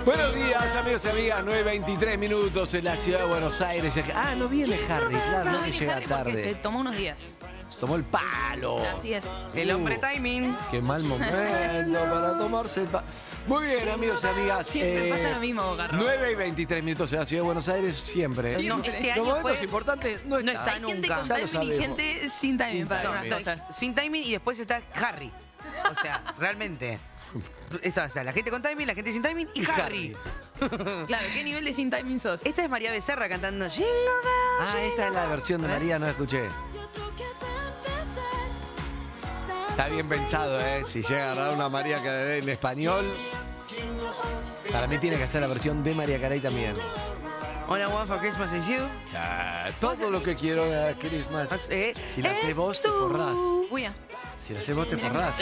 Buenos días, amigos y amigas. 9:23 minutos en la ciudad de Buenos Aires. Ah, no viene Harry, claro, No que viene llega Harry porque tarde. se tomó unos días. Tomó el palo. Así es. El hombre timing. Qué mal momento para tomarse el palo. Muy bien, amigos y amigas. Siempre pasa lo mismo, Garro. 9:23 minutos en la ciudad de Buenos Aires, siempre. Siempre. No, este Los año momentos fue importantes no no están. está Hay gente nunca. con Ya lo timing y sabemos. gente sin timing Sin para timing. algunas cosas. sin timing y después está Harry. O sea, realmente. Esto, o sea, la gente con timing, la gente sin timing y Harry. Claro, ¿qué nivel de sin timing sos? Esta es María Becerra cantando Jingle Bell. Ah, esta es la versión de María, no la escuché. Está bien pensado, ¿eh? Si llega a agarrar una María Carey en español, para mí tiene que hacer la versión de María Carey también. All I want for Christmas is you. Ya, todo lo que quiero de Christmas. Si la haces vos, te tú. forrás. Uy, Si la haces vos, te forrás.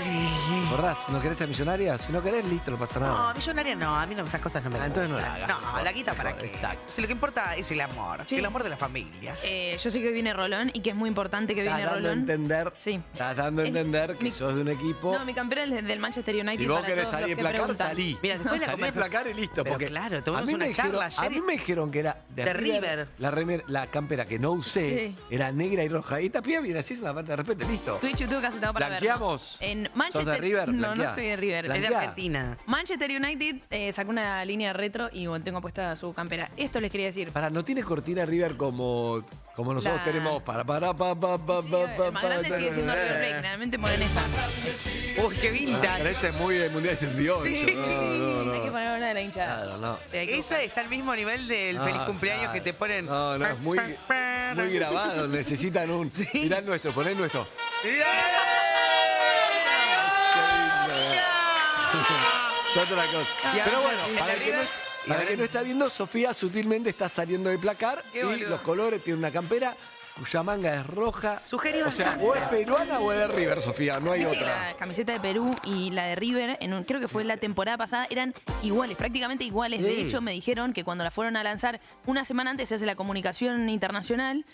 Forrás. ¿No querés ser millonaria? Si no querés, listo, no pasa No, nada. millonaria no, a mí no, esas cosas no me gustan. Entonces no la hagas. No, la guita para Mejor, qué. exacto. Si lo que importa es el amor. Sí. El amor de la familia. yo sé que viene Rolón y que es muy importante que viene Estás dando a Rolón. entender, Sí. estás dando a entender que mi- sos de un equipo. No, mi campera es del Manchester United. Si vos para querés todos salir los a que placar, preguntan. salí. Mira, después la Salí a conversación- placar y listo. Pero Porque claro, a tuvimos mí una me charla dijeron, a ayer mí me dijeron que era de River. La campera que no usé Sí. era negra y roja. Y esta piba viene así, es una falta de respeto, listo. Twitch, YouTube, Cacetado para ¿Blanqueamos? vernos. En ¿Sos Manchester. de River? No, Blanquea. no soy de River. Es de Blanquea. Argentina. Manchester United sacó una línea retro y bueno, tengo puesta su campera. Esto les quería decir. Para, no tiene cortina River como nosotros La- tenemos para Sí, el más grande sigue siendo River Plate, generalmente ponen esa. Uy, qué vintage. Parece muy el Mundial 78. Sí. No, Hay que no. poner una de la hinchada. Claro, no. Sí, hay que Esa está al mismo nivel del Ah, feliz cumpleaños claro. que te ponen. No, es muy grabado. Necesitan un. Sí. Mirá el nuestro, poné el nuestro. Es otra cosa. Y Pero ahora, bueno, y para la el que no, River- para el que no está viendo, Sofía sutilmente está saliendo de placar Qué y boludo. los colores tiene una campera cuya manga es roja. Sugerí O sea, bastante. o es peruana o es de River, Sofía, no hay Viste que otra. la camiseta de Perú y la de River, creo que fue la temporada pasada, eran iguales, prácticamente iguales. De hecho, me dijeron que cuando la fueron a lanzar, una semana antes se hace la comunicación internacional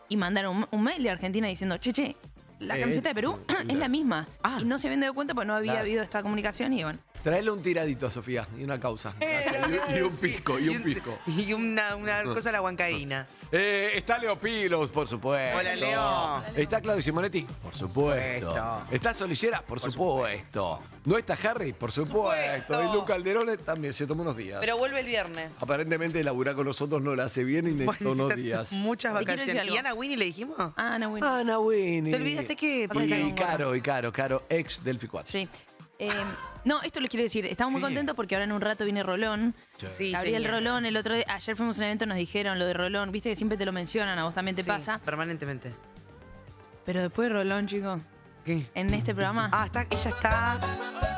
y mandaron un mail de Argentina diciendo, che, la camiseta de Perú es la misma. Ah. Y no se habían dado cuenta porque no había Claro. habido esta comunicación y bueno. Traele un tiradito a Sofía y una causa. Gracias. Y un pisco, y un pisco. Y una cosa de la huancaína. Está Leo Pilos, por supuesto. Hola, Leo. Está Claudio Simonetti, por supuesto. Supuesto. Está Solillera, por supuesto. ¿No está Harry? Por supuesto. Supuesto. Y Luca Alderone también se tomó unos días. Pero vuelve el viernes. Aparentemente laburar con nosotros no la hace bien y necesita unos días. Muchas Te quiero decir vacaciones. ¿Y algo. Ana Winnie le dijimos? Ah, Ana, bueno. Ana Winnie. ¿Te olvidaste que Pasa que Y está con Caro, ex Delphi 4. Sí. No, esto les quiero decir. Estamos muy ¿Qué? contentos porque ahora en un rato viene Rolón. Sí, Gabriel señor. Rolón, el otro día, ayer fuimos a un evento, nos dijeron lo de Rolón. Viste que siempre te lo mencionan, a vos también te Sí, pasa. permanentemente. Pero después de Rolón, chicos, ¿Qué? en este programa. Ah, ella está.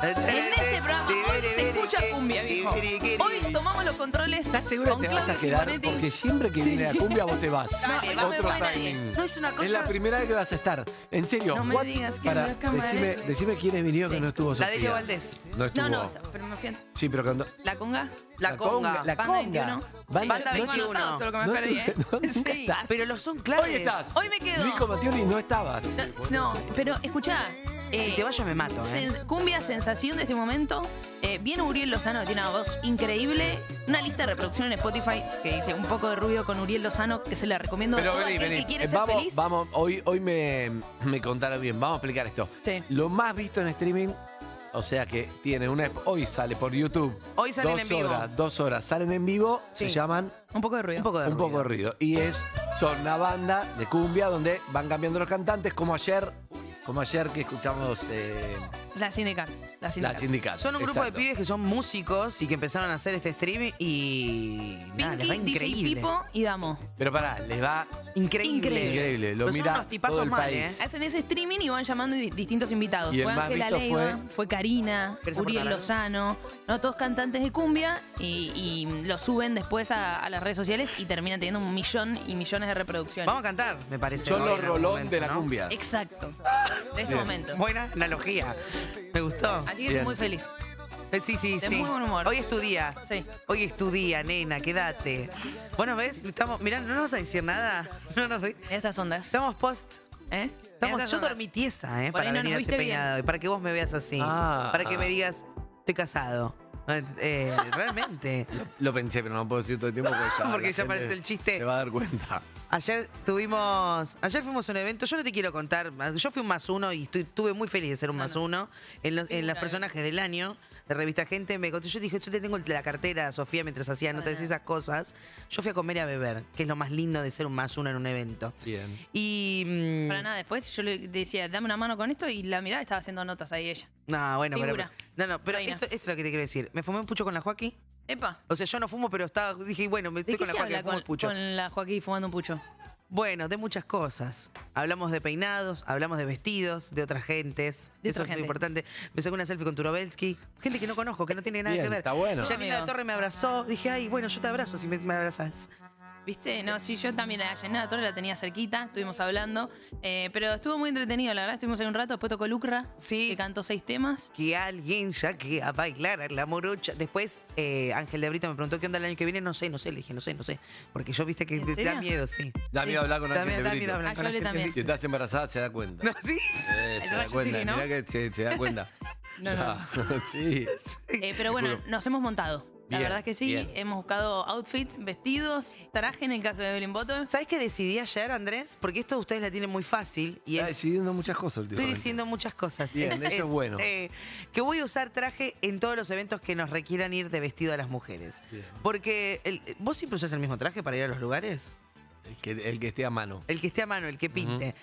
En este programa hoy se escucha cumbia, viejo. Hoy tomamos los controles. ¿Estás segura con que te vas a Claudio quedar? Simonetti. Porque siempre que viene la cumbia vos te vas. Dale, no me Otro voy nadie. timing. No es una cosa. Es la primera vez que vas a estar. En serio. No me what- digas que Para, las cámaras- decime quiénes vinieron que Sí. no estuvo La Sofía. de Leo Valdés. No estuvo. No, pero me fui a... Sí, pero cuando. ¿La conga? La conga. La Banda conga. 21. Banda, Sí, yo tengo 21. anotado todo lo que me No perdí, ¿eh? estuve- no, nunca Sí. estás. Pero los son claves. Hoy estás. Hoy me quedo. Nico Mattioli no estabas. No, pero escuchá. Si te vas yo me mato, ¿eh? Cumbia sensación de este momento. Viene Uriel Lozano, que tiene una voz increíble. Una lista de reproducción en Spotify que dice un poco de ruido con Uriel Lozano, que se la recomiendo a Pero todo vení, aquel vení. que quiere ser feliz. Vamos, hoy me contaron bien. Vamos a explicar esto. Sí. Lo más visto en streaming, o sea que tiene hoy sale por YouTube. Hoy salen en vivo. 2 horas salen en vivo, Sí. se llaman Un poco de ruido. Un poco de Un poco de ruido. Y son una banda de cumbia donde van cambiando los cantantes, como ayer que escuchamos La sindical. la sindical. Son un grupo Exacto. de pibes que son músicos y que empezaron a hacer este stream y nada, les va Pinky, DJ increíble. Pipo y Damo. Pero pará, les va Increíble. increíble. Lo Pero son mira unos tipazos todo el mal, país. Hacen ese streaming y van llamando distintos invitados. Y el Fue más Ángela visto Leiva, fue Karina, ¿Querés Uriel aportar algo? Lozano, ¿no? Todos cantantes de cumbia y lo suben después a las redes sociales y terminan teniendo 1 millón y millones de reproducciones. Vamos a cantar, me parece. Son hoy los en algún rolón momento, de la ¿no? cumbia. Exacto. De este Bien. momento. Buena analogía. Me gustó. Así que Bien. estoy muy feliz. Sí, sí, De sí. muy buen humor. Hoy es tu día. Sí. Hoy es tu día, nena, quédate. Bueno, ¿ves? Mirá, ¿no nos vas a decir nada? No nos ves. Mira estas ondas. Estamos post. ¿Eh? Mira estas Yo ondas. dormí tiesa, Por ahí para no nos venir a ese viste bien. peinado. Y para que vos me veas así. Ah. Para que me digas, Estoy casado. Realmente. Lo pensé, pero no puedo decir todo el tiempo porque ya, Porque la ya gente aparece el chiste. Se va a dar cuenta. Ayer fuimos a un evento, yo no te quiero contar, yo fui un +1 y estuve muy feliz de ser un +1 en los personajes del año de Revista Gente. Me contó, yo dije, yo te tengo la cartera, Sofía, mientras hacía notas y esas cosas. Yo fui a comer y a beber, que es lo más lindo de ser un +1 en un evento. Bien. Y... Para nada, después yo le decía, dame una mano con esto y la miraba, estaba haciendo notas ahí ella. No, bueno, Figura. pero Reina. esto es lo que te quiero decir. Me fumé un pucho con la Joaquín. Epa. O sea, yo no fumo, pero dije, bueno, me ¿De estoy qué con la se Joaquín, habla fumo el pucho. con la Joaquín fumando un pucho? Bueno, de muchas cosas. Hablamos de peinados, hablamos de vestidos, de otras gentes. De Eso otra es gente. muy importante. Me saqué una selfie con Turovelsky. Gente que no conozco, que no tiene nada Bien, que ver. está bueno. Janina Amigo. Torre me abrazó. Dije, ay, bueno, yo te abrazo si me abrazas. ¿Viste? No, sí, yo también a Janina Torre la tenía cerquita, estuvimos hablando, pero estuvo muy entretenido, la verdad, estuvimos ahí un rato, después tocó Lucra, Sí. que cantó 6 temas. Que alguien saque a bailar a la morocha. Después, Ángel de Brito me preguntó qué onda el año que viene. No sé. Le dije, no sé. Porque yo viste que ¿En da serio? miedo, sí. Da miedo hablar con Da Ángel de miedo Brito. hablar Ah, con yo hablé Ángel de también. Si Brito. estás embarazada, se da cuenta. ¿No? ¿Sí? Se El da rayo cuenta. sí que no. Mirá que se da cuenta. No, Ya, sí. Pero bueno, nos hemos montado. La Bien, verdad es que sí, bien. hemos buscado outfits, vestidos, traje en el caso de Evelyn Boto. ¿Sabes qué decidí ayer, Andrés? Porque esto ustedes la tienen muy fácil. Y Está es, decidiendo muchas cosas estoy últimamente. diciendo muchas cosas. Bien, eso es bueno. Que voy a usar traje en todos los eventos que nos requieran ir de vestido a las mujeres. Bien. Porque vos siempre usás el mismo traje para ir a los lugares. El que esté a mano. El que esté a mano, el que pinte.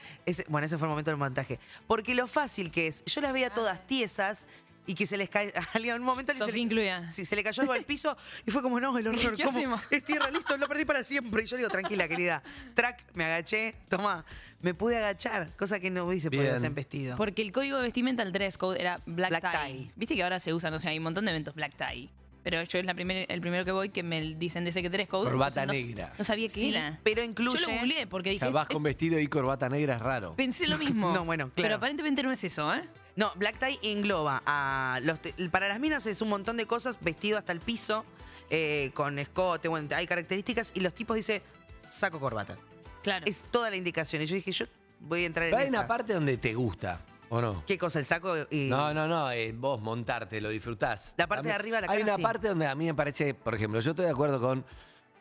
Bueno, ese fue el momento del montaje. Porque lo fácil que es, yo las veía todas tiesas y que se les cae, en un momento Sofía incluida. sí, se le cayó algo al piso y fue como, no, el horror, ¿Qué ¿cómo? hacemos? Es tierra, listo, lo perdí para siempre. Y yo le digo, tranquila, querida. Track, me agaché, toma, me pude agachar, cosa que no hubiese podido Bien. hacer en vestido. Porque el código de vestimenta, el dress code, era black, Black tie. tie. Viste que ahora se usa, no sé, hay un montón de eventos black tie. Pero yo es el primero que voy que me dicen de ese que dress code. Corbata no, negra. No sabía qué Sí, era. pero incluye... Yo lo googleé porque dije, Vas con vestido y corbata negra es raro. pensé lo mismo. No, bueno, claro. Pero aparentemente no es eso, ¿eh? No, black tie engloba a para las minas es un montón de cosas, vestido hasta el piso, con escote, bueno, hay características, y los tipos dice saco corbata. Claro. Es toda la indicación. Y yo dije, yo voy a entrar en Pero hay esa. una parte donde te gusta, ¿o no? ¿Qué cosa? El saco y... No, vos montarte, lo disfrutás. La parte A mí- de arriba de la Hay cara, una sí. parte donde a mí me parece, por ejemplo, yo estoy de acuerdo con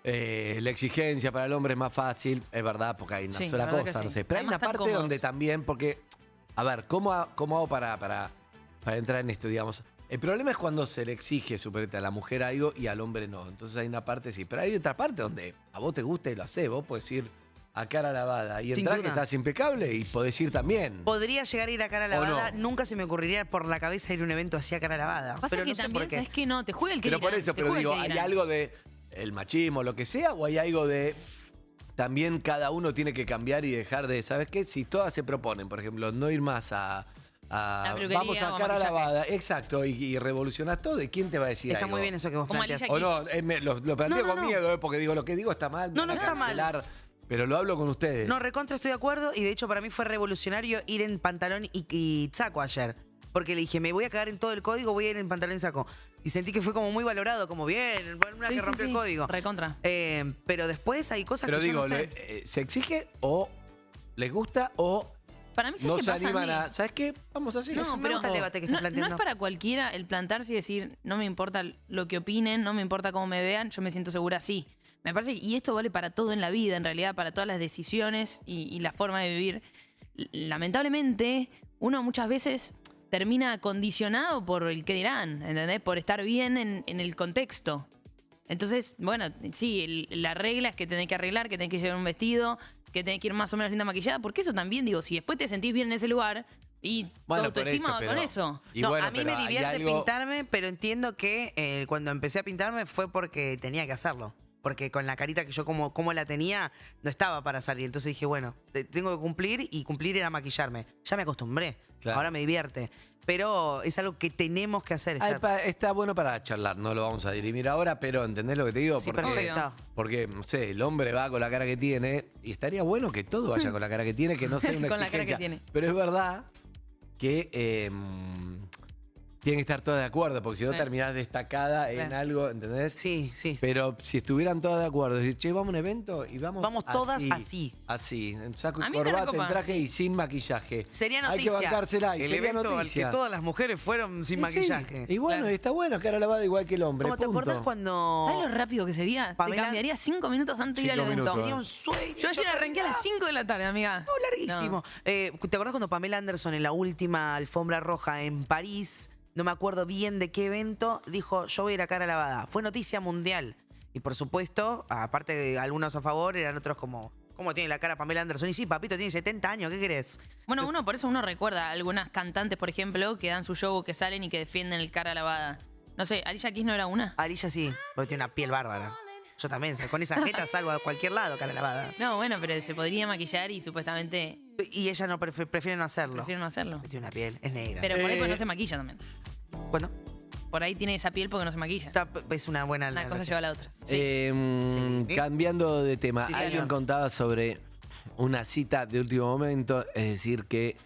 la exigencia para el hombre es más fácil, es verdad, porque hay una Sí, sola la verdad cosa, que no sí. sé. Pero hay Además, una están parte cómodos. donde también, porque, a ver, ¿cómo hago para entrar en esto, digamos? El problema es cuando se le exige, suponete, a la mujer algo y al hombre no. Entonces hay una parte sí, pero hay otra parte donde a vos te gusta y lo hacés, vos podés ir a cara lavada y Sin entrar que duda. estás impecable y podés ir también. Podría llegar a ir a cara ¿O lavada. no? Nunca se me ocurriría por la cabeza ir a un evento así a cara lavada. Pasa pero que no sé también, por qué. ¿sabes qué? No, te juega el que Pero por dirán, eso, te pero juega el digo, que ¿hay dirán. algo de el machismo, lo que sea, o hay algo de también cada uno tiene que cambiar y dejar de, ¿sabes qué? Si todas se proponen, por ejemplo, no ir más a peluquería vamos o a a cara maquillaje. lavada, exacto, y revolucionás todo, ¿y quién te va a decir Está algo? muy bien eso que vos Como planteás. Alicia O no, lo planteo No, no, con no. miedo, porque digo, lo que digo está mal, me No, van no a está mal. cancelar, pero lo hablo con ustedes. No, recontra estoy de acuerdo y de hecho para mí fue revolucionario ir en pantalón y saco ayer. Porque le dije, me voy a cagar en todo el código, voy a ir en pantalón y saco. Y sentí que fue como muy valorado, como bien, una Sí, que sí, rompió sí. el código. Recontra. Pero después hay cosas Pero que digo, yo no sé. ¿se exige o les gusta o Para mí, ¿sabes no qué se pasa, animan Andy? a... ¿Sabes qué? Vamos a hacer No, eso. me gusta el debate que estás no planteando. es para cualquiera el plantarse y decir, no me importa lo que opinen, no me importa cómo me vean, yo me siento segura así. Me parece y esto vale para todo en la vida, en realidad, para todas las decisiones y la forma de vivir. Lamentablemente, uno muchas veces termina condicionado por el que dirán, ¿entendés? Por estar bien en el contexto. Entonces, bueno, sí, la regla es que tenés que arreglar, que tenés que llevar un vestido, que tenés que ir más o menos linda maquillada, porque eso también, digo, si después te sentís bien en ese lugar y Bueno, tu por autoestima eso, va pero- con eso. Y No, bueno, a mí pero me hay divierte algo- pintarme, pero entiendo que cuando empecé a pintarme fue porque tenía que hacerlo. Porque con la carita que yo como la tenía, no estaba para salir. Entonces dije, bueno, tengo que cumplir y cumplir era maquillarme. Ya me acostumbré. Claro. Ahora me divierte. Pero es algo que tenemos que hacer. Ah, estar- está bueno para charlar, no lo vamos a dirimir ahora, pero ¿entendés lo que te digo? Sí, porque, perfecto. porque, no sé, el hombre va con la cara que tiene y estaría bueno que todo vaya con la cara que tiene, que no sea una Con la cara que exigencia. tiene. Pero es verdad que tienen que estar todas de acuerdo, porque si no Sí. terminás destacada en Claro. algo, ¿entendés? Sí, sí. Pero si estuvieran todas de acuerdo, decir, che, vamos a un evento y vamos todas así. Así, en saco A y mí me corbata, recopa, en traje sí. y sin maquillaje. Sería Hay que noticia. bancársela y el sería evento noticia. al que todas las mujeres fueron sin Y maquillaje. sí, y bueno, Claro. está bueno, cara lavada igual que el hombre. ¿Cómo te punto. acuerdas cuando ¿Sabes lo rápido que sería? Pamela- Te cambiaría 5 minutos antes de ir al 5 evento. minutos. sería un sueño? Yo ayer arranqué a las 5 de la tarde, amiga. No, larguísimo. ¿Te acordás cuando Pamela Anderson en la última alfombra roja en París, no me acuerdo bien de qué evento, dijo, yo voy a ir a cara lavada? Fue noticia mundial. Y por supuesto, aparte de algunos a favor, eran otros como, ¿cómo tiene la cara Pamela Anderson? Y sí, papito, tiene 70 años, ¿qué querés? Bueno, por eso uno recuerda a algunas cantantes, por ejemplo, que dan su show, que salen y que defienden el cara lavada. No sé, Alicia Keys no era una. Arilla sí, porque tiene una piel bárbara. Yo también, con esa jeta salgo a cualquier lado, cara lavada. No, bueno, pero se podría maquillar y supuestamente Y ella no prefiere no hacerlo. prefiero no hacerlo. Tiene una piel, es negra. Pero por ahí pues no se maquilla también. Bueno, Por ahí tiene esa piel porque no se maquilla. es una buena... Una cosa lleva a la otra. Sí. Cambiando de tema, Sí, alguien señor. contaba sobre una cita de último momento, es decir que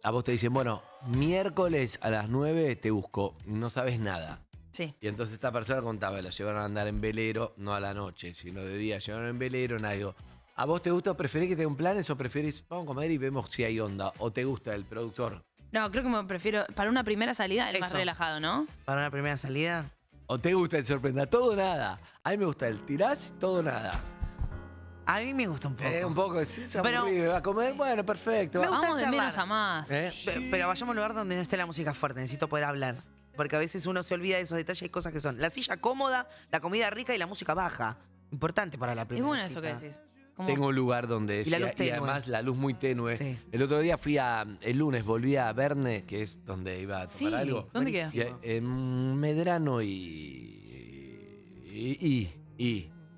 a vos te dicen, bueno, miércoles a las 9 te busco, no sabes nada. Sí. Y entonces esta persona contaba, lo llevaron a andar en velero, no a la noche, sino de día, llevaron en velero, nada. Digo, ¿a vos te gusta o preferís que te den planes o preferís, vamos a comer y vemos si hay onda? ¿O te gusta el productor? No, creo que me prefiero, para una primera salida, el más Eso. relajado, ¿no? Para una primera salida... ¿O te gusta el sorprenda? Todo o nada. A mí me gusta el tirás, todo o nada. A mí me gusta un poco. Un poco, sí, es Pero- aburrido. ¿A comer? Bueno, perfecto. Me gusta Vamos de charlar. menos a más. ¿Eh? Pero vayamos a un lugar donde no esté la música fuerte, necesito poder hablar. Porque a veces uno se olvida de esos detalles y cosas que son la silla cómoda, la comida rica y la música baja. Importante para la Es primera bueno eso que cita. decís. Como- Tengo un lugar donde Y la luz tenue. además la luz muy tenue. Sí. El otro día el lunes volví a Verne, que es donde iba a tomar Sí. algo. ¿Dónde queda? buenísimo. En Medrano y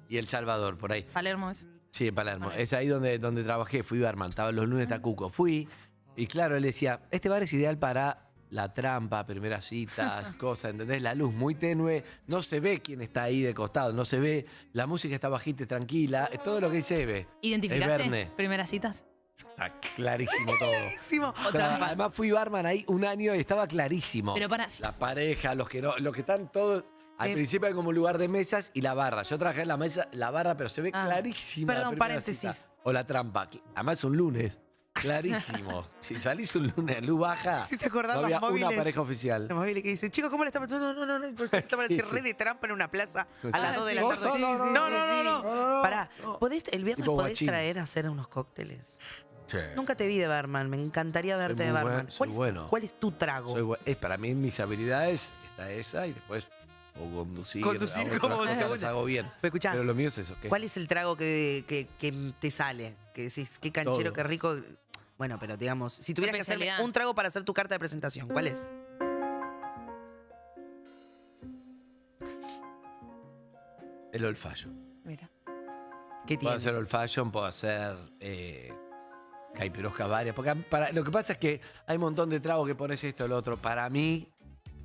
El Salvador, por ahí. Palermo es. Sí, en Palermo. Palermo. Es ahí donde trabajé, fui barman, estaba los lunes Tacuco. Fui, y claro, él decía, este bar es ideal para la trampa, primeras citas, cosas, ¿entendés? La luz muy tenue, no se ve quién está ahí de costado, no se ve, la música está bajita y tranquila, todo lo que se ve. Es ¿Identificaste Verne. primeras citas? Está clarísimo todo. Buenísimo. Otra. Además fui barman ahí un año y estaba clarísimo. Pero para, La pareja, los que no, los que están todos. Al principio hay como un lugar de mesas y la barra. Yo trabajé en la mesa, la barra, pero se ve Ah. clarísima. la Perdón, primera paréntesis. cita. O la trampa. Además es un lunes. Clarísimo. Si salís un lunes, luz baja. Si te acordás no los había móviles. una pareja oficial. Los móviles que dicen, chicos, ¿cómo le estamos? No. Está para Sí, decir sí. re de trampa en una plaza a Ah, las 2 de la sí. tarde. No. Pará, el viernes Tipo podés guachín. traer a hacer unos cócteles. Sí. Nunca te vi de barman, me encantaría verte muy de barman. bueno, soy bueno. ¿Cuál es tu trago? Para mí, mis habilidades está esa y después o conducir. Conducir a otras como cosas segunda. las hago bien. Pero escuchá, Pero lo mío es eso. ¿qué? ¿cuál es el trago que te sale? Que decís, qué canchero, Todo. qué rico. Bueno, pero digamos, si tuvieras que hacerme especialidad. un trago para hacer tu carta de presentación, ¿cuál es? El old fashion. mira. ¿Qué Puedo tiene? hacer old fashion, puedo hacer caipirosca varias. Porque lo que pasa es que hay un montón de tragos que pones esto o lo otro. Para mí,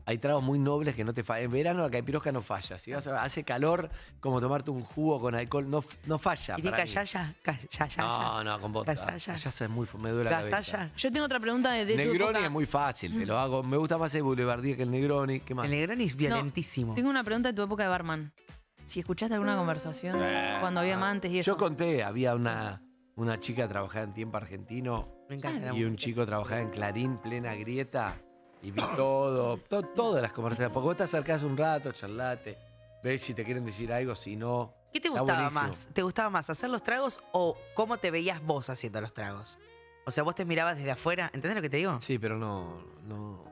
hay tragos muy nobles que no te fallan. En verano la caipirosca no falla. Si hace calor, como tomarte un jugo con alcohol, no falla. ¿Y tiene para mí. callaya? No, con vodka. Gasalla. Callaya es muy... Me duele la cabeza. ¿Gasalla? Yo tengo otra pregunta de tu Negroni época. es muy fácil, te lo hago. Me gusta más el Boulevardía que el Negroni. ¿Qué más? El Negroni es violentísimo. Tengo una pregunta de tu época de barman. Si escuchaste alguna conversación cuando había amantes y eso. Yo conté, había una chica que trabajaba en Tiempo Argentino Me encanta la y un música. chico trabajaba en Clarín, plena grieta, y vi todas las conversaciones. Porque vos te acercás un rato, charlate, ves si te quieren decir algo, si no. ¿Qué te Está gustaba buenísimo. más? ¿Te gustaba más hacer los tragos o cómo te veías vos haciendo los tragos? O sea, vos te mirabas desde afuera. ¿Entendés lo que te digo? Sí, pero no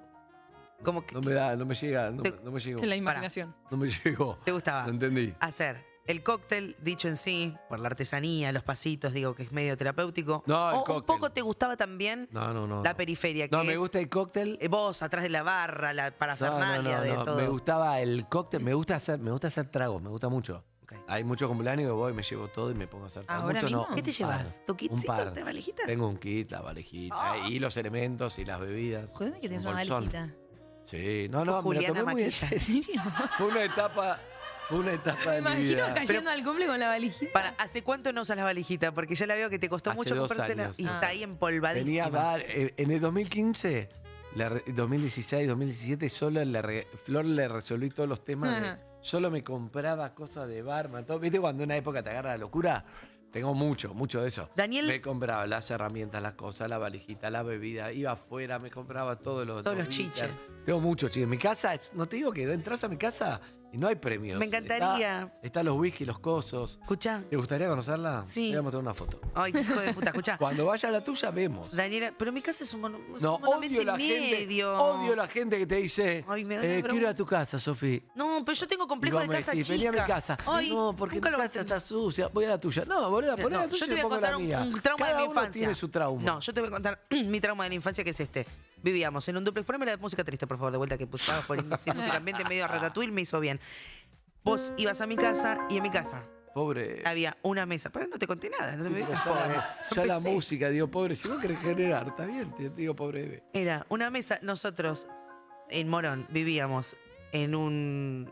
Como que me da, no me llega, no Te- me llegó. En la imaginación. No me llegó. te gustaba No entendí. hacer el cóctel, dicho en sí, por la artesanía, los pasitos, digo que es medio terapéutico. No, el o un cóctel. poco te gustaba también No. la periferia, que No, me es gusta el cóctel. vos atrás de la barra, la parafernalia de todo. Me gustaba el cóctel, me gusta hacer tragos, me gusta mucho. Ok. Hay muchos cumpleaños que voy, me llevo todo y me pongo a hacer tragos. ¿Ahora Mucho no. mismo? ¿Qué te un llevas? par, ¿Tu un kitcito par. de valijita? Tengo un kit, la valijita, y los elementos y las bebidas. Jodeme que tenés Un una bolsón. valijita. Sí, no, me lo Juliana tomé muy en maquilla. ¿En serio. serio? Fue una etapa de Me mi imagino vida. cayendo al cumple con la valijita. ¿Hace cuánto no usas la valijita? Porque ya la veo que te costó Hace mucho 2 comprártela años. y Ah. está ahí empolvadísima. En el 2015 2016, 2017, Flor le resolví todos los temas. Ajá. Solo me compraba cosas de barman. Todo. ¿Viste cuando una época te agarra la locura? Tengo mucho de eso. Daniel- Me compraba las herramientas, las cosas, la valijita, la bebida. Iba afuera, me compraba todos los Todos los bitters. chiches. Tengo mucho chiches. Mi casa, no te digo que entras a mi casa y no hay premios. Me encantaría. Están los whisky, los cosos. Escuchá. ¿Te gustaría conocerla? Sí. Te voy a mostrar una foto. Ay, qué hijo de puta, escuchá. Cuando vaya a la tuya, vemos. Daniela, pero mi casa es un, No, monumento odio y la gente. medio. Odio la gente que te dice. Ay, me da una quiero ir bronca. a tu casa, Sofi. No, pero yo tengo Y complejo vos de me casa decís, chica. vení a mi casa. Ay, No, porque nunca mi lo voy a casa hacer. está sucia. Voy a la tuya. No, boluda, poné No, la tuya yo te y voy a pongo contar la mía. un trauma Cada de mi uno infancia. tiene su trauma. No, yo te voy a contar mi trauma de la infancia, que es este. Vivíamos en un duplex. Poneme la música triste, por favor, de vuelta, que estabas poniendo así música ambiente medio a ratatouille, me hizo bien. Vos ibas a mi casa y en mi casa Pobre. había una mesa. Pero no te conté nada, no te me digas Ya, pobre. ya la Empecé. música, digo, pobre. Si vos querés generar, está bien, te digo, pobre bebé. Era una mesa. Nosotros en Morón vivíamos en un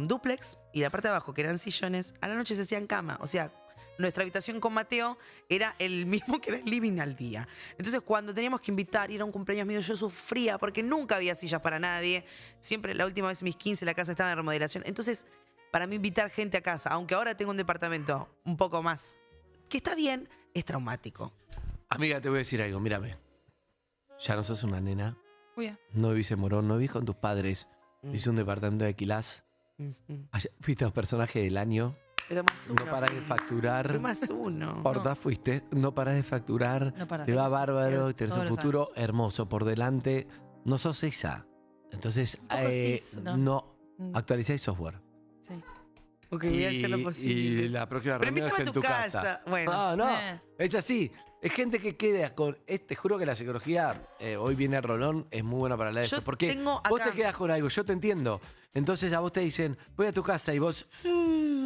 dúplex y la parte de abajo, que eran sillones, a la noche se hacían cama. O sea, nuestra habitación con Mateo era el mismo que era el living al día. Entonces, cuando teníamos que invitar, ir a un cumpleaños mío, yo sufría porque nunca había sillas para nadie. Siempre, la última vez, mis 15, la casa estaba en remodelación. Entonces, para mí invitar gente a casa, aunque ahora tengo un departamento un poco más, que está bien, es traumático. Amiga, te voy a decir algo, mírame. Ya no sos una nena. Uy, No vivís en Morón, no vivís con tus padres. Vivís en un departamento de Aquilás. Ujú. Fuiste los personajes del año. Pero más uno. No parás de Fili. facturar. Pero más uno. Porta, fuiste. No parás de facturar. No parás. Te va Eso es bárbaro. cierto, Tenés todos un lo futuro hermoso por delante. No sos esa. Entonces, Un poco sí, no. Mm. Actualizáis software. Sí. Ok, voy a hacer lo posible. Y la próxima Pero reunión es invítame en a tu tu casa. casa. Bueno. No, no. Eh. Es así. Es gente que queda con. Te juro que la psicología, hoy viene Rolón, es muy buena para hablar de Yo eso. Porque tengo vos acá- te quedas con algo, yo te entiendo. Entonces a vos te dicen, voy a tu casa y vos,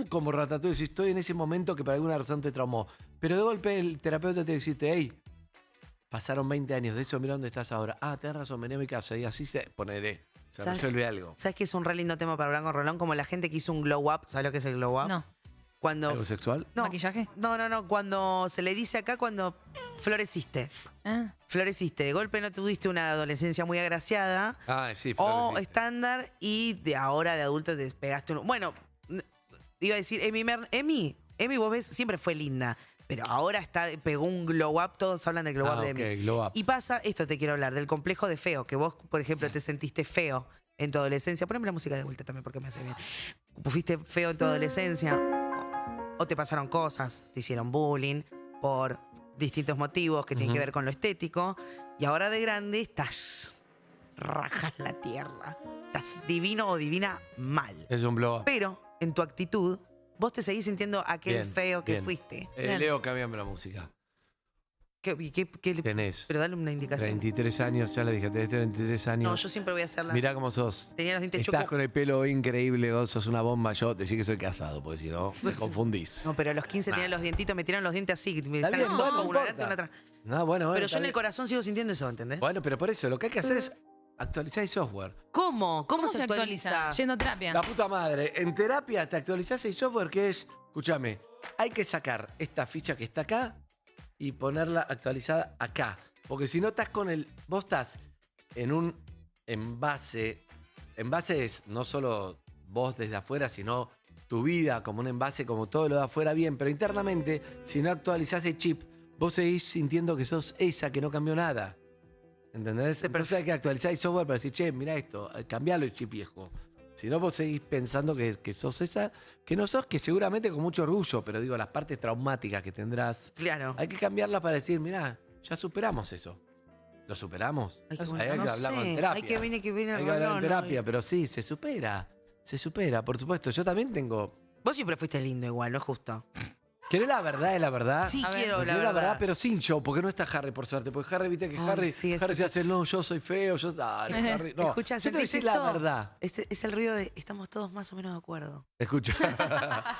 como ratatouille, decís, estoy en ese momento que por alguna razón te traumó. Pero de golpe el terapeuta te dice, hey, pasaron 20 años de eso, mira dónde estás ahora. Ah, tenés razón, vení a mi casa. Y así se poneré. Se ¿Sabes? resuelve algo. ¿Sabes qué es un re lindo tema para hablar con Rolón? Como la gente que hizo un glow up. ¿Sabes lo que es el glow up? No. Cuando. ¿Algo sexual? No, ¿Maquillaje? no. Cuando se le dice acá, cuando floreciste. Ah. Floreciste. De golpe no tuviste una adolescencia muy agraciada. Ah, sí, O floreciste. estándar. Y de ahora de adulto te pegaste un. Bueno, iba a decir, Emi, vos ves, siempre fue linda. Pero ahora pegó un glow up, todos hablan del glow up de ok, Emi. glow up. Y pasa, esto te quiero hablar, del complejo de feo, que vos, por ejemplo, te sentiste feo en tu adolescencia. Poneme la música de vuelta también porque me hace bien. Fuiste feo en tu adolescencia, o te pasaron cosas, te hicieron bullying por distintos motivos que tienen que ver con lo estético, y ahora de grande estás, rajas la tierra. Estás divino o divina mal. Es un blow up. Pero en tu actitud, vos te seguís sintiendo aquel Bien, feo que bien. fuiste. Bien. Leo, cambiame la música. Tenés Pero dale una indicación. 33 años, ya le dije, tenés 33 años. No, yo siempre voy a hacerla. Mirá cómo sos. Tenía los dientes Estás chuecos. con el pelo increíble, vos sos una bomba. Yo decís que soy casado, porque si no, me confundís. No, pero a los 15 tenía los dientitos, me tiraron los dientes así. Me Está están bien, haciendo no, no una adelante, importa. una atrás. No, bueno, Pero yo está en el bien. corazón sigo sintiendo eso, ¿entendés? Bueno, pero por eso, lo que hay que hacer es actualizar el software. ¿Cómo? ¿Cómo se actualiza? Yendo a terapia. La puta madre, en terapia te actualizás el software que es, escúchame, hay que sacar esta ficha que está acá y ponerla actualizada acá. Porque si no estás con el. Vos estás en un envase. Envase es no solo vos desde afuera, sino tu vida como un envase, como todo lo de afuera bien. Pero internamente, si no actualizás el chip, vos seguís sintiendo que sos esa que no cambió nada. ¿Entendés? Entonces hay que actualizar el software para decir, che, mira esto, cambialo el chip viejo. Si no, vos seguís pensando que sos esa, que no sos, que seguramente con mucho orgullo, pero digo, las partes traumáticas que tendrás, Claro. hay que cambiarlas para decir, mirá, ya superamos eso. ¿Lo superamos? Ay, qué Hay bueno, que no hablarlo sé. en terapia. Hay que viene Hay que hablar en Rolón, terapia, ¿no? pero sí, se supera. Se supera, por supuesto. Yo también tengo. Vos siempre fuiste lindo igual, ¿no es justo? ¿Querés la verdad de la verdad? Sí, A ver. quiero Quiero la verdad. pero sin show, porque no está Harry, por suerte. Porque Harry, viste que Ay, Harry, sí, Harry eso se hace el no, yo soy feo, yo. Dale, Harry. No, Escucha, yo te voy a ¿sentís decir la esto? verdad. Este es el ruido de estamos todos más o menos de acuerdo. Escucha.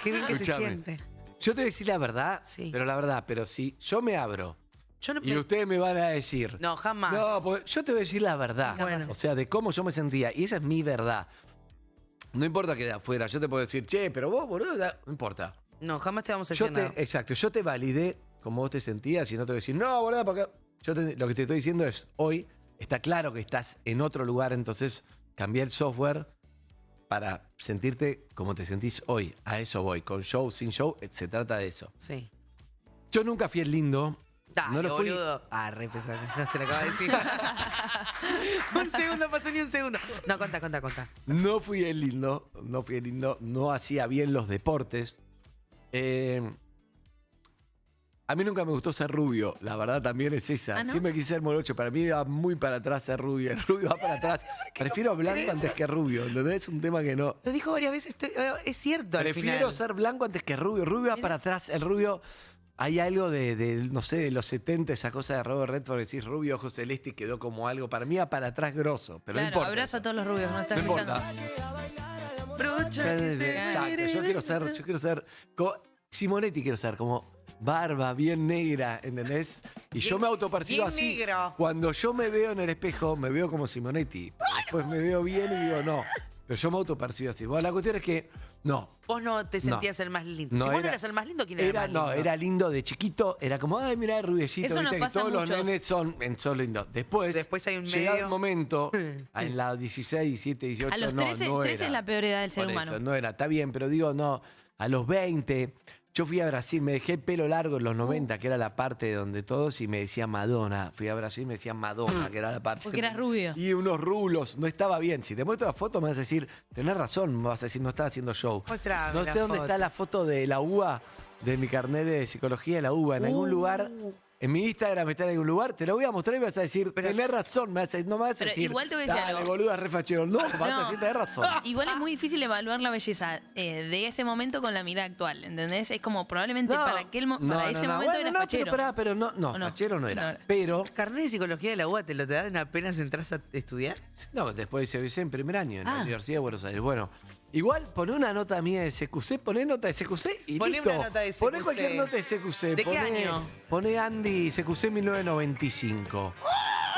Qué bien que se Escuchame. siente. Yo te voy a decir la verdad, Sí. pero la verdad, pero si yo me abro Yo no, y ustedes me van a decir. no, jamás. No, porque yo te voy a decir la verdad. Bueno. O sea, de cómo yo me sentía. Y esa es mi verdad. No importa que de afuera, yo te puedo decir, che, pero vos, boludo, no importa. No, jamás te vamos a Yo decir nada. exacto, yo te validé como vos te sentías y no te voy a decir, no, boludo, porque lo que te estoy diciendo es, hoy está claro que estás en otro lugar, entonces cambié el software para sentirte como te sentís hoy. A eso voy, con show, sin show, se trata de eso. Sí. Yo nunca fui el lindo. Dale, no lo fui. boludo. Ah, re pesado. No se lo acaba de decir. Un segundo, pasó ni un segundo. No, contá. No fui el lindo, no hacía bien los deportes. A mí nunca me gustó ser rubio, la verdad también es esa. ¿Ah, no? Siempre quise ser morocho, para mí iba muy para atrás ser rubio. El rubio va para atrás. Prefiero blanco antes que rubio, ¿entendés? Es un tema que no. Lo dijo varias veces, es cierto. Prefiero ser blanco antes que rubio. El rubio va para atrás. El rubio, hay algo de no sé, de los 70, esa cosa de Robert Redford, decís rubio, ojos celeste y quedó como algo. Para mí va para atrás grosso, pero no Claro, importa. abrazo a todos los rubios, no estás No escuchando. importa. Brocha que se Exacto, quiere. yo quiero ser Simonetti quiero ser, como barba bien negra, ¿entendés? Y yo Bien- me autopercibo bien así. negro. Cuando yo me veo en el espejo, me veo como Simonetti. Después me veo bien y digo, no. Pero yo me autopercibo así. Bueno, la cuestión es que, no. Vos no te sentías el más lindo. Si vos no eras el más lindo, ¿quién era el más lindo? No, era lindo de chiquito. Era como, ay, mira el rubiecito. Eso nos Viste que pasa a todos los muchos. nenes son lindos. Después hay un llega medio. el momento, en la 16, 17, 18, A los 13, no 13 era. es la peor edad del ser Por humano. eso, no era, está bien, pero digo, no, a los 20, yo fui a Brasil, me dejé el pelo largo en los 90, que era la parte donde todos, y me decía Madonna. Fui a Brasil y me decían Madonna, que era la parte. Porque eras rubio. Y unos rulos, no estaba bien. Si te muestro la foto, me vas a decir, tenés razón, me vas a decir, no estás haciendo show. Mostrame No la sé dónde foto. está la foto de la uva, de mi carnet de psicología de la uva, en algún lugar. En mi Instagram está en algún lugar, te lo voy a mostrar y me vas a decir, tenés razón, no me vas a Pero decir, igual te voy a decir dale, algo. boluda, re fachero. No, vas a decir, tenés razón. Igual es muy difícil evaluar la belleza de ese momento con la mirada actual, ¿entendés? Es como probablemente para ese momento bueno, era no, fachero. pero no, ¿O no? fachero no era. No. Pero, ¿Carnet de psicología de la UBA te lo te dan apenas entras a estudiar? no, después se hice en primer año en la Ah. Universidad de Buenos Aires. Bueno, igual poné una nota mía de CQC, poné nota de CQC y Poné listo. una nota de Poné CQC. cualquier nota de CQC. ¿De qué año? Poné Andy CQC 1995.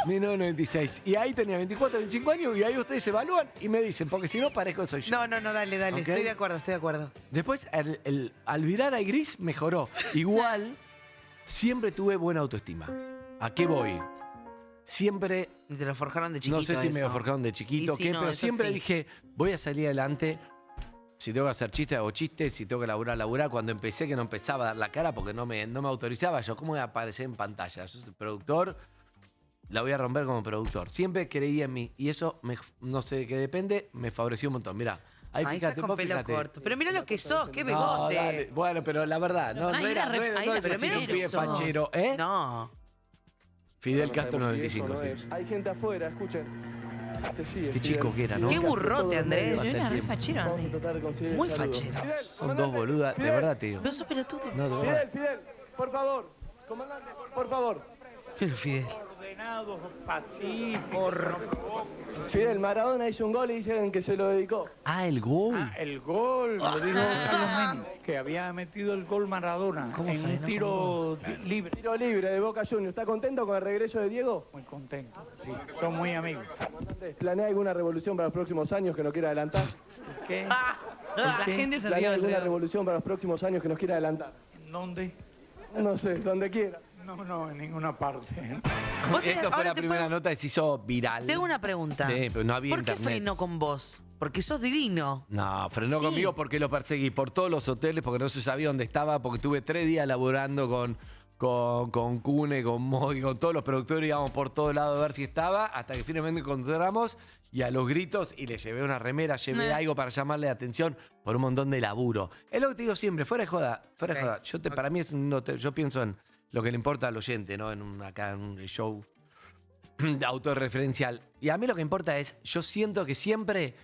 1996. Y ahí tenía 24, 25 años y ahí ustedes evalúan y me dicen, porque si no parezco que soy yo. No, dale. Ok. Estoy de acuerdo. Después, al virar a gris, mejoró. Igual, siempre tuve buena autoestima. ¿A qué voy? Siempre, Y te lo forjaron de chiquito. no sé si me eso. lo forjaron de chiquito o Y sí, qué, no, pero eso siempre sí. dije, voy a salir adelante. Si tengo que hacer chistes, hago chistes. Si tengo que laburar. Cuando empecé, que no empezaba a dar la cara porque no me autorizaba. Yo, ¿cómo voy a aparecer en pantalla? Yo soy productor, la voy a romper como productor. Siempre creí en mí. Y eso, no sé de qué depende, me favoreció un montón. Mirá, ahí Ahí fíjate, estás con vos pelo fíjate. corto. Pero mira lo que sos, qué No, begote. dale. Bueno, pero la verdad, no Ahí era era re- ahí era pero mira un lo que pibe sos. fachero, ¿eh? No. Fidel Castro 95, sí. Hay gente afuera, escuchen. Qué chico que era, ¿no? Qué burrote, Andrés. Pasa el Era re tiempo. fachero, Vamos a Andy. tratar de conseguir el Muy saludo. fachero. Fidel, Son comandante, dos boludas, de Fidel, verdad te digo. No sos pelotudo. No, de verdad. Fidel, por favor. Comandante, por favor. Fidel. Ordenados, pacíficos. Fidel, Maradona hizo un gol y dicen que se lo dedicó. Ah, el gol. El gol, lo dijo Carlos Menem, que había metido el gol Maradona ¿Cómo en un frenó tiro libre. Tiro libre de Boca Juniors. ¿Está contento con el regreso de Diego? Muy contento, sí, son muy amigos. ¿Planea alguna revolución para los próximos años que no quiera adelantar? ¿Qué? La gente se rió ¿Planea alguna alrededor. revolución para los próximos años que nos quiera adelantar? ¿En dónde? No sé, donde quiera. No, en ninguna parte. Vos te- Esto fue ahora la te primera puedo- nota que se hizo viral. Te hago una pregunta. Sí, pero no había ¿Por qué internet. frenó con vos? Porque sos divino. No, frenó Sí. conmigo porque lo perseguí por todos los hoteles, porque no se sabía dónde estaba, porque tuve 3 días laburando con Cune, con Moy, con todos los productores, íbamos por todos lados a ver si estaba, hasta que finalmente encontramos y a los gritos y le llevé una remera, llevé algo para llamarle la atención por un montón de laburo. Es lo que te digo siempre, fuera de joda, fuera de Ok. joda. Para mí es un hotel, yo pienso en lo que le importa al oyente, ¿no? Acá en un show autorreferencial. Y a mí lo que importa es, yo siento que siempre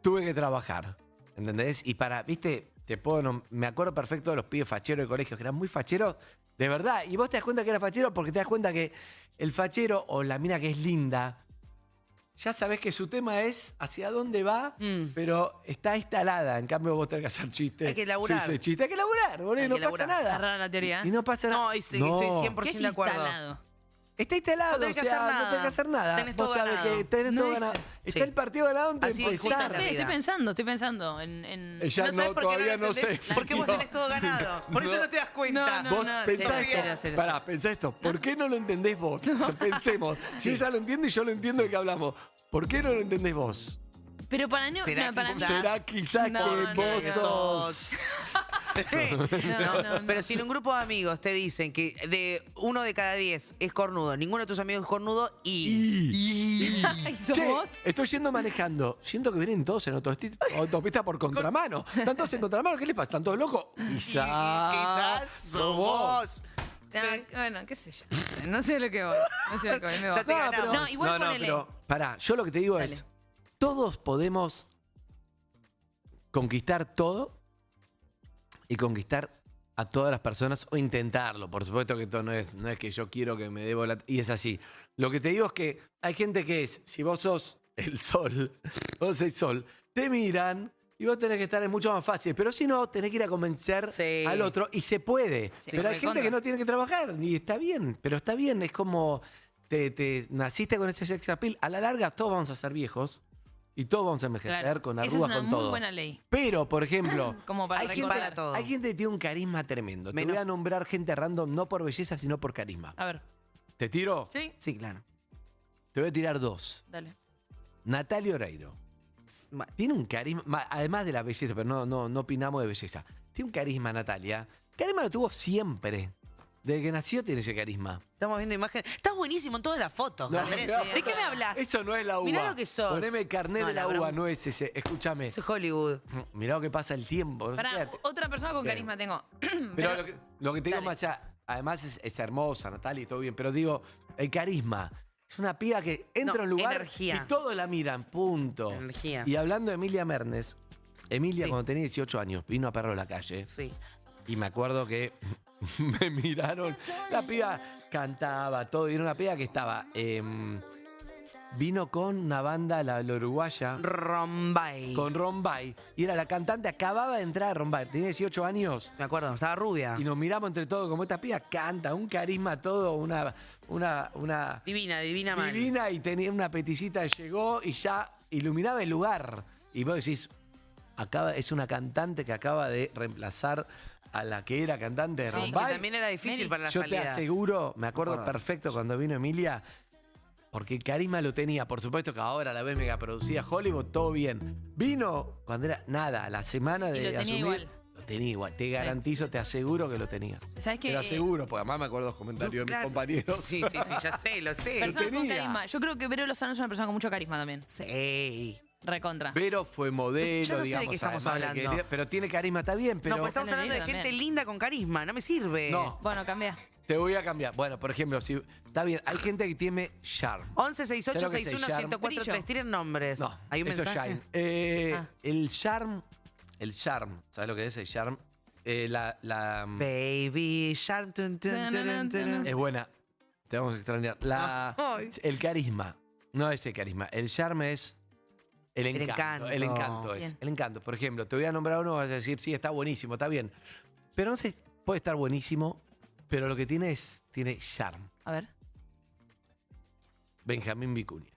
tuve que trabajar, ¿entendés? Y viste, me acuerdo perfecto de los pibes facheros de colegios, que eran muy facheros, de verdad. Y vos te das cuenta que era fachero porque te das cuenta que el fachero o la mina que es linda, ya sabés que su tema es hacia dónde va, pero está instalada. En cambio, vos tenés que hacer chistes. Hay que laburar. Yo hice chiste. Hay que laburar, boludo, Hay y no que pasa laburar. nada. Está rara la teoría. Y no pasa nada. No, estoy 100% ¿Qué es de acuerdo. instalado? está instalado, No tenés que o sea, hacer no nada. tenés que hacer nada. Tenés Vos todo sabés ganado. que tenés No todo es- ganado. Sí. Está el partido ganado antes Así de es, Sí, empezar. no sé, vida. estoy pensando en... Ella ¿No sabes por qué todavía no lo no se entendés? Porque vos tenés todo ganado. Por eso No. no te das cuenta. No, Vos no, pensás serio, esto. serio, serio. Pará, pensá esto. ¿Por qué no lo entendés vos? Pensemos. Si ella lo entiende y yo lo entiendo de qué hablamos. ¿Por qué no lo entendés vos? Pero para no... ¿Será no, para quizás? ¿Será quizás No, que no, vos no. sos? No. Pero si en un grupo de amigos te dicen que de 1 de cada 10 es cornudo, ninguno de tus amigos es cornudo Ay, ¿sos Che, vos? estoy yendo manejando. Siento que vienen todos en autopista por contramano. ¿Están todos en contramano? ¿Qué les pasa? ¿Están todos locos? quizás sos vos. No, bueno, qué sé yo. No sé lo que voy. No sé lo que voy. Me Ya voy. te ganamos. No, igual ponele. pero pará, yo lo que te digo Dale. es, todos podemos conquistar todo y conquistar a todas las personas o intentarlo. Por supuesto que esto no es que yo quiero que me dé bola y es así. Lo que te digo es que hay gente que es, si vos sos el sol, vos sos el sol, te miran y vos tenés que estar en mucho más fácil. Pero si no, tenés que ir a convencer Sí. al otro y se puede. Sí, pero hay gente recontra. que no tiene que trabajar y está bien, pero está bien. Es como te naciste con ese sex appeal. A la larga todos vamos a ser viejos y todos vamos a envejecer Claro. con Esa es arrugas, una con muy todo. buena ley. Pero, por ejemplo, Como para hay, gente, recordar. Para todo. hay gente que tiene un carisma tremendo. Te Menos- voy a nombrar gente random no por belleza, sino por carisma. A ver. ¿Te tiro? ¿Sí? Sí, claro. Te voy a tirar dos. Dale. Natalia Oreiro. Tiene un carisma, además de la belleza, pero no opinamos de belleza. Tiene un carisma, Natalia. Carisma lo tuvo siempre. Desde que nació tiene ese carisma. Estamos viendo imágenes. Estás buenísimo en todas las fotos, No, Andrés. mirá, ¿De qué me hablas? Eso no es la uva. Mirá lo que sos. Poneme carnet No, de la la uva, broma. no es ese. Escúchame. Eso es Hollywood. Mirá lo que pasa el tiempo. Pará, Fíjate. otra persona con Bien. carisma tengo. Pero lo que te digo Dale. más allá, además es hermosa, Natalia, y todo bien, pero digo, el carisma. Es una piba que entra No, a un lugar energía. y todos la miran, punto. Energía. Y hablando de Emilia Mernes, Emilia Sí. cuando tenía 18 años vino a Perro a la Calle Sí. y me acuerdo que me miraron, la piba cantaba todo, y era una piba que estaba, vino con una banda, la uruguaya, Rombay. con Rombay, y era la cantante, acababa de entrar a Rombay, tenía 18 años. Me acuerdo, estaba rubia. Y nos miramos entre todos, como esta piba canta, un carisma todo, una Divina, divina man. divina, y tenía una peticita, llegó y ya iluminaba el lugar. Y vos decís, es una cantante que acaba de reemplazar a la que era cantante de Sí, que Rombay. también era difícil Mary. para la Yo te salida. aseguro, me acuerdo acuerdo. perfecto cuando vino Emilia, porque el carisma lo tenía. Por supuesto que ahora a la vez mega producida Hollywood, todo bien. Vino cuando era nada, la semana de Y lo tenía asumir. igual. Lo tenía igual, te garantizo, te aseguro que lo tenía. ¿Sabes qué? Te lo aseguro, porque además me acuerdo los comentarios de mis Claro. compañeros. Sí, sí, sí, ya sé, lo sé. Personas con tenía. carisma. Yo creo que Vero Lozano es una persona con mucho carisma también. Sí. Recontra. Pero fue modelo, Yo no sé de digamos. qué estamos además de que- hablando. pero tiene carisma, está bien, pero No, pues estamos Bueno, hablando de linda gente también. linda con carisma, no me sirve. no, Bueno, cambia. te voy a cambiar. Bueno, por ejemplo, si está bien, hay gente que tiene charm. 11 68 ¿Sabes lo que es el 61 charm? 1043 tienen nombres. No, Hay un eso es mensaje. shine. Ah. El charm, ¿sabes lo que es el charm? Baby Shark. Es buena. Te vamos a extrañar. Ay. El carisma. No es el carisma. El charm es el encanto. encanto. El encanto es. Bien. El encanto. Por ejemplo, te voy a nombrar uno, vas a decir, sí, está buenísimo, está bien. Pero no sé, puede estar buenísimo, pero lo que tiene tiene charm. A ver. Benjamín Vicuña.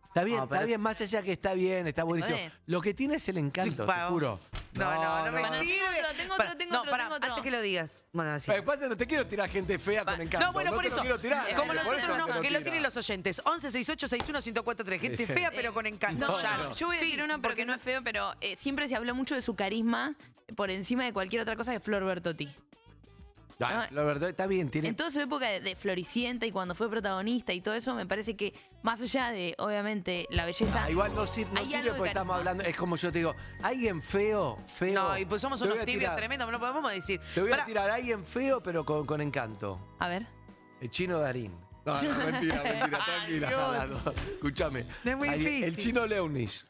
Está bien, No, pero- está bien, más allá que está bien, está buenísimo. jodés. Lo que tiene es el encanto, te Pa- juro. No me Bueno, sirve. tengo Para- otro, tengo no, otro, para, tengo otro. antes que lo digas. Bueno, así. Lo que pasa es que no te quiero tirar gente fea con encanto. No, bueno, no por te lo eso. quiero tirar. Como Por eso nosotros no, no, se lo que lo tira. tienen los oyentes. 11 68 61 1043. Gente Sí. fea, pero con encanto. No, Ya. no, yo voy a Sí, decir uno porque no es feo, pero siempre se habló mucho de su carisma por encima de cualquier otra cosa de Flor Bertotti. Dale, la verdad está bien, tiene. En toda su época de Floricienta y cuando fue protagonista y todo eso, me parece que más allá de, obviamente, la belleza... Igual no sirve, Hay algo porque de carisma. estamos hablando. Es como yo te digo, alguien feo. No, y pues somos Te voy unos a tibios tirar- tremendos, no podemos decir. Te voy a Pará, tirar a alguien feo, pero con encanto. A ver. El Chino Darín. No, mentira, tranquila. Dios. No, escúchame. Es muy Alguien- difícil. El Chino Leonis.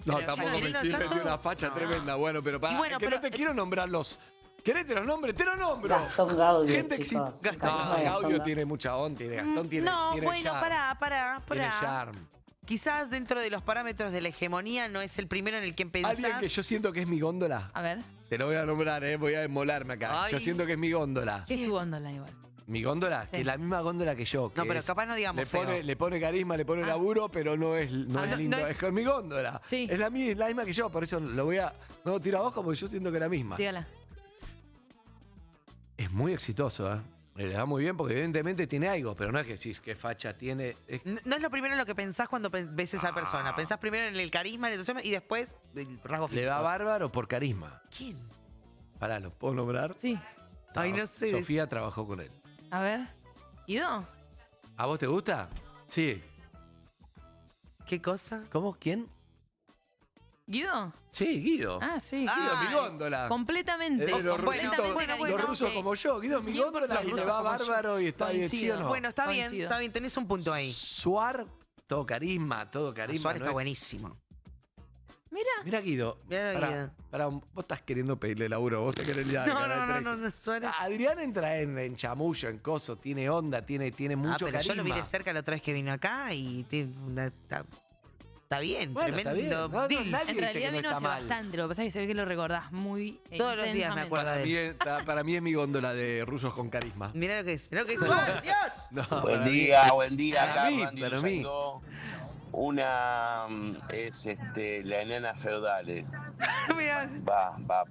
No, Pero tampoco Chino me Leonis sirve, tanto. tiene una facha No. tremenda. Bueno, pero para. Y bueno, que pero- no te quiero nombrar los. ¿Querés te los nombres? ¡Te los nombro! Gastón Gaudio, Gente chicos. exitosa. No, Gastón Gaudio Gaudio. tiene mucha onda, tiene Gastón, tiene. No, tiene bueno, charm, pará. Tiene charm. Quizás dentro de los parámetros de la hegemonía no es el primero en el que pensás. Alguien que yo siento que es mi góndola. A ver. Te lo voy a nombrar, voy a demolarme acá. Ay. Yo siento que es mi góndola. ¿Qué es tu góndola igual? Mi góndola, que es la misma góndola que yo. No, pero capaz no digamos le pone carisma, le pone laburo, pero no es lindo. no es con mi góndola. Sí. Es la misma que yo, por eso no lo tiro abajo porque yo siento que es la misma. Dígala. Es muy exitoso, ¿eh? Le va muy bien porque evidentemente tiene algo, pero no es que decís qué facha tiene. No es lo primero en lo que pensás cuando ves a esa persona. Pensás primero en el carisma, el entusiasmo y después el rasgo físico. Le va bárbaro por carisma. ¿Quién? Pará, ¿los puedo nombrar? Sí. Ay, no sé. Sofía trabajó con él. A ver. ¿Guido? ¿A vos te gusta? Sí. ¿Qué cosa? ¿Cómo? ¿Quién? ¿Guido? Sí, Guido. Ah, sí. Guido, mi Ay. góndola. Completamente. Los Completamente rusos, los rusos ok. como yo. Guido es mi 100% góndola y le rusos va como bárbaro y está bien, ¿sí o Coincido. no? Bueno, está Coincido. bien, tenés un punto ahí. Suar, todo carisma. Suárez ¿no está es? buenísimo. Mira. Mira, Guido. Mirá, Guido. Pará, vos estás queriendo pedirle laburo, vos te querés ya. No, Suárez. Adrián entra en chamullo, en coso, tiene onda, tiene mucho pero carisma. yo lo vi de cerca la otra vez que vino acá y está bien, Bueno, está bien. tremendo. No, deal. nadie En dice que realidad no vino está hace mal. bastante. Lo que pasa es que se ve que lo recordás muy Todos los días me intensamente. acuerdo de él. Para mí es mi góndola de rusos con carisma. Mirá lo que es. Mirá lo que es. ¡Oh, Dios! No, Buen para mí- día, buen día. Para Acá mí, Randy para mí. Lusandó. Una es la enana feudales. Mirá. Va.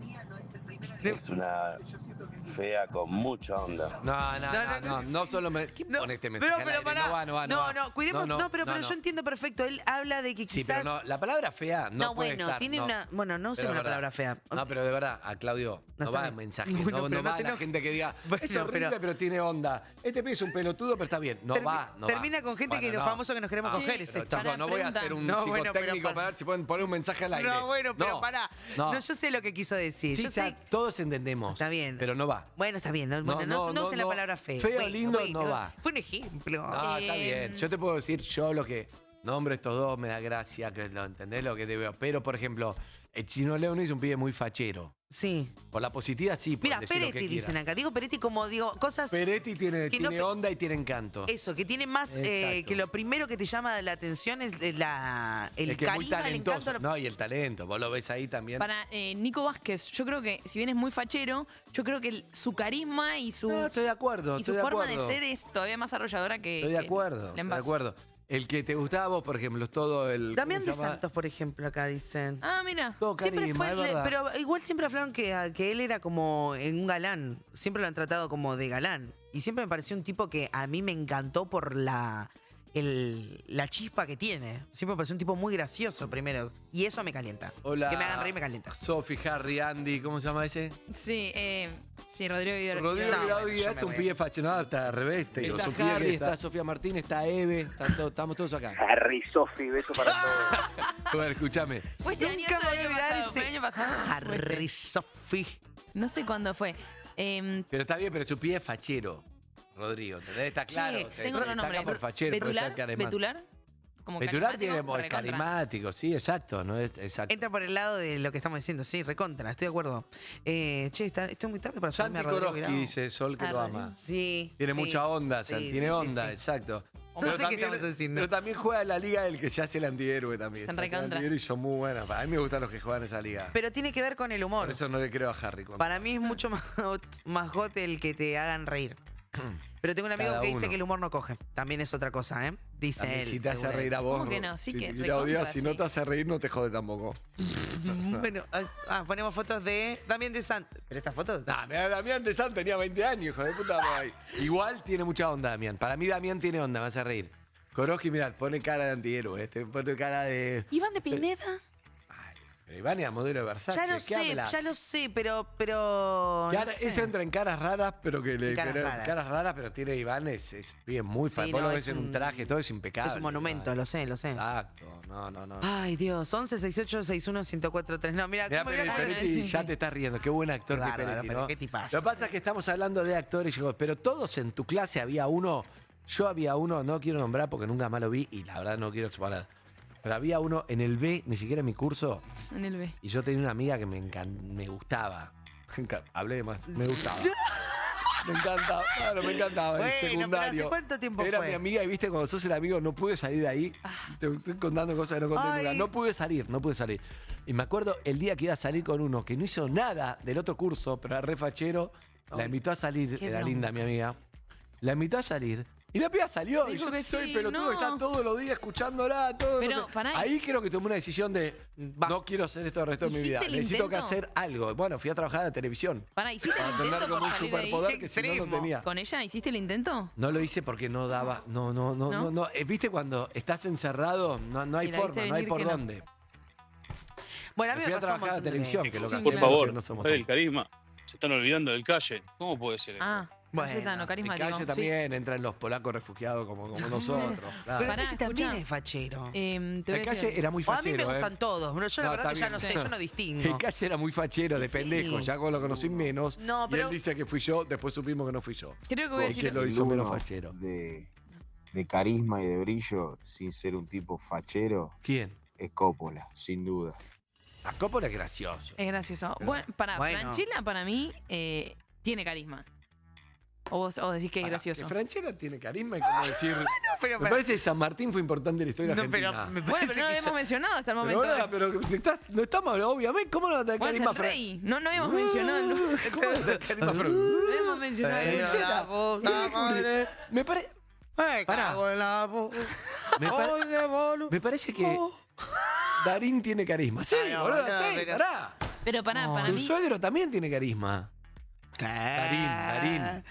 Es una fea con mucha onda. No solo me. ¿Quién No, pone este mensaje? pero al aire? pará. No va. No, cuidemos. No, pero yo entiendo perfecto. Él habla de que Sí, quizás. pero no, la palabra fea no puede bueno, estar, tiene no. una. Bueno, no Pero usemos la de verdad. palabra fea. No, pero de verdad, a Claudio, No no está va bien. el mensaje. Bueno, no pero va no te la enojes. gente que diga, Bueno, es horrible, pero tiene onda. Este pibe es un pelotudo, pero está bien. No va. Termina con gente que los famosos que nos queremos coger, es pero, esto. chicos, no voy a hacer un No, bueno, pero psicotécnico para ver si pueden poner un mensaje al aire. No, bueno, pero pará. No, No, yo sé lo que quiso decir. Sí, yo sé. todos entendemos. Está bien. Pero no va. Bueno, está bien. No usen la palabra fea. Feo, lindo, no va. Fue un ejemplo. No, está bien. Yo te puedo decir, yo lo que nombro estos dos me da gracia, que lo entendés lo que te veo. Pero, por ejemplo, el Chino León es un pibe muy fachero. Sí. Por la positiva, sí. Por Mira, decir lo que Peretti quiera. dicen acá. Digo Peretti como digo, cosas. Peretti tiene que no onda y tiene encanto. Eso, que tiene más. Exacto. Que lo primero que te llama la atención es el Es que es muy carisma, el talentoso. encanto. No, y el talento. Vos lo ves ahí también. Para Nico Vázquez, yo creo que, si bien es muy fachero, yo creo que su carisma y su, No, estoy de acuerdo. y su estoy de forma de acuerdo. ser es todavía más arrolladora que. Estoy de que acuerdo. la Estoy de Envase. acuerdo. El que te gustaba a vos, por ejemplo, es todo el. Damián ¿cómo de se llama? Santos, por ejemplo, acá dicen. Ah, mira. Todo Siempre carisma, fue, es verdad. pero igual siempre hablaron que él era como un galán. Siempre lo han tratado como de galán. Y siempre me pareció un tipo que a mí me encantó por la chispa que tiene. Siempre me pareció un tipo muy gracioso primero. Y eso me calienta. Hola. Que me hagan reír me calienta. Sophie, Harry, Andy, ¿cómo se llama ese? Sí, Rodrigo Vidal. Rodrigo No, Vidal bueno, yo es me un voy. pibe fachonado, está al revés. Te digo, Está su pibe Harry, que está Sofía Martín, está Eve, estamos todos acá. Harry, Sofi, beso para todos. A ver, escúchame. ¿Fue este año? Nunca me ¿Fue voy a el año olvidar pasado? ¿Fue el ese año pasado? ¿Fue este? Harry Sophie. No sé cuándo fue. Pero está bien, pero su pibe es fachero, Rodrigo. ¿Entendés? Está claro. Sí, Tengo otro Está nombre. acá por fachero, por ¿Betular? ser carismático. ¿Betular? Como Betular carismático, tiene recontra. carismático, sí, exacto, no es exacto. Entra por el lado de lo que estamos diciendo, sí, recontra, estoy de acuerdo. estoy muy tarde para Santi subirme a Rodrigo Koroski Virado. dice Sol que Ah, lo Rodrigo. ama. Sí. Tiene sí. mucha onda, Sí, tiene sí, onda, sí. exacto. No sé qué estamos haciendo. Pero también juega en la liga del que se hace el antihéroe también. Se Se hace el recontra. antihéroe y son muy buenas. A mí me gustan los que juegan esa liga. Pero tiene que ver con el humor. Por eso no le creo a Harry. Para mí es mucho más hot el que te hagan reír. Pero tengo un amigo Cada que dice uno. que el humor no coge. También es otra cosa, ¿eh? Dice También, él. si te hace seguro. reír a vos. ¿Cómo que no? Sí que Claudia, recontra, si no sí. te hace reír, no te jode tampoco. Bueno, ponemos fotos de Damián de Sant. ¿Pero estas fotos? Nah, mirá, Damián de San tenía 20 años, hijo de puta. Boy. Igual tiene mucha onda, Damián. Para mí, Damián tiene onda, me hace reír. Koroski, mirá, pone cara de antihéroe. Pone cara de. Iván de Pineda. Ay, pero Iván es modelo de Versace. Ya lo sé, pero. no Cara- sé. Eso entra en caras raras, pero que le. Caras pero- raras. caras raras, pero tiene Iván, es bien muy Sí, Vos no, lo es ves en un un- traje, todo es impecable. Es un monumento, Iván. lo sé. Exacto, no. Ay, Dios. 11 68 61 1043. No, mira, Mirá, ¿cómo Peretti, sí. ya te estás riendo. Qué buen actor que Bárbaro, Peretti, pero ¿no? qué tipazo. Lo que pasa es que estamos hablando de actores, pero todos en tu clase había uno. Yo había uno, no quiero nombrar porque nunca más lo vi y la verdad no quiero exponer. Pero había uno en el B, ni siquiera en mi curso, En el B. y yo tenía una amiga que me gustaba. Hablé de más, me gustaba. Me encantaba, claro, me encantaba. Bueno, el pero secundario. ¿hace cuánto tiempo Era fue? mi amiga y viste, cuando sos el amigo no pude salir de ahí. Te estoy contando cosas que no conté Ay. nunca. No pude salir. Y me acuerdo el día que iba a salir con uno que no hizo nada del otro curso, pero era re fachero. La invitó a salir, Qué era linda mi amiga. La invitó a salir. Y la piba salió. Y Dijo yo que soy sí, pelotudo no. que está todos los días escuchándola. Todo, Pero, no sé. pará. Ahí creo que tomé una decisión de no quiero hacer esto el resto de mi vida. ¿Hiciste el Necesito que intento? hacer algo. Bueno, fui a trabajar a la televisión. Pará, ¿hiciste el Para tener intento como por un salir de ahí? superpoder que si no, no Extremo. tenía. ¿Con ella hiciste el intento? No lo hice porque no daba. No. ¿Viste cuando estás encerrado? No hay Y la forma, viste no hay venir por que no. dónde. Bueno, a mí Me me fui a pasó un trabajar a la montón de televisión, veces. que es lo que Sí, hacemos sí, Por favor, que no somos el tan- carisma. Se están olvidando del calle. ¿Cómo puede ser esto? Ah, Bueno, Cayetano, Mi carismático. calle Sí. también entran los polacos refugiados como nosotros. claro. Pero Pará, ese también escuchá. es fachero. Te voy El a decir calle era muy O a mí fachero. me gustan todos. Bueno, yo la No, verdad que está ya no bien. sé, yo no distingo. El calle era muy fachero de Sí. pendejo. Ya cuando lo conocí menos. No, Y pero- él dice que fui yo, después supimos que no fui yo. Creo que voy a ¿Por qué decir. lo hizo menos fachero? de carisma y de brillo, sin ser un tipo fachero, ¿Quién? es Coppola, sin duda. A Coppola es gracioso. Es gracioso. Bueno, Bueno. Franchella para mí tiene carisma. O vos decís que es gracioso. Franchella tiene carisma y como decir. pero- me parece que San Martín fue importante en la historia No, pero argentina. me Bueno, parece pero no lo que habíamos yo- mencionado hasta el Pero, momento. ahora, pero no estamos, obviamente, ¿cómo no va a tener Bueno, es carisma el Fran? rey. No habíamos mencionado. No ¿Cómo no va a tener carisma Fran? habíamos mencionado. Pero Franchella. la puta madre. Me parece. Me Pará. cago en la Me pa- Oye, boludo. Me parece que Darín tiene carisma. Sí, Ay, no, boludo, boludo, sí, pero- pará. Pero para Tu mí. suegro también tiene carisma. Darín.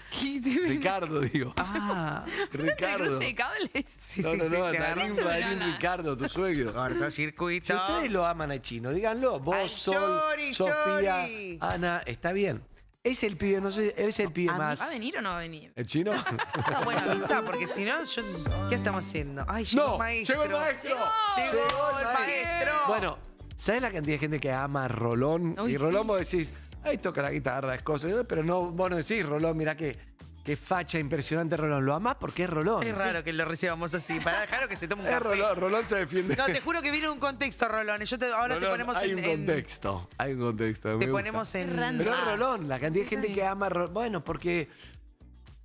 Ricardo, digo. Ah. Ricardo. Cruce de cables. Sí, No, sí, no, sí, no, te agarró. Darín, Sobre Darín la- Ricardo, tu suegro. Cortocircuito. Si ustedes lo aman al chino, díganlo. Vos, Ay, Sol, Yori, Sofía, Yori. Ana, está bien. Es el pibe, no sé, él es el pibe A mí- más. ¿Va a venir o no va a venir? ¿El chino? No, bueno, avisa, porque si no, ¿qué estamos haciendo? Ay, llegó No, el maestro. llegó el maestro. Llegó el maestro. Bueno, ¿sabes la cantidad de gente que ama a Rolón? Uy, y Rolón sí. vos decís, ahí toca la guitarra, es cosa, pero no, vos no decís, Rolón, mirá qué facha impresionante Rolón. Lo amás porque es Rolón. Es raro que lo recibamos así, para dejarlo que se tome un Es café. Rolón, Rolón se defiende. No, te juro que viene un contexto, Rolón. Ahora te Rolón, ponemos hay en... un en- contexto, hay un contexto. Te me gusta. ponemos en... Random. Pero es Ah, Rolón, la cantidad de gente que ama a Rolón. Bueno, porque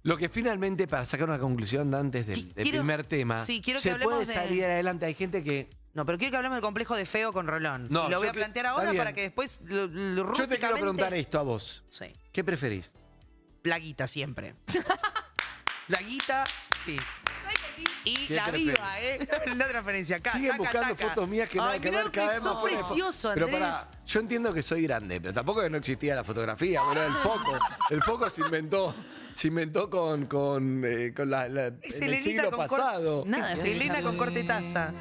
lo que finalmente, para sacar una conclusión de antes del Quiero- primer tema, sí, quiero que se hablemos puede de- salir adelante. Hay gente que. No, pero quiero que hablemos del complejo de feo con Rolón. No, Y lo voy yo a que- plantear está ahora bien. para que después lo Yo te quiero rústicamente- preguntar esto a vos. Sí. ¿Qué preferís? La guita siempre. La guita, sí. Y ¿Qué la preferís? viva, ¿eh? La transferencia acá. Siguen taca, buscando taca. fotos mías que nada Ay, que mirá ver lo cada que vez sos más fuera de precioso, Pero Andrés. pará, yo entiendo que soy grande, pero tampoco que no existía la fotografía, boludo. El foco. El foco se inventó con en Es el Elenita siglo con pasado. Nada, sí, Elena sabe. con corte taza.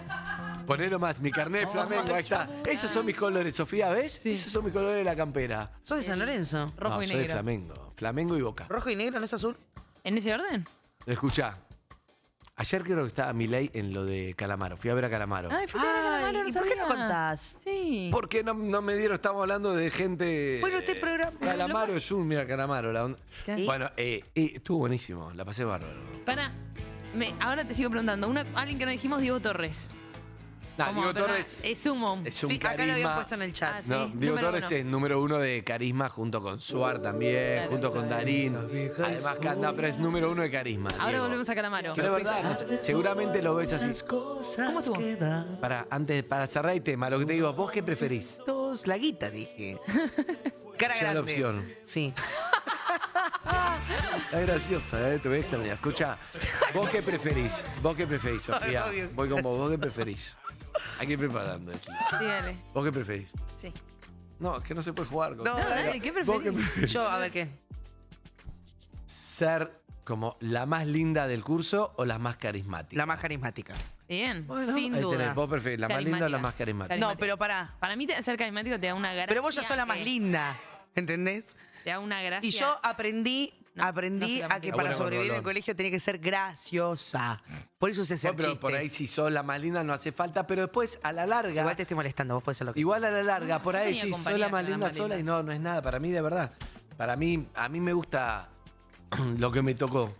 Poné nomás, mi carnet de Flamengo, ahí está. Esos son mis colores, Sofía, ¿ves? Sí. Esos son mis colores de la campera. ¿Sos de San Lorenzo? Rojo no, y soy de negro. Flamengo. Flamengo y Boca. ¿Rojo y negro no es azul? ¿En ese orden? Escuchá. Ayer creo que estaba Milei en lo de Calamaro. Fui a ver a Calamaro. Ay, fuiste a ver a Calamaro, no ¿y por qué no sabía. contás? Sí. ¿Por qué no me dieron? Estamos hablando de gente. Bueno, este programa- Calamaro es un, mira, Calamaro. ¿Qué? Bueno, estuvo buenísimo. La pasé bárbaro. Pará. Ahora te sigo preguntando. Alguien que no dijimos, Diego Torres. Nah, ¿Cómo? Diego Pero Torres es un mom. es un Sí, acá lo habían carisma. puesto en el chat. Ah, sí. No, Diego número Torres uno. es número 1 de carisma junto con Suar también, Claro. junto con Darín. Además canta, pero es número 1 de carisma. Ahora Diego. volvemos a Calamaro. Pero de verdad, seguramente lo ves así. ¿Cómo estuvo? Para cerrar el tema, lo que te digo, ¿vos qué preferís? Todos la guita, dije. Cara Escuchá la grande. opción. Sí. Está graciosa, te voy a extrañar. Escucha, ¿vos qué preferís? ¿Vos qué preferís, Sofía? Ay, odio. Voy con vos, ¿vos qué preferís? Hay que ir preparando aquí. Sí, dale. ¿Vos qué preferís? Sí. No, es que no se puede jugar con No, dale, ¿qué ¿Vos qué preferís? preferís? Yo, a ver qué. ¿Ser como la más linda del curso o la más carismática? La más carismática. Bien. Sin Ahí duda. tenés, ¿vos preferís la más linda o la Carismática. más carismática? Carismática. No, pero pará. Para mí ser carismático te da una gracia. Pero vos ya sos la más que- linda. ¿Entendés? Te da una gracia. Y yo aprendí No, no aprendí soy la a más que linda. para Bueno, sobrevivir en el Rolón. colegio tenía que ser graciosa. Por eso sé ser Bueno, pero chistes. por ahí si sos la más linda no hace falta, pero después a la larga, Igual te estoy molestando, vos podés hacer lo que igual a la larga, por ahí tenía si sos compañía la más con las linda más sola y lindas. no es nada, para mí de verdad. Para mí, a mí me gusta lo que me tocó,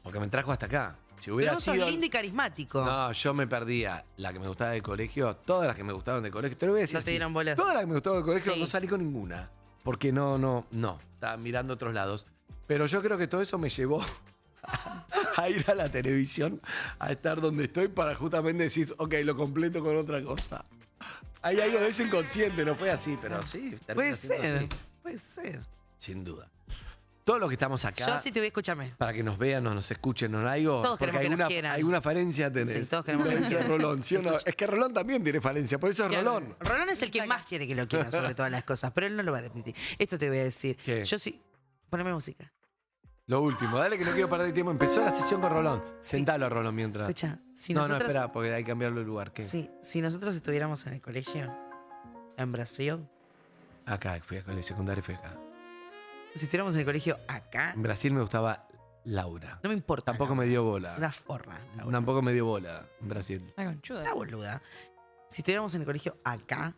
porque me trajo hasta acá. Si Pero hubiera vos sos sido... lindo y carismático. No, yo me perdía la que me gustaba del colegio, todas las que me gustaban del colegio. Te lo voy a decir No te así, dieron bola. todas las que me gustaban del colegio Sí. no salí con ninguna. Porque no. Estaba mirando otros lados. Pero yo creo que todo eso me llevó a ir a la televisión, a estar donde estoy para justamente decir, ok, lo completo con otra cosa. Hay algo de eso inconsciente, no fue así, pero sí. termina Puede siendo ser, así. puede ser. Sin duda. todos los que estamos acá, Yo sí te voy a escucharme. para que nos vean, nos escuchen, nos algo, Todos porque queremos que nos quieran. alguna falencia tenés. Sí, todos queremos que nos Dice quieran. Rolón, ¿sí o no? Es que Rolón también tiene falencia, por eso es Rolón. Rolón es el que más quiere que lo quieran sobre todas las cosas, pero él no lo va a admitir. Esto te voy a decir. ¿Qué? Yo sí. Poneme música. Lo último, dale que no quiero perder tiempo. Empezó la sesión con Rolón. Sentalo a Rolón mientras. Escucha, si no, nosotros. no, espera, porque hay que cambiarlo de lugar. ¿Qué? Sí, si nosotros estuviéramos en el colegio, en Brasil, Acá, fui a colegio secundario y fui acá. si estuviéramos en el colegio acá, En Brasil me gustaba Laura. no me importa. Tampoco me dio bola. Una forra. Laura. Tampoco me dio bola en Brasil. Ay, conchuda. Una boluda. Si estuviéramos en el colegio acá,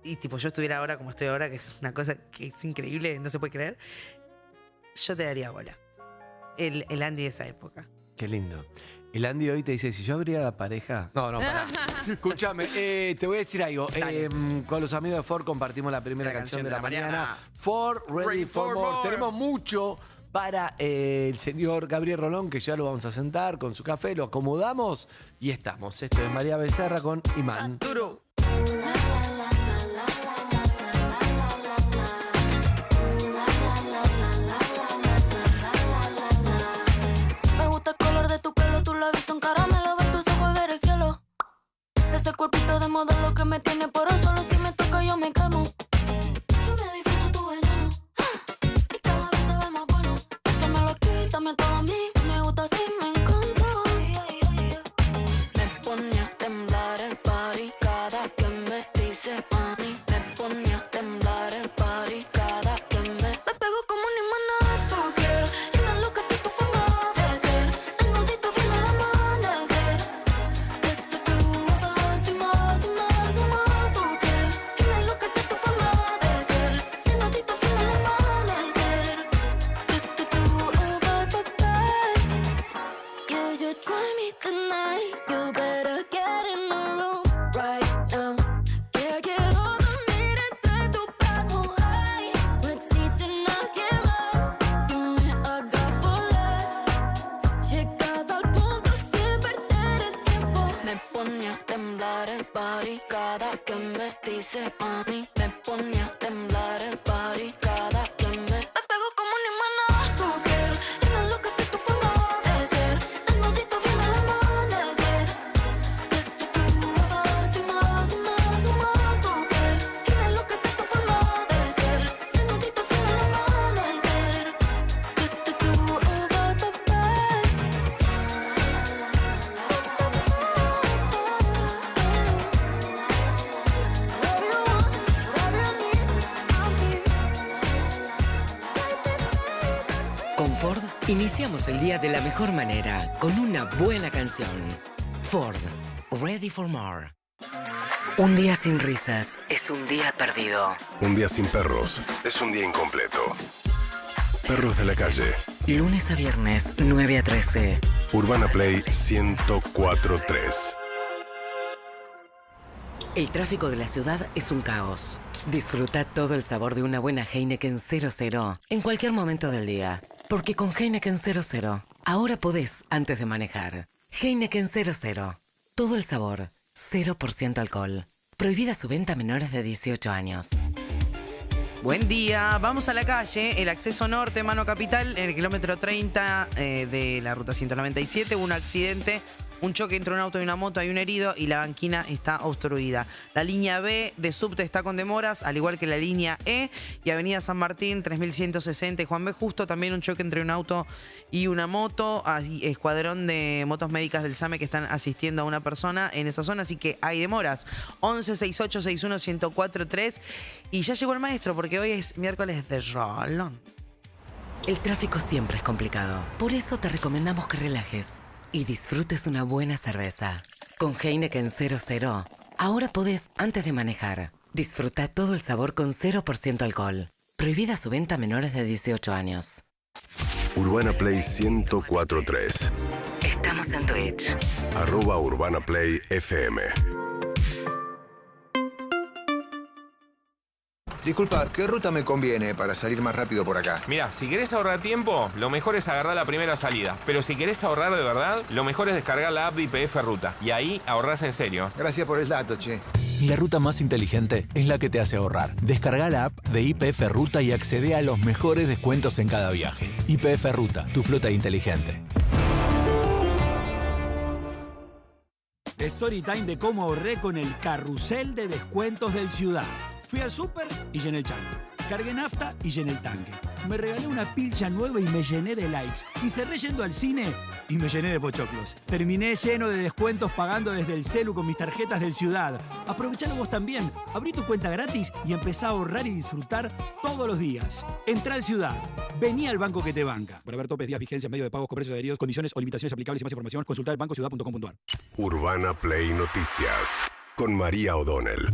y tipo yo estuviera ahora como estoy ahora, que es una cosa que es increíble, no se puede creer, yo te daría bola. El Andy de esa época. Qué lindo. El Andy hoy te dice, si yo abriera la pareja... No, pará. Escúchame, te voy a decir algo. Dale. Con los amigos de Ford compartimos la primera La canción de la mañana. Ford, Ready for More. Tenemos mucho para el señor Gabriel Rolón, que ya lo vamos a sentar con su café, lo acomodamos y estamos. Esto es María Becerra con Imán. Duro. Me gusta el color de tu pelo, tus labios son caramelo, ver tus ojos, ver el cielo. Ese cuerpito de modelo que me tiene por un solo, si me toca yo me quemo. Yo me disfruto tu veneno, y cada vez sabe más bueno. Échamelo aquí, dame todo a mí, me gusta así, me encanta. Me pone a temblar el party cada que me dice mami. Me pone a temblar el party cada que me pego como un imán a tu piel. Y me enloquece tu forma de ser. Desnudito viendo el amanecer. Desde tu más y más y más y más tu piel. Y me enloquece tu forma de ser. Desnudito viendo el amanecer. Desde tu yeah, you drive me tonight. You better get in the room right now. Que quiero dormir entre tu brazo, ay. No existe nadie más que me haga volar. Llegas al punto sin perder el tiempo. Me pone a temblar el body cada que me dice mami. Me pone a temblar el body cada que me pego como un imán a tu piel. Y me enloquece tu forma de ser. Desnudito viendo el amanecer. Desde tu más y más y más y más tu piel. Y me enloquece tu forma de ser. Desnudito viendo el amanecer. Desde tu Con Ford, iniciamos el día de la mejor manera, con una buena canción. Ford, Ready for More. Un día sin risas es un día perdido. Un día sin perros es un día incompleto. Perros de la calle. Lunes a viernes, 9 a 13. Urbana Play 104.3. El tráfico de la ciudad es un caos. Disfruta todo el sabor de una buena Heineken 00 en cualquier momento del día. Porque con Heineken 00, ahora podés antes de manejar. Heineken 00. Todo el sabor. 0% alcohol. Prohibida su venta a menores de 18 años. Buen día, vamos a la calle, el acceso norte, Mano Capital, en el kilómetro 30 de la ruta 197, hubo un accidente, un choque entre un auto y una moto, hay un herido y la banquina está obstruida. La línea B de subte está con demoras, al igual que la línea E, y Avenida San Martín, 3160 y Juan B. Justo, también un choque entre un auto y una moto, hay escuadrón de motos médicas del SAME que están asistiendo a una persona en esa zona, así que hay demoras. 1168611043 y ya llegó el maestro porque hoy es miércoles de Rolón. El tráfico siempre es complicado. Por eso te recomendamos que relajes y disfrutes una buena cerveza. Con Heineken 00, ahora podés antes de manejar. Disfruta todo el sabor con 0% alcohol. Prohibida su venta a menores de 18 años. Urbana Play 104.3. Estamos en Twitch. @Urbana Play FM. Disculpa, ¿qué ruta me conviene para salir más rápido por acá? Mirá, si querés ahorrar tiempo, lo mejor es agarrar la primera salida. Pero si querés ahorrar de verdad, lo mejor es descargar la app de YPF Ruta. Y ahí ahorrás en serio. Gracias por el dato, che. La ruta más inteligente es la que te hace ahorrar. Descarga la app de YPF Ruta y accede a los mejores descuentos en cada viaje. YPF Ruta, tu flota inteligente. Storytime de cómo ahorré con el carrusel de descuentos del Ciudad. Fui al súper y llené el chango. Cargué nafta y llené el tanque. Me regalé una pilcha nueva y me llené de likes. Y cerré yendo al cine y me llené de pochoclos. Terminé lleno de descuentos pagando desde el celu con mis tarjetas del Ciudad. Aprovechalo vos también. Abrí tu cuenta gratis y empezá a ahorrar y disfrutar todos los días. Entrá al Ciudad. Vení al banco que te banca. Para ver topes, días, vigencia, medio de pagos, con precios adheridos, condiciones o limitaciones aplicables y más información, consulta el bancociudad.com.ar. Urbana Play Noticias con María O'Donnell.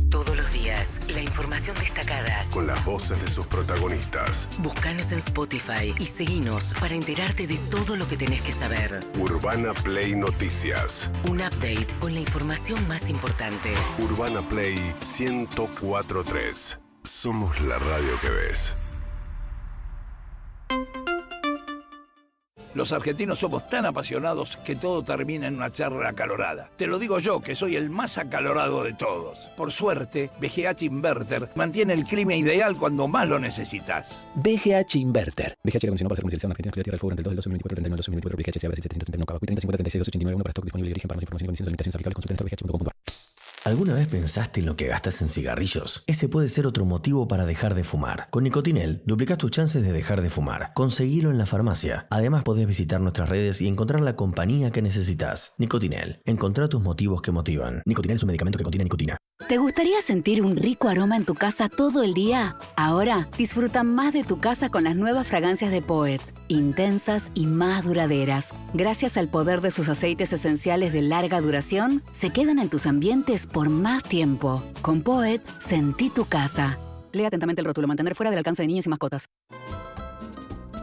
Todos los días, la información destacada. Con las voces de sus protagonistas. Búscanos en Spotify y seguinos para enterarte de todo lo que tenés que saber. Urbana Play Noticias. Un update con la información más importante. Urbana Play 104.3. Somos la radio que ves. Los argentinos somos tan apasionados que todo termina en una charla acalorada. Te lo digo yo, que soy el más acalorado de todos. Por suerte, BGH Inverter mantiene el clima ideal cuando más lo necesitas. BGH Inverter. BGH acondicionado para ser comercializado en Argentina. Excluida Tierra del Fuego entre el 2 del 2024 y el 2024. BGH se abre 739 Cava. 30 50 36 289 1 para stock disponible y origen. Para más información y condiciones de limitaciones aplicables consulta en bgh.com.ar. ¿Alguna vez pensaste en lo que gastas en cigarrillos? Ese puede ser otro motivo para dejar de fumar. Con Nicotinell, duplicás tus chances de dejar de fumar. Conseguilo en la farmacia. Además, podés visitar nuestras redes y encontrar la compañía que necesitas. Nicotinell. Encontrá tus motivos que motivan. Nicotinell es un medicamento que contiene nicotina. ¿Te gustaría sentir un rico aroma en tu casa todo el día? Ahora, disfruta más de tu casa con las nuevas fragancias de Poet. Intensas y más duraderas. Gracias al poder de sus aceites esenciales de larga duración, se quedan en tus ambientes por más tiempo. Con Poet, sentí tu casa. Lea atentamente el rótulo. Mantener fuera del alcance de niños y mascotas.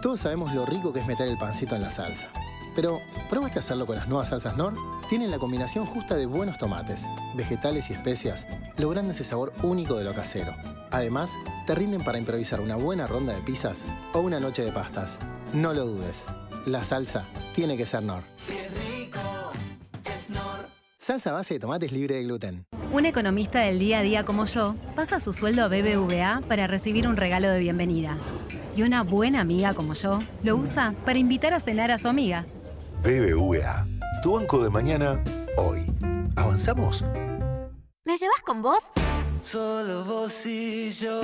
Todos sabemos lo rico que es meter el pancito en la salsa. Pero, ¿probaste hacerlo con las nuevas salsas Knorr? Tienen la combinación justa de buenos tomates, vegetales y especias, logrando ese sabor único de lo casero. Además, te rinden para improvisar una buena ronda de pizzas o una noche de pastas. No lo dudes. La salsa tiene que ser Knorr. Si es rico, es Knorr. Salsa base de tomates libre de gluten. Un economista del día a día como yo pasa su sueldo a BBVA para recibir un regalo de bienvenida. Y una buena amiga como yo lo usa para invitar a cenar a su amiga. BBVA. Tu banco de mañana, hoy. ¿Avanzamos? ¿Me llevas con vos? Solo vos y yo.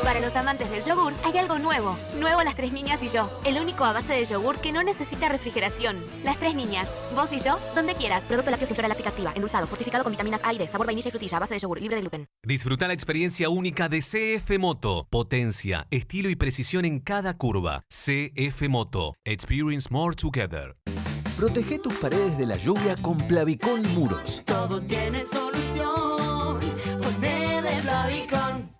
Para los amantes del yogur, hay algo nuevo. Nuevo Las Tres Niñas y Yo. El único a base de yogur que no necesita refrigeración. Las Tres Niñas. Vos y yo, donde quieras. Producto lácteo sin flora láctica activa. Endulzado, fortificado con vitaminas A y D. Sabor vainilla y frutilla. Base de yogur, libre de gluten. Disfruta la experiencia única de CF Moto. Potencia, estilo y precisión en cada curva. CF Moto. Experience more together. Protege tus paredes de la lluvia con Plavicón Muros. Todo tiene solución. Ponele Plavicón.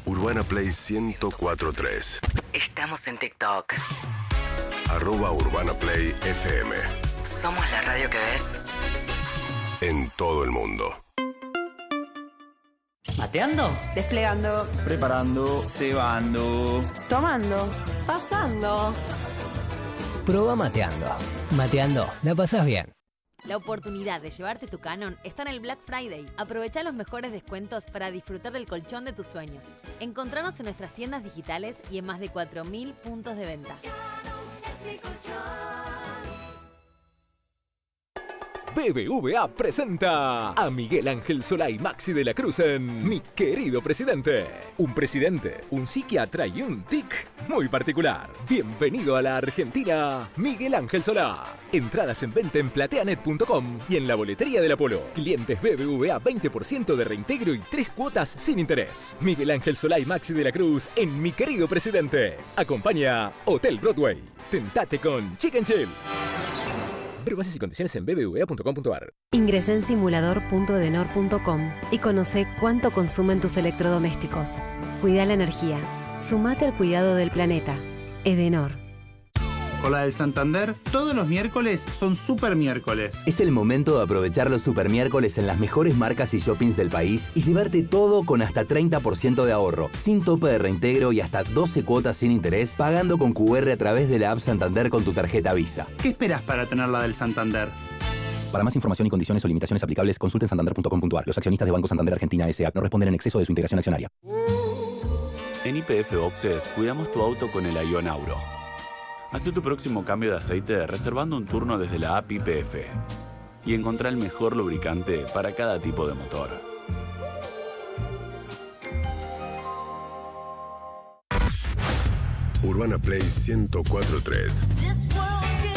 Urbana Play 104.3. Estamos en TikTok. @Urbana Play FM. Somos la radio que ves. En todo el mundo. ¿Mateando? Desplegando. Preparando. Cebando. Tomando. Pasando. Proba Mateando. Mateando, la pasás bien. La oportunidad de llevarte tu Canon está en el Black Friday. Aprovecha los mejores descuentos para disfrutar del colchón de tus sueños. Encontranos en nuestras tiendas digitales y en más de 4.000 puntos de venta. BBVA presenta a Miguel Ángel Solá y Maxi de la Cruz en Mi Querido Presidente. Un presidente, un psiquiatra y un tic muy particular. Bienvenido a la Argentina, Miguel Ángel Solá. Entradas en venta en plateanet.com y en la boletería del Apolo. Clientes BBVA 20% de reintegro y 3 cuotas sin interés. Miguel Ángel Solá y Maxi de la Cruz en Mi Querido Presidente. Acompaña Hotel Broadway. Tentate con Chicken Chill. Ver bases y condiciones en bbva.com.ar. Ingresé en simulador.edenor.com y conoce cuánto consumen tus electrodomésticos. Cuida la energía. Sumate al cuidado del planeta. Edenor. Con la del Santander, todos los miércoles son super miércoles. Es el momento de aprovechar los super miércoles en las mejores marcas y shoppings del país y llevarte todo con hasta 30% de ahorro, sin tope de reintegro y hasta 12 cuotas sin interés, pagando con QR a través de la app Santander con tu tarjeta Visa. ¿Qué esperas para tener la del Santander? Para más información y condiciones o limitaciones aplicables, consulten santander.com.ar. Los accionistas de Banco Santander Argentina S.A. no responden en exceso de su integración accionaria. En YPF Boxes cuidamos tu auto con el Ion Auro. Haz tu próximo cambio de aceite reservando un turno desde la app YPF y encontrá el mejor lubricante para cada tipo de motor. Urbana Play 104.3.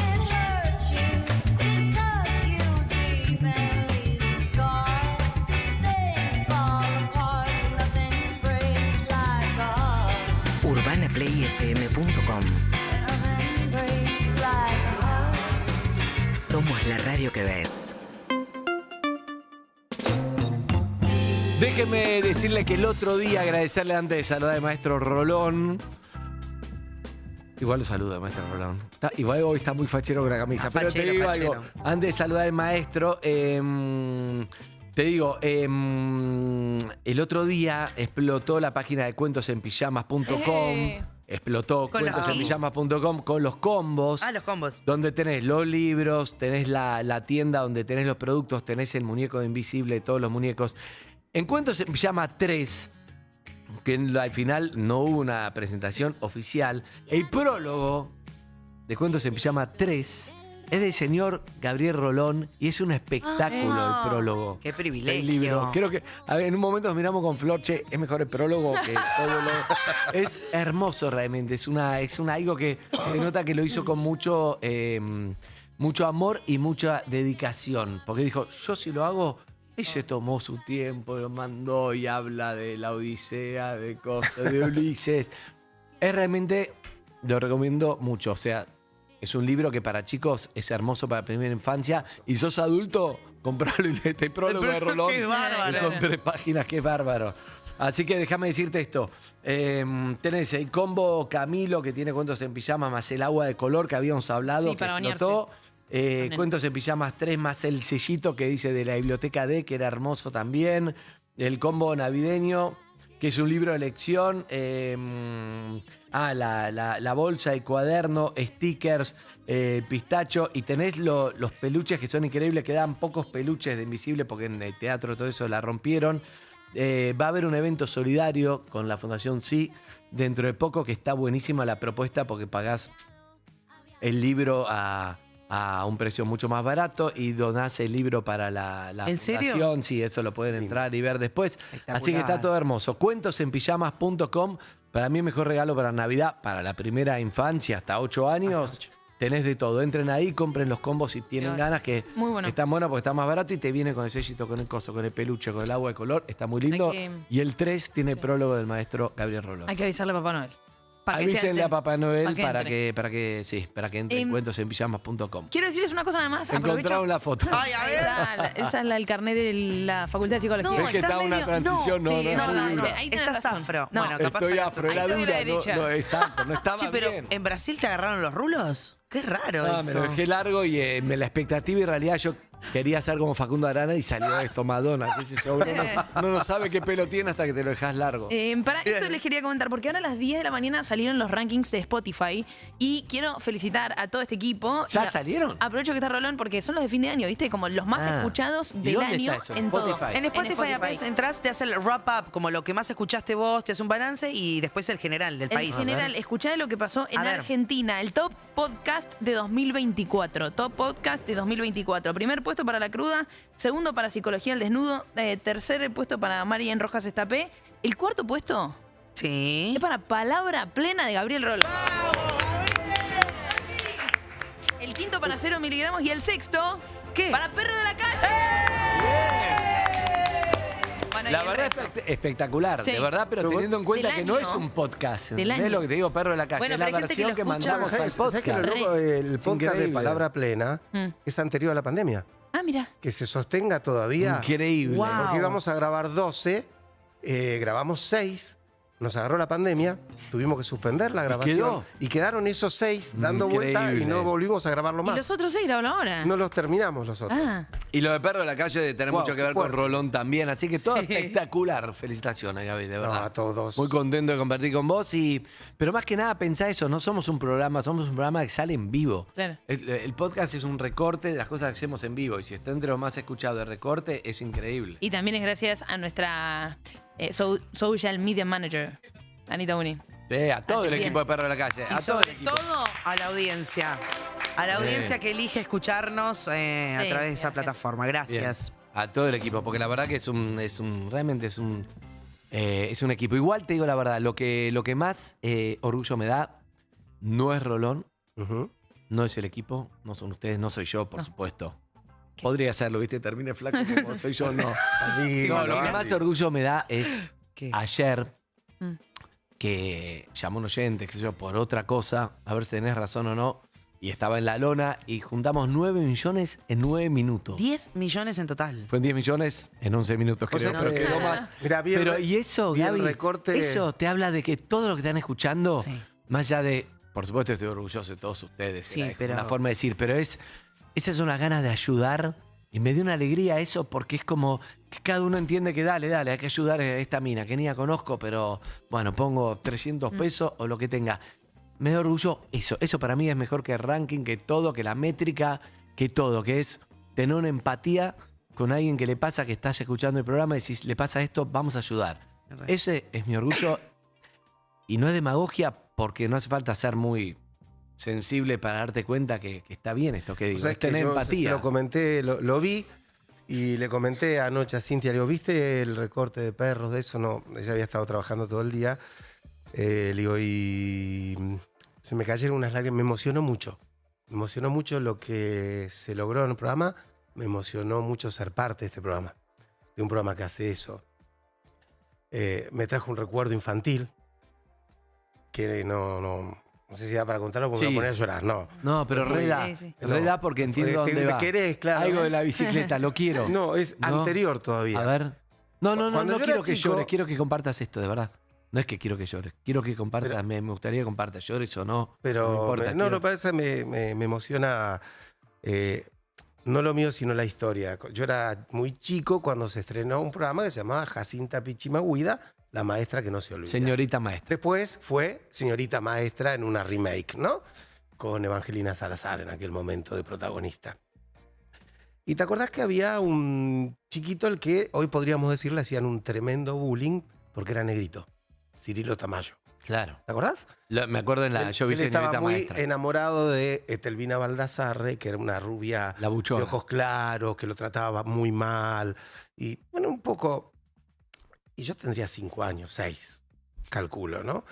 UrbanaPlayFM.com. Somos la radio que ves. Déjeme decirle que el otro día, agradecerle antes de saludar al maestro Rolón. Igual lo saluda, maestro Rolón. Igual hoy está muy fachero con la camisa. Pero te digo algo, antes de saludar al maestro, te digo, el otro día explotó la página de cuentosenpijamas.com. Explotó cuentosenpijamas.com con los combos. Ah, los combos. Donde tenés los libros, tenés la tienda donde tenés los productos, tenés el muñeco de Invisible, todos los muñecos. En Cuentos en Pijama 3, que al final no hubo una presentación oficial, el prólogo de Cuentos en Pijama 3 es del señor Gabriel Rolón y es un espectáculo el prólogo. ¡Qué privilegio! El libro. Creo que en un momento nos miramos con Flor, che, es mejor el prólogo que todo lo... Es hermoso realmente, es algo que se nota que lo hizo con mucho amor y mucha dedicación. Porque dijo, yo si lo hago... Y se tomó su tiempo, lo mandó y habla de la Odisea, de cosas, de Ulises. Es realmente, lo recomiendo mucho. O sea, es un libro que para chicos es hermoso para primera infancia. Y sos adulto, compralo y leete el prólogo de Rolón. ¡Qué bárbaro! Son 3 páginas, qué bárbaro. Así que déjame decirte esto. Tenés el combo Camilo, que tiene Cuentos en Pijama, más el agua de color que habíamos hablado, Sí, que para explotó. Cuentos en Pijamas 3 más el sellito que dice de la biblioteca D, que era hermoso también. El combo navideño, que es un libro de lección. La bolsa, el cuaderno, stickers, pistacho. Y tenés los peluches que son increíbles. Quedan pocos peluches de Invisible porque en el teatro todo eso la rompieron. Va a haber un evento solidario con la Fundación Sí dentro de poco, que está buenísima la propuesta porque pagás el libro a un precio mucho más barato y donás el libro para la ¿En serio? fundación. Sí, eso lo pueden entrar y ver después. Así que está todo hermoso. Cuentosenpijamas.com. Para mí, el mejor regalo para Navidad, para la primera infancia, hasta 8 años. Tenés de todo. Entren ahí, compren los combos si tienen ganas, que Muy bueno. están buenos porque está más barato y te viene con el sellito, con el coso, con el peluche, con el agua de color. Está muy lindo. Y el 3 tiene prólogo del maestro Gabriel Rolón. Hay que avisarle a Papá Noel. Avísenle a Papá Noel para que entre en Em, cuentosenpijamas.com. Quiero decirles una cosa nada más. Encontraron la foto. Ay, a ver. Esa es la del carnet de la Facultad de Psicología. ¿Ves que está una transición? No, Sí, no, no, muy dura. ahí tenés Estás razón. afro. No. Bueno, capaz Estoy a la- afro, era Ahí estoy a la dura. derecha. No, exacto, no estaba Che, pero bien. ¿en Brasil te agarraron los rulos? Qué raro eso. Me lo dejé largo y la expectativa y realidad yo quería ser como Facundo Arana y salió esto, Madonna, qué sé yo. Uno no sabe qué pelo tiene hasta que te lo dejas largo. Para esto les quería comentar, porque ahora a las 10 de la mañana salieron los rankings de Spotify y quiero felicitar a todo este equipo. ¿Ya salieron? Aprovecho que está Rolón porque son los de fin de año, ¿viste? Como los más escuchados ¿Y del dónde año está eso? en todo. Spotify. En Spotify apenas entras, te hace el wrap-up, como lo que más escuchaste vos, te hace un balance y después el general del país. En general, escuchá de lo que pasó en A ver. Argentina, el Top Podcast de 2024. Top Podcast de 2024. Primer puesto para La Cruda, segundo para Psicología al Desnudo, tercer puesto para Marian Rojas Estapé. El cuarto puesto es para Palabra Plena de Gabriel Rolón. El quinto para 0 miligramos y el sexto para Perro de la Calle. Bueno, La y el verdad resto. es espectacular, Sí. de verdad, pero teniendo en cuenta Del que no año. es un podcast. Del ¿Entendés año. lo que te digo, Perro de la Calle? Bueno, es la pero hay gente que versión lo que escucha. mandamos al ¿Sabes podcast. que lo loco? El Es podcast de increíble. Palabra Plena es anterior a la pandemia. Ah, mira. Que se sostenga todavía. Increíble. Porque íbamos a grabar 12, grabamos 6 nos agarró la pandemia, tuvimos que suspender la grabación. quedó? Y quedaron esos 6 dando vuelta y Increíble. no volvimos a grabarlo ¿Y más. los otros 6 grabaron ahora? No los terminamos los otros. Ah. Y lo de Perro de la Calle debe tener Wow, mucho que ver fuerte. con Rolón también. Así que todo espectacular. Felicitaciones, Gaby, de verdad. a todos. Muy contento de compartir con vos. Pero más que nada, pensá eso. No somos un programa, somos un programa que sale en vivo. Claro. El podcast es un recorte de las cosas que hacemos en vivo. Y si está entre lo más escuchado de recorte, es increíble. Y también es gracias a nuestra social media manager, Anita Uni. A todo Así el bien. equipo de Perro de la Calle. Y A todo el sobre equipo. todo a la audiencia. A la audiencia que elige escucharnos a Sí, través de sí, esa plataforma. Gracias. Bien. A todo el equipo, porque la verdad que realmente es un equipo. Igual te digo la verdad, lo que más orgullo me da no es Rolón, no es el equipo, no son ustedes, no soy yo, por supuesto. Podría serlo, ¿viste? Termine flaco como soy yo, no. No, lo que más orgullo me da es ayer que llamó un oyente, qué sé yo, por otra cosa, a ver si tenés razón o no, y estaba en la lona y juntamos 9 millones en 9 minutos. 10 millones en total. Fue en 10 millones en 11 minutos, O creo, sea, pero quedó más. Mirá, bien Pero, re- y eso, bien Gaby, recorte. eso te habla de que todo lo que están escuchando, más allá de, por supuesto estoy orgulloso de todos ustedes, Sí, es pero- una forma de decir, pero esas son las ganas de ayudar y me dio una alegría eso porque es como que cada uno entiende que dale, hay que ayudar a esta mina que ni la conozco, pero bueno, pongo 300 pesos o lo que tenga. Me da orgullo eso para mí es mejor que el ranking, que todo, que la métrica, que todo, que es tener una empatía con alguien que le pasa, que estás escuchando el programa y si le pasa esto, vamos a ayudar. Ese es mi orgullo y no es demagogia porque no hace falta ser muy sensible para darte cuenta que está bien esto que digo, O sea, es es que tener yo empatía. se lo comenté, lo vi y le comenté anoche a Cintia, le digo, ¿viste el recorte de perros de eso? No, ella había estado trabajando todo el día. Le digo, y se me cayeron unas lágrimas, me emocionó mucho. Me emocionó mucho lo que se logró en el programa, me emocionó mucho ser parte de este programa, de un programa que hace eso. Me trajo un recuerdo infantil, que no sé si da para contarlo porque me voy a poner a llorar, no. No, pero Muy- reda, reda porque entiendo Te- dónde te va. querés, claro. Algo de la bicicleta, lo quiero. No, es anterior todavía. A ver. No Cuando yo quiero era que chico- llores, quiero que compartas esto, de verdad. No es que quiero que llores, quiero que compartas, me gustaría que compartas, llores o no. Pero no me importa. no, quiero- lo que pasa es que me emociona, no lo mío, sino la historia. Yo era muy chico cuando se estrenó un programa que se llamaba Jacinta Pichimahuida, la maestra que no se olvida. Señorita maestra. Después fue Señorita Maestra en una remake, ¿no? Con Evangelina Salazar en aquel momento de protagonista. ¿Y te acordás que había un chiquito al que hoy podríamos decir le hacían un tremendo bullying porque era negrito? Cirilo Tamayo. Claro. ¿Te acordás? Me acuerdo en la Yo vi Él estaba Señorita muy Maestra. enamorado de Etelvina Baldassarre, que era una rubia La buchona. de ojos claros, que lo trataba muy mal. Y bueno, un poco... Y yo tendría 5 años, 6, calculo, ¿no?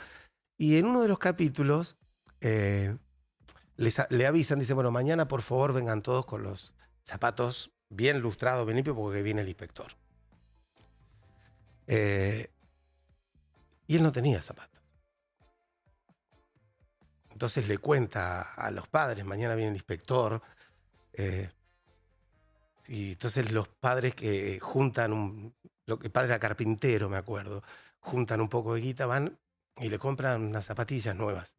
Y en uno de los capítulos le avisan, dice, bueno, mañana por favor vengan todos con los zapatos bien lustrados, bien limpios, porque viene el inspector. Y él no tenía zapatos. Entonces le cuenta a los padres, mañana viene el inspector. Y entonces los padres que juntan, el padre era carpintero, me acuerdo, juntan un poco de guita, van y le compran unas zapatillas nuevas,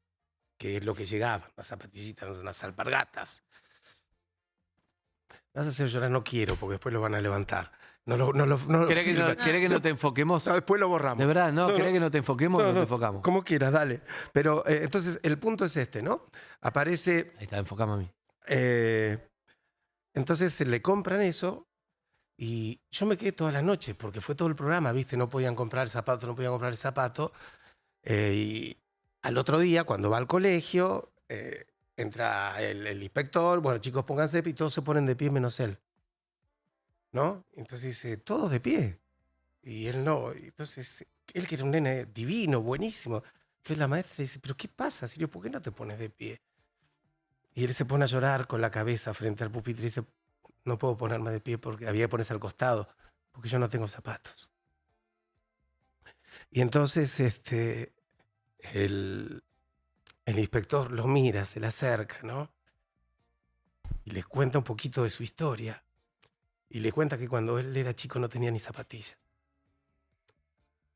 que es lo que llegaban, unas zapatillitas, unas alpargatas. Me vas a hacer llorar, no quiero, porque después lo van a levantar. ¿Querés que no te enfoquemos? No, después lo borramos. De verdad, ¿no? ¿Querés que no te enfoquemos o no te enfocamos? Como quieras, dale. Pero entonces el punto es este, ¿no? Aparece... Ahí está, enfocame a mí. Entonces le compran eso y yo me quedé toda la noche porque fue todo el programa, ¿viste? No podían comprar el zapato, no podían comprar el zapato. Y al otro día, cuando va al colegio, entra el inspector, bueno, chicos, pónganse de pie, y todos se ponen de pie menos él. ¿No? Entonces dice, todos de pie. Y él no. Y entonces, él que era un nene divino, buenísimo. Entonces la maestra dice, ¿pero qué pasa, Sirio? ¿Por qué no te pones de pie? Y él se pone a llorar con la cabeza frente al pupitre y dice, no puedo ponerme de pie porque había que ponerse al costado, porque yo no tengo zapatos. Y entonces el inspector lo mira, se le acerca, ¿no? Y le cuenta un poquito de su historia. Y le cuenta que cuando él era chico no tenía ni zapatillas.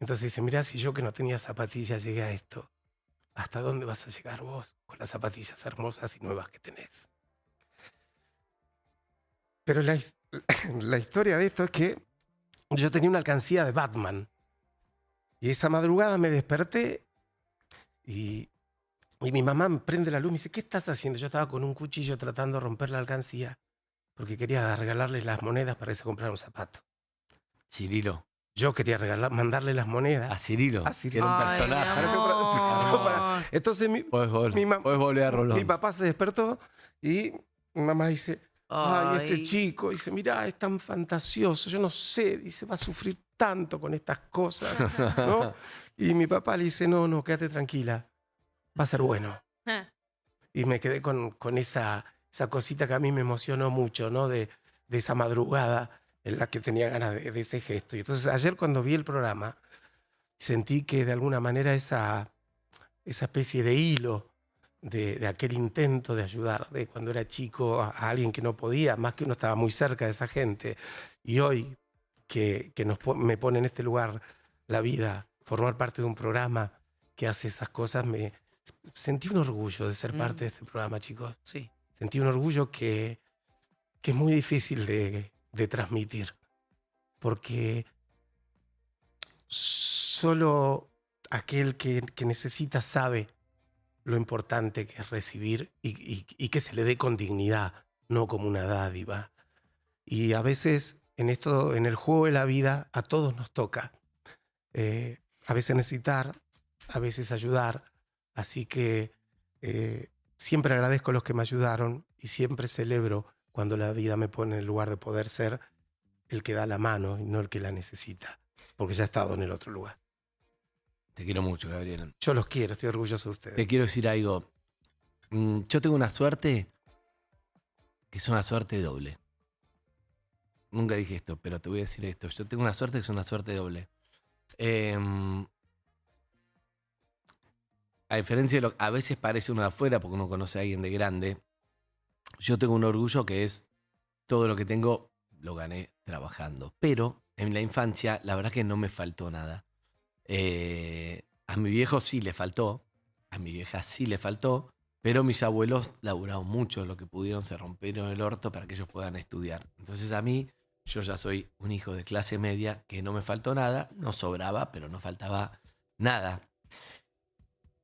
Entonces dice, mirá, si yo que no tenía zapatillas llegué a esto, ¿hasta dónde vas a llegar vos con las zapatillas hermosas y nuevas que tenés? Pero la historia de esto es que yo tenía una alcancía de Batman. Y esa madrugada me desperté y mi mamá me prende la luz y me dice, ¿qué estás haciendo? Yo estaba con un cuchillo tratando de romper la alcancía porque quería regalarles las monedas para que se comprara un zapato. Cirilo. Yo quería mandarle las monedas. A Cirilo. Que era un personaje. Entonces Puedes volver a Rolón. Mi papá se despertó y mi mamá dice, ay, este chico, dice, mirá, es tan fantasioso, yo no sé, dice, va a sufrir tanto con estas cosas, ¿no? Y mi papá le dice, no, quédate tranquila, va a ser bueno. Y me quedé con esa cosita que a mí me emocionó mucho, ¿no? De esa madrugada en la que tenía ganas de ese gesto. Y entonces ayer cuando vi el programa, sentí que de alguna manera esa especie de hilo de aquel intento de ayudar, de cuando era chico a alguien que no podía, más que uno estaba muy cerca de esa gente, y hoy que me pone en este lugar la vida, formar parte de un programa que hace esas cosas, sentí un orgullo de ser parte de este programa, chicos. Sí. Sentí un orgullo que es muy difícil de transmitir, porque solo aquel que necesita sabe lo importante que es recibir y que se le dé con dignidad, no como una dádiva. Y a veces en el juego de la vida, a todos nos toca. A veces necesitar, a veces ayudar. Así que siempre agradezco a los que me ayudaron y siempre celebro cuando la vida me pone en el lugar de poder ser el que da la mano y no el que la necesita, porque ya he estado en el otro lugar. Te quiero mucho, Gabriel. Yo los quiero, estoy orgulloso de ustedes. Te quiero decir algo. Yo tengo una suerte que es una suerte doble. Nunca dije esto, pero te voy a decir esto. Yo tengo una suerte que es una suerte doble. A diferencia de lo que a veces parece uno de afuera, porque uno conoce a alguien de grande, yo tengo un orgullo que es todo lo que tengo lo gané trabajando. Pero en la infancia, la verdad que no me faltó nada. A mi viejo sí le faltó, a mi vieja sí le faltó, pero mis abuelos laburaron mucho, lo que pudieron se rompieron el orto para que ellos puedan estudiar. Entonces a mí, yo ya soy un hijo de clase media, que no me faltó nada, no sobraba, pero no faltaba nada.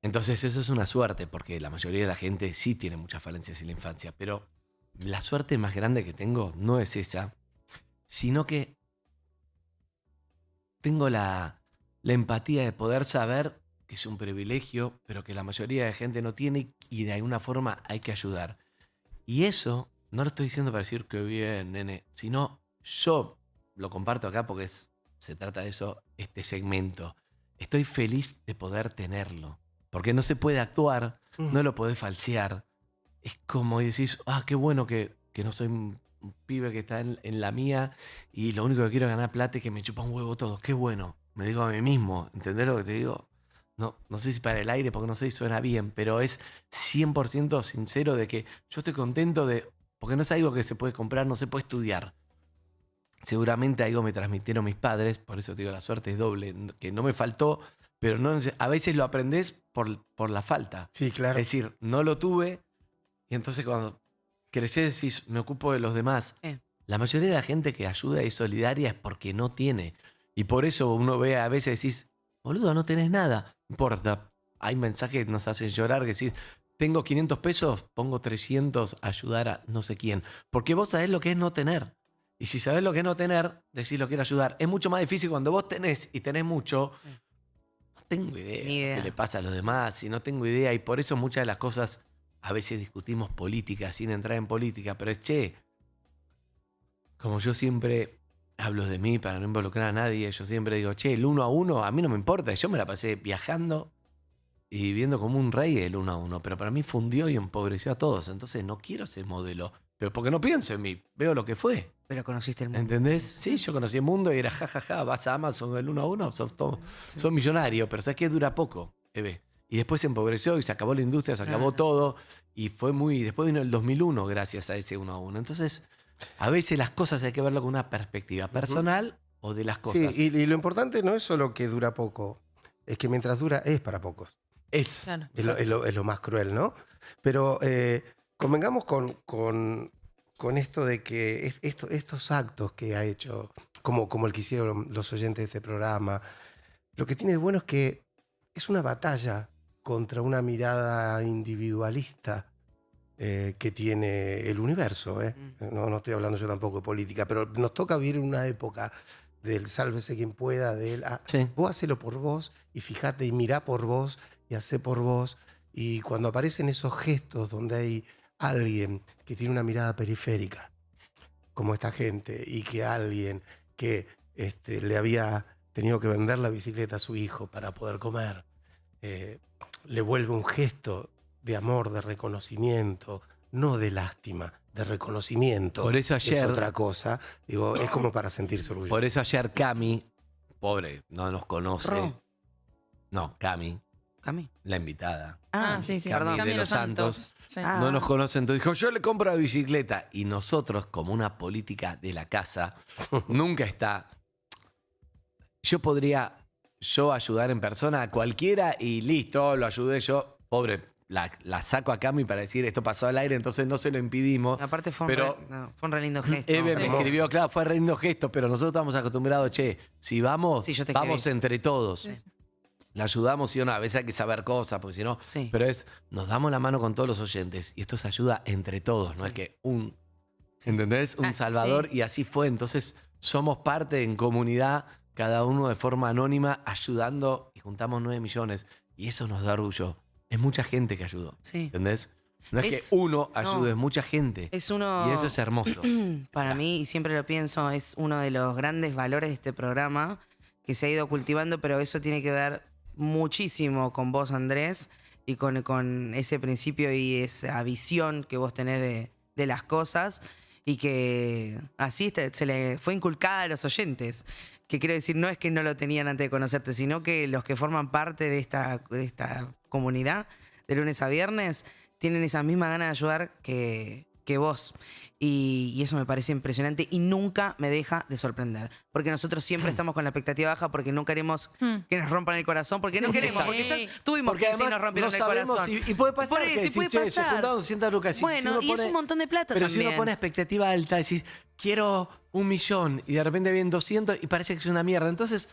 Entonces eso es una suerte, porque la mayoría de la gente sí tiene muchas falencias en la infancia, pero la suerte más grande que tengo no es esa, sino que tengo la empatía de poder saber que es un privilegio, pero que la mayoría de gente no tiene y de alguna forma hay que ayudar. Y eso no lo estoy diciendo para decir que bien, nene, sino yo lo comparto acá porque se trata de eso, este segmento. Estoy feliz de poder tenerlo, porque no se puede actuar, no lo podés falsear. Es como decís, qué bueno que no soy un pibe que está en la mía y lo único que quiero es ganar plata y que me chupa un huevo todo. Qué bueno. Me digo a mí mismo, ¿entendés lo que te digo? No sé si para el aire, porque no sé si suena bien, pero es 100% sincero de que yo estoy contento porque no es algo que se puede comprar, no se puede estudiar. Seguramente algo me transmitieron mis padres, por eso te digo, la suerte es doble, que no me faltó, pero a veces lo aprendés por la falta. Sí, claro. Es decir, no lo tuve y entonces cuando creces decís, me ocupo de los demás. La mayoría de la gente que ayuda y es solidaria es porque no tiene. Y por eso uno ve a veces decís, boludo, no tenés nada. No importa. Hay mensajes que nos hacen llorar que decís, tengo 500 pesos, pongo 300 a ayudar a no sé quién. Porque vos sabés lo que es no tener. Y si sabés lo que es no tener, decís lo quiero ayudar. Es mucho más difícil cuando vos tenés y tenés mucho. No tengo idea qué le pasa a los demás y no tengo idea. Y por eso muchas de las cosas a veces discutimos política sin entrar en política. Pero es como yo siempre hablo de mí para no involucrar a nadie, yo siempre digo, el 1 a 1 a mí no me importa. Yo me la pasé viajando y viviendo como un rey el 1 a 1, pero para mí fundió y empobreció a todos. Entonces no quiero ese modelo, pero porque no pienso en mí, veo lo que fue. Pero conociste el mundo. ¿Entendés? Sí, yo conocí el mundo y era jajaja, vas a Amazon el 1 a 1, son millonarios, pero ¿sabes qué? Dura poco, Eve. Y después se empobreció y se acabó la industria, se acabó todo y fue después vino el 2001 gracias a ese 1 a 1. Entonces, a veces las cosas hay que verlo con una perspectiva personal o de las cosas. Sí, y lo importante no es solo que dura poco, es que mientras dura es para pocos. Eso. Claro. Es lo más cruel, ¿no? Pero convengamos con esto de que estos actos que ha hecho, como el que hicieron los oyentes de este programa, lo que tiene de bueno es que es una batalla contra una mirada individualista que tiene el universo. No estoy hablando yo tampoco de política, pero nos toca vivir en una época del sálvese quien pueda, vos hacelo por vos y fíjate y mirá por vos y hacé por vos. Y cuando aparecen esos gestos donde hay alguien que tiene una mirada periférica, como esta gente, y que alguien que le había tenido que vender la bicicleta a su hijo para poder comer, le vuelve un gesto de amor, de reconocimiento, no de lástima, de reconocimiento. Por eso ayer, es otra cosa. Digo, es como para sentirse orgulloso. Por eso ayer Cami, pobre, no nos conoce. No, Cami. ¿Cami? La invitada. Sí. Cami de los Santos. Sí. No nos conoce, entonces dijo, yo le compro la bicicleta. Y nosotros, como una política de la casa, nunca está. Yo podría ayudar en persona a cualquiera y listo, lo ayudé yo. Pobre, la saco a Cami para decir esto pasó al aire, entonces no se lo impidimos. Aparte fue un re lindo gesto. Eve me escribió, claro, fue re lindo gesto, pero nosotros estamos acostumbrados, si vamos, vamos entre todos. Sí. La ayudamos, y a veces hay que saber cosas, porque si no, pero nos damos la mano con todos los oyentes y esto se ayuda entre todos, no es que ¿entendés? Un salvador y así fue. Entonces somos parte en comunidad, cada uno de forma anónima, ayudando y juntamos 9 millones y eso nos da orgullo. Es mucha gente que ayudó, ¿entendés? No es que uno ayude, es mucha gente. Es uno, y eso es hermoso. Para mí, y siempre lo pienso, es uno de los grandes valores de este programa que se ha ido cultivando, pero eso tiene que ver muchísimo con vos, Andrés, y con ese principio y esa visión que vos tenés de las cosas y que así se le fue inculcada a los oyentes. Que quiero decir, no es que no lo tenían antes de conocerte, sino que los que forman parte de esta comunidad de lunes a viernes tienen esa misma gana de ayudar que vos. Y eso me parece impresionante y nunca me deja de sorprender. Porque nosotros siempre estamos con la expectativa baja porque no queremos que nos rompan el corazón. Porque no queremos, porque ya tuvimos que sí nos rompieron el corazón. Y puede pasar que puede se pasar. juntaron 200 lucas. Bueno, y es un montón de plata pero también. si uno pone expectativa alta, decís, quiero 1 millón y de repente vienen 200 y parece que es una mierda. Entonces,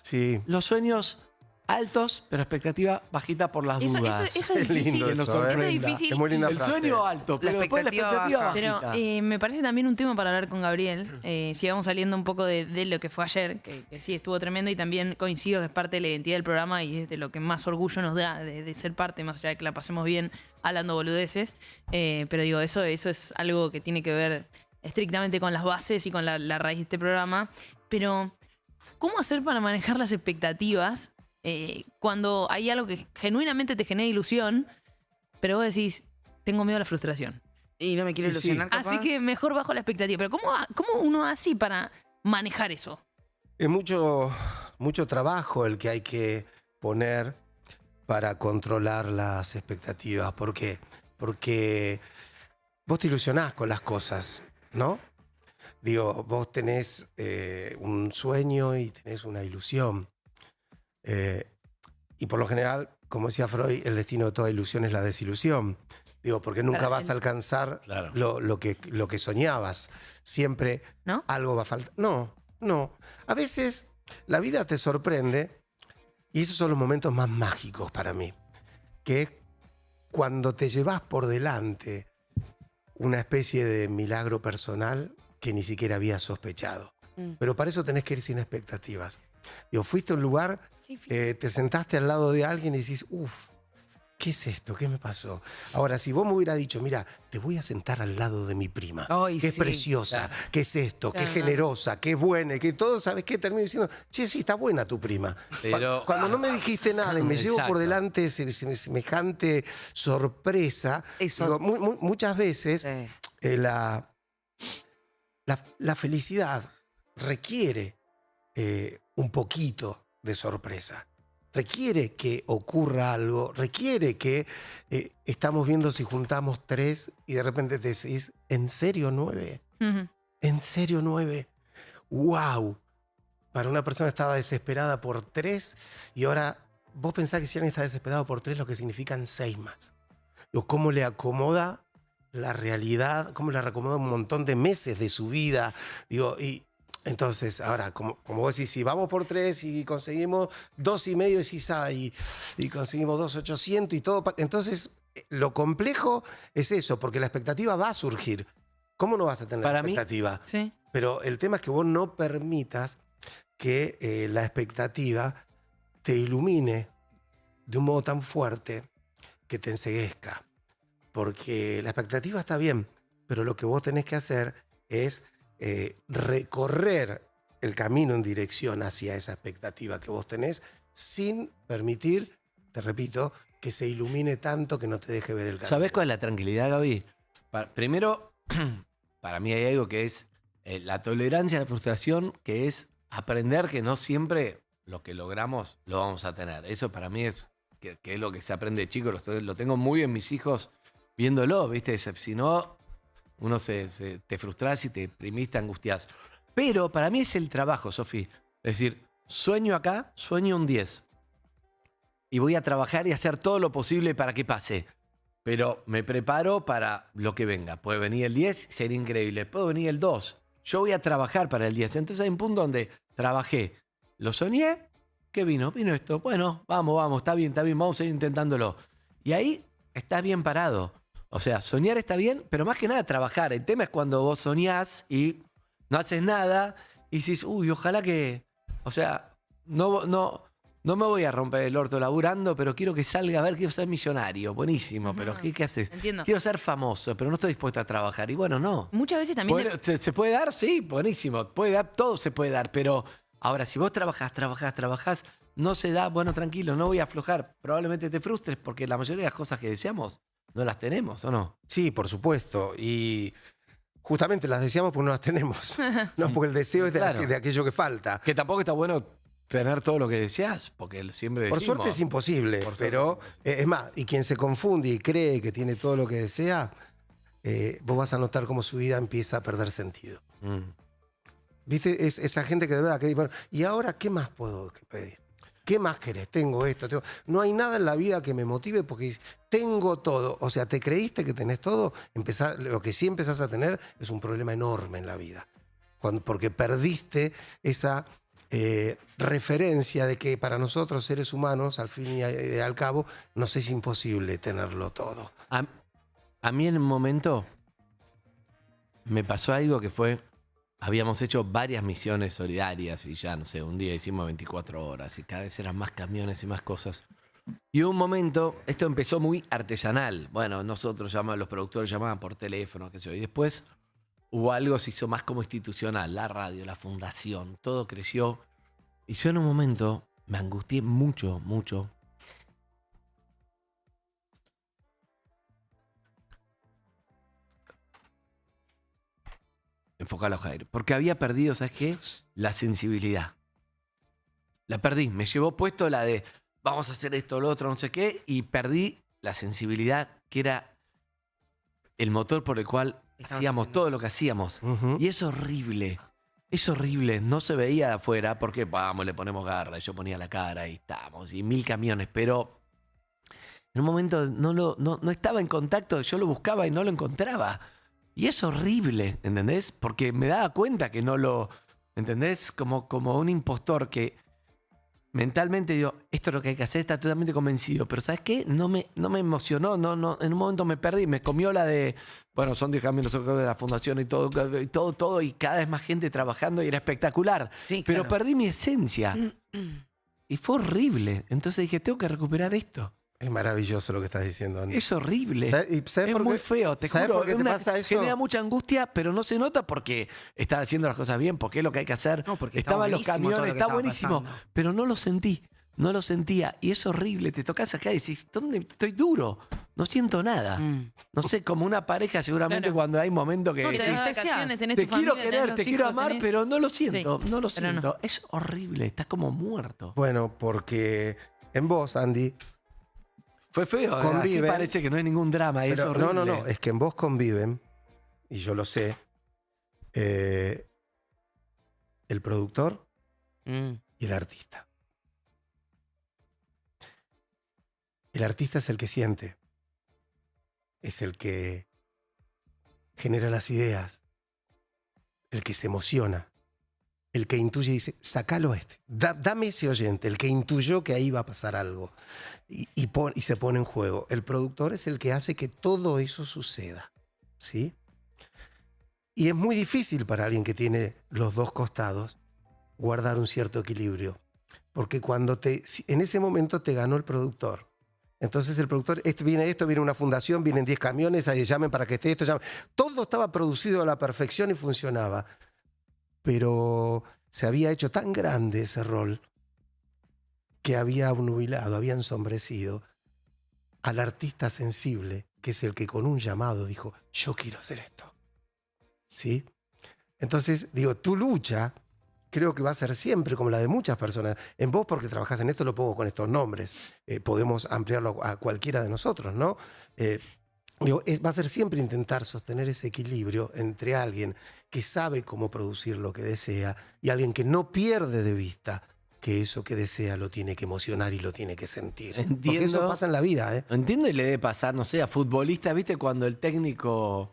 los sueños altos, pero expectativa bajita por las dudas. Eso es difícil. Eso es difícil. Es muy linda el frase. sueño alto, pero después la expectativa bajita. Pero me parece también un tema para hablar con Gabriel. Si vamos saliendo un poco de lo que fue ayer, que sí estuvo tremendo y también coincido que es parte de la identidad del programa y es de lo que más orgullo nos da de ser parte, más allá de que la pasemos bien hablando boludeces. Pero digo, eso es algo que tiene que ver estrictamente con las bases y con la raíz de este programa. Pero, ¿cómo hacer para manejar las expectativas cuando hay algo que genuinamente te genera ilusión, pero vos decís, tengo miedo a la frustración? Y no me quiero ilusionar, capaz. Así que mejor bajo la expectativa. Pero ¿cómo uno hace para manejar eso? Es mucho trabajo el que hay que poner para controlar las expectativas. ¿Por qué? Porque vos te ilusionás con las cosas, ¿no? Digo, vos tenés un sueño y tenés una ilusión. Y por lo general, como decía Freud, el destino de toda ilusión es la desilusión. Digo, porque nunca vas a alcanzar lo que soñabas. Siempre algo va a faltar. No. A veces la vida te sorprende y esos son los momentos más mágicos para mí. Que es cuando te llevas por delante una especie de milagro personal que ni siquiera habías sospechado. Pero para eso tenés que ir sin expectativas. Digo, fuiste a un lugar, te sentaste al lado de alguien y decís, ¿qué es esto? ¿Qué me pasó? Ahora, si vos me hubieras dicho, mira, te voy a sentar al lado de mi prima, que es preciosa, que es esto, que es generosa, que es buena, y que todo, ¿sabes qué? Termino diciendo, sí, está buena tu prima. Pero, cuando no me dijiste nada y me llevo por delante semejante sorpresa, digo, muchas veces la felicidad requiere un poquito de sorpresa. Requiere que ocurra algo, requiere que estamos viendo si juntamos 3 y de repente te decís, ¿en serio 9? ¿En serio 9? ¡Wow! para una persona estaba desesperada por 3 y ahora vos pensás que si alguien está desesperado por 3, lo que significan 6 más. Digo, cómo le acomoda la realidad, cómo le acomoda un montón de meses de su vida. Digo, y entonces, ahora, como vos decís, si vamos por 3 y conseguimos 2,5, decís, y conseguimos 2,800 y todo. Entonces, lo complejo es eso, porque la expectativa va a surgir. ¿Cómo no vas a tener Para expectativa? mí, sí. Pero el tema es que vos no permitas que la expectativa te ilumine de un modo tan fuerte que te enceguezca. Porque la expectativa está bien, pero lo que vos tenés que hacer es recorrer el camino en dirección hacia esa expectativa que vos tenés sin permitir, te repito, que se ilumine tanto que no te deje ver el camino. ¿Sabés cuál es la tranquilidad, Gaby? Primero, para mí hay algo que es la tolerancia a la frustración, que es aprender que no siempre lo que logramos lo vamos a tener. Eso para mí es que es lo que se aprende de chico. Lo tengo muy en mis hijos viéndolo, ¿viste? Si no, uno te frustras y te deprimís, te angustiás. Pero para mí es el trabajo, Sofi. Es decir, sueño acá, sueño un 10. Y voy a trabajar y hacer todo lo posible para que pase. Pero me preparo para lo que venga. Puede venir el 10, sería increíble. Puede venir el 2. Yo voy a trabajar para el 10. Entonces hay un punto donde trabajé. Lo soñé. ¿Qué vino? Vino esto. Bueno, vamos, está bien, vamos a ir intentándolo. Y ahí estás bien parado. O sea, soñar está bien, pero más que nada trabajar. El tema es cuando vos soñás y no haces nada y decís, uy, ojalá que... O sea, no me voy a romper el orto laburando, pero quiero que salga, a ver, quiero ser millonario. Buenísimo, pero ¿qué haces? Entiendo. Quiero ser famoso, pero no estoy dispuesto a trabajar. Y bueno, no. Muchas veces también... Bueno, ¿se puede dar? Sí, buenísimo. Puede dar, todo se puede dar, pero ahora, si vos trabajás, no se da, bueno, tranquilo, no voy a aflojar. Probablemente te frustres porque la mayoría de las cosas que deseamos no las tenemos, ¿o no? Sí, por supuesto. Y justamente las deseamos porque no las tenemos. No, porque el deseo es de aquello que falta. Que tampoco está bueno tener todo lo que deseas, porque siempre decimos... Por suerte es imposible, pero es más, y quien se confunde y cree que tiene todo lo que desea, vos vas a notar cómo su vida empieza a perder sentido. ¿Viste? Es esa gente que de verdad cree, bueno, ¿y ahora qué más puedo pedir? ¿Qué más querés? Tengo esto. No hay nada en la vida que me motive porque tengo todo. O sea, te creíste que tenés todo, lo que sí empezás a tener es un problema enorme en la vida. Porque perdiste esa referencia de que para nosotros, seres humanos, al fin y al cabo, nos es imposible tenerlo todo. A mí en un momento me pasó algo que fue... Habíamos hecho varias misiones solidarias y ya, no sé, un día hicimos 24 horas y cada vez eran más camiones y más cosas. Y un momento, esto empezó muy artesanal. Bueno, nosotros los productores llamaban por teléfono, qué sé yo. Y después hubo algo, se hizo más como institucional, la radio, la fundación, todo creció. Y yo en un momento me angustié mucho. Enfocalo, Jair. Porque había perdido, ¿sabes qué? La sensibilidad. La perdí. Me llevó puesto la de vamos a hacer esto, lo otro, no sé qué, y perdí la sensibilidad que era el motor por el cual hacíamos todo lo que hacíamos. Y es horrible. Es horrible. No se veía de afuera porque, vamos, le ponemos garra. Yo ponía la cara y estamos. Y 1000 camiones. Pero en un momento no estaba en contacto. Yo lo buscaba y no lo encontraba. Y es horrible, ¿entendés? Porque me daba cuenta que no lo... ¿Entendés? Como un impostor que mentalmente digo, esto es lo que hay que hacer, está totalmente convencido. Pero ¿sabes qué? No me emocionó, en un momento me perdí, me comió la de... Bueno, son 10 caminos de la fundación y todo, y cada vez más gente trabajando y era espectacular. Sí, pero claro, perdí mi esencia. Y fue horrible. Entonces dije, tengo que recuperar esto. Es maravilloso lo que estás diciendo, Andy. Es horrible. ¿Sabes es muy feo, te ¿sabes juro. por qué te pasa eso? Genera mucha angustia, pero no se nota porque estás haciendo las cosas bien, porque es lo que hay que hacer. No, porque estaban los buenísimo camiones, está buenísimo. pasando. Pero no lo sentí, no lo sentía. Y es horrible. Te tocas acá y decís, ¿dónde estoy duro? No siento nada. No sé, como una pareja seguramente Claro. cuando hay momentos que No, decís, tenés vacaciones, tenés te tu quiero familia, querer, tenés te los quiero hijos, amar, tenés- pero no lo siento, Sí, no lo pero no. siento. Es horrible, estás como muerto. Bueno, porque en vos, Andy... Fue feo, así conviven, parece que no hay ningún drama, es pero horrible. no, es que en vos conviven, y yo lo sé, el productor, y el artista. El artista es el que siente, es el que genera las ideas, el que se emociona, el que intuye y dice, sacalo dame ese oyente, el que intuyó que ahí va a pasar algo y se pone en juego. El productor es el que hace que todo eso suceda, ¿sí? Y es muy difícil para alguien que tiene los dos costados guardar un cierto equilibrio, porque en ese momento te ganó el productor. Entonces el productor, viene una fundación, vienen 10 camiones, ahí llamen para que esté esto, llamen. Todo estaba producido a la perfección y funcionaba. Pero se había hecho tan grande ese rol que había obnubilado, había ensombrecido al artista sensible, que es el que con un llamado dijo, yo quiero hacer esto. ¿Sí? Entonces, digo, tu lucha creo que va a ser siempre como la de muchas personas. En vos, porque trabajás en esto, lo pongo con estos nombres. Podemos ampliarlo a cualquiera de nosotros, ¿no? Va a ser siempre intentar sostener ese equilibrio entre alguien que sabe cómo producir lo que desea y alguien que no pierde de vista que eso que desea lo tiene que emocionar y lo tiene que sentir. Porque eso pasa en la vida, ¿eh? Entiendo y le debe pasar, no sé, a futbolistas, ¿viste? Cuando el técnico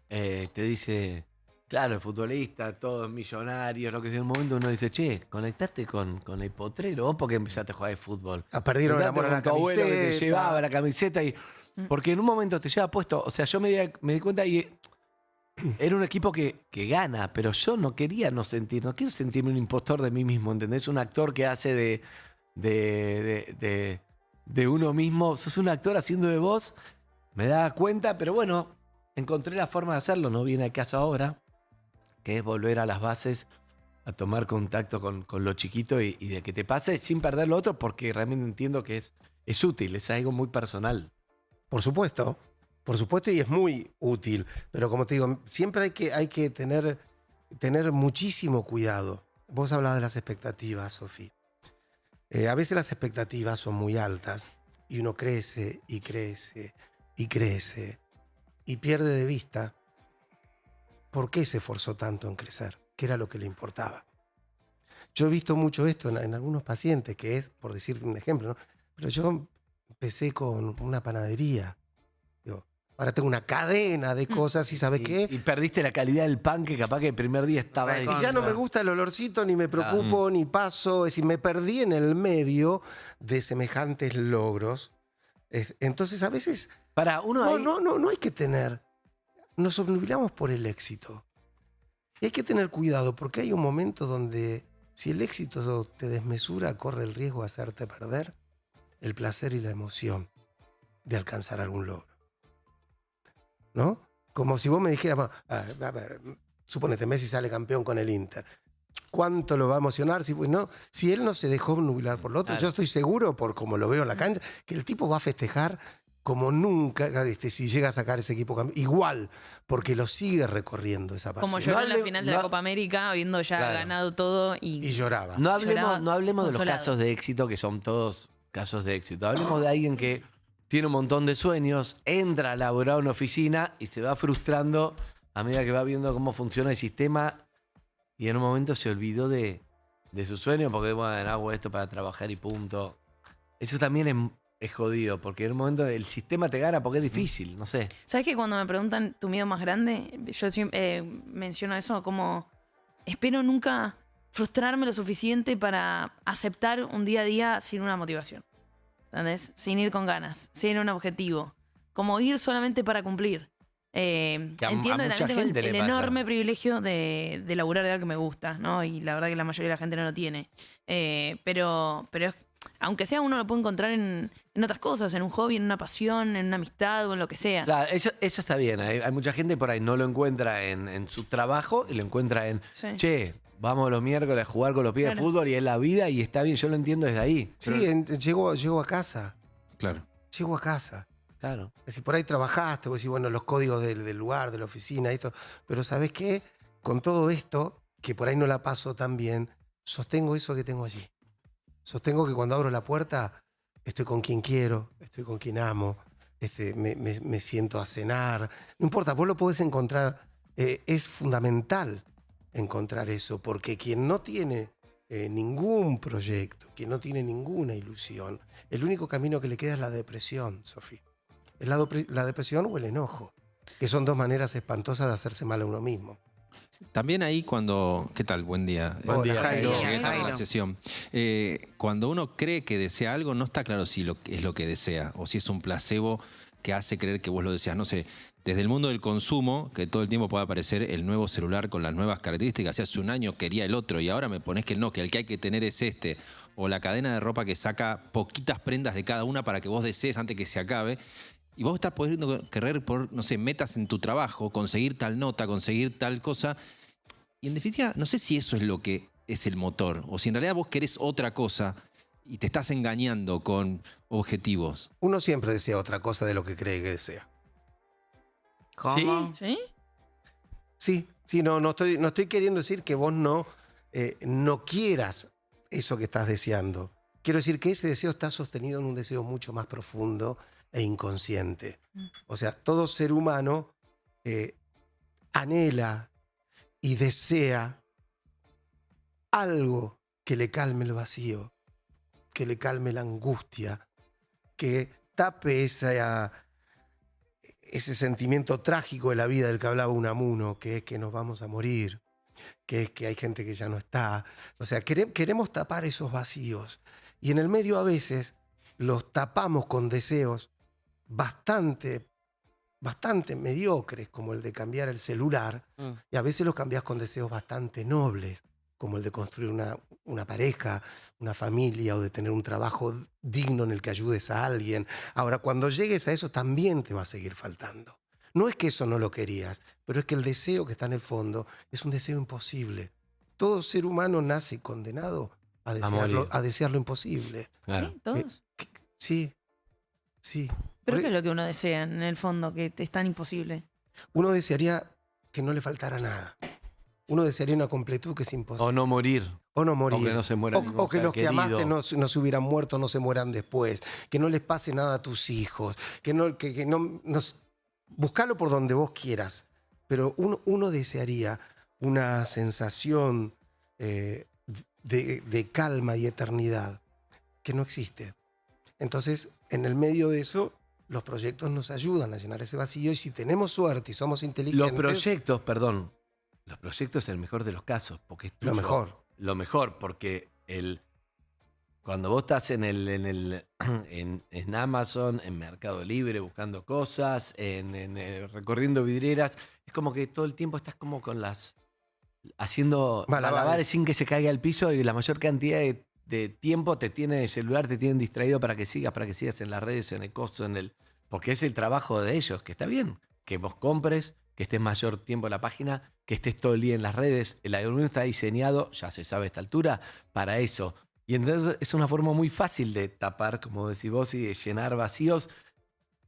te dice, claro, el futbolista, todos millonarios, lo que sea, en un momento uno dice, che, conectaste con el potrero, vos porque empezaste a jugar al fútbol. Perdieron el amor a la tu abuelo que te camiseta. llevaba la camiseta y... Porque en un momento te lleva puesto, o sea, yo me di cuenta y era un equipo que gana, pero yo no quiero sentirme un impostor de mí mismo, ¿entendés? Un actor que hace de uno mismo, sos un actor haciendo de vos, me da cuenta, pero bueno, encontré la forma de hacerlo, no viene al caso ahora, que es volver a las bases, a tomar contacto con lo chiquito y de que te pase sin perder lo otro, porque realmente entiendo que es útil, es algo muy personal. Por supuesto, y es muy útil. Pero como te digo, siempre hay que tener muchísimo cuidado. Vos hablabas de las expectativas, Sofi. A veces las expectativas son muy altas y uno crece y crece y crece y pierde de vista por qué se esforzó tanto en crecer, qué era lo que le importaba. Yo he visto mucho esto en algunos pacientes, que es, por decirte un ejemplo, ¿no? Pero yo empecé con una panadería. Ahora tengo una cadena de cosas y ¿sabes qué? Y perdiste la calidad del pan que capaz que el primer día estaba... Y ya no me gusta el olorcito, ni me preocupo, ni paso. Es decir, me perdí en el medio de semejantes logros. Entonces a veces... No hay que tener... Nos obnubilamos por el éxito. Y hay que tener cuidado porque hay un momento donde si el éxito te desmesura, corre el riesgo de hacerte perder el placer y la emoción de alcanzar algún logro. ¿No? Como si vos me dijeras, a ver, suponete, Messi sale campeón con el Inter. ¿Cuánto lo va a emocionar? Si él no se dejó obnubilar por lo otro, yo estoy seguro, por como lo veo en la cancha, que el tipo va a festejar como nunca, si llega a sacar ese equipo campeón. Igual, porque lo sigue recorriendo esa pasión. Como lloró en la final de la Copa América, habiendo ya ganado todo y lloraba. No hablemos de los consolado. casos de éxito, que son todos casos de éxito. Hablemos de alguien que tiene un montón de sueños, entra a laburar a una oficina y se va frustrando a medida que va viendo cómo funciona el sistema y en un momento se olvidó de su sueño porque, bueno, hago esto para trabajar y punto. Eso también es jodido, porque en un momento el sistema te gana porque es difícil, no sé. ¿Sabes que cuando me preguntan tu miedo más grande, yo siempre menciono eso como espero nunca frustrarme lo suficiente para aceptar un día a día sin una motivación? ¿Entendés? Sin ir con ganas, sin un objetivo. Como ir solamente para cumplir. Entiendo que también tengo el enorme privilegio de laburar de algo que me gusta, ¿no? Y la verdad que la mayoría de la gente no lo tiene. Pero aunque sea, uno lo puede encontrar en otras cosas, en un hobby, en una pasión, en una amistad o en lo que sea. Claro, eso está bien. Hay mucha gente por ahí no lo encuentra en su trabajo y lo encuentra en, che, vamos los miércoles a jugar con los pies de fútbol y es la vida y está bien, yo lo entiendo desde ahí. Sí, llego a casa. Claro. Llego a casa. Claro. Es decir, por ahí trabajaste, vos decís, bueno, los códigos del lugar, de la oficina, esto. Pero ¿sabés qué? Con todo esto, que por ahí no la paso tan bien, sostengo eso que tengo allí. Sostengo que cuando abro la puerta, estoy con quien quiero, estoy con quien amo, me siento a cenar. No importa, vos lo podés encontrar. Es fundamental encontrar eso, porque quien no tiene ningún proyecto, quien no tiene ninguna ilusión, el único camino que le queda es la depresión, Sofía. Es la depresión o el enojo, que son dos maneras espantosas de hacerse mal a uno mismo. También ahí cuando... ¿Qué tal? Buen día. Buen día, Jairo. Llegué tarde a la sesión. Cuando uno cree que desea algo, no está claro si es lo que desea o si es un placebo que hace creer que vos lo deseas. No sé, desde el mundo del consumo, que todo el tiempo puede aparecer el nuevo celular con las nuevas características. Hace un año quería el otro y ahora me pones que no, que el que hay que tener es este. O la cadena de ropa que saca poquitas prendas de cada una para que vos desees antes que se acabe. Y vos estás pudiendo querer por, no sé, metas en tu trabajo, conseguir tal nota, conseguir tal cosa. Y en definitiva, no sé si eso es lo que es el motor. O si en realidad vos querés otra cosa y te estás engañando con objetivos. Uno siempre desea otra cosa de lo que cree que desea. ¿Cómo? ¿Sí? Sí, no estoy queriendo decir que vos no quieras eso que estás deseando. Quiero decir que ese deseo está sostenido en un deseo mucho más profundo e inconsciente. O sea, todo ser humano anhela y desea algo que le calme el vacío, que le calme la angustia, que tape ese sentimiento trágico de la vida del que hablaba Unamuno, que es que nos vamos a morir, que es que hay gente que ya no está. O sea, queremos tapar esos vacíos. Y en el medio a veces los tapamos con deseos bastante mediocres, como el de cambiar el celular, y a veces los cambias con deseos bastante nobles, como el de construir una pareja, una familia, o de tener un trabajo digno en el que ayudes a alguien. Ahora, cuando llegues a eso, también te va a seguir faltando. No es que eso no lo querías, pero es que el deseo que está en el fondo es un deseo imposible. Todo ser humano nace condenado a desear lo imposible. Claro. ¿Sí? ¿Todos? Sí. ¿Pero qué es lo que uno desea en el fondo, que es tan imposible? Uno desearía que no le faltara nada. Uno desearía una completud que es imposible. O no morir. O no morir. O que no se mueran. O que los que amaste no se hubieran muerto, no se mueran después. Que no les pase nada a tus hijos. Buscalo por donde vos quieras. Pero uno desearía una sensación de calma y eternidad que no existe. Entonces, en el medio de eso, los proyectos nos ayudan a llenar ese vacío, y si tenemos suerte y somos inteligentes... Los proyectos es el mejor de los casos, porque es tuyo. Lo mejor, porque cuando vos estás en Amazon, en Mercado Libre, buscando cosas, recorriendo vidrieras, es como que todo el tiempo estás como con haciendo malabares sin que se caiga al piso, y la mayor cantidad de tiempo el celular te tienen distraído para que sigas en las redes, en el costo, porque es el trabajo de ellos, que está bien, que vos compres, que estés mayor tiempo en la página, que estés todo el día en las redes. El algoritmo está diseñado, ya se sabe a esta altura, para eso. Y entonces es una forma muy fácil de tapar, como decís vos, y de llenar vacíos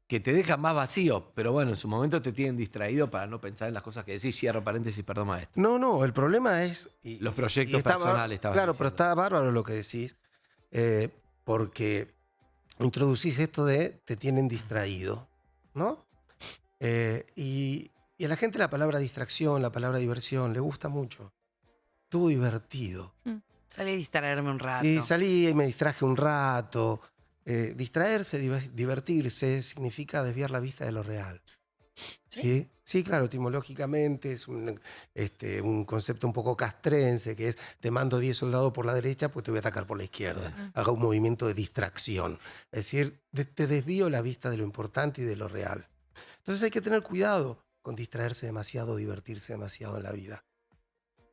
que te dejan más vacío. Pero bueno, en su momento te tienen distraído para no pensar en las cosas que decís. Cierro paréntesis, perdón, maestro. No, el problema es... los proyectos personales. Claro, pero está bárbaro lo que decís, porque introducís esto de te tienen distraído, ¿no? Y a la gente la palabra distracción, la palabra diversión, le gusta mucho. Estuvo divertido. Salí a distraerme un rato. Sí, salí y me distraje un rato. Distraerse, divertirse, significa desviar la vista de lo real. ¿Sí? Sí, claro, etimológicamente es un concepto un poco castrense, que es te mando 10 soldados por la derecha, pues te voy a atacar por la izquierda. Haga un movimiento de distracción. Es decir, te desvío la vista de lo importante y de lo real. Entonces hay que tener cuidado con distraerse demasiado o divertirse demasiado en la vida.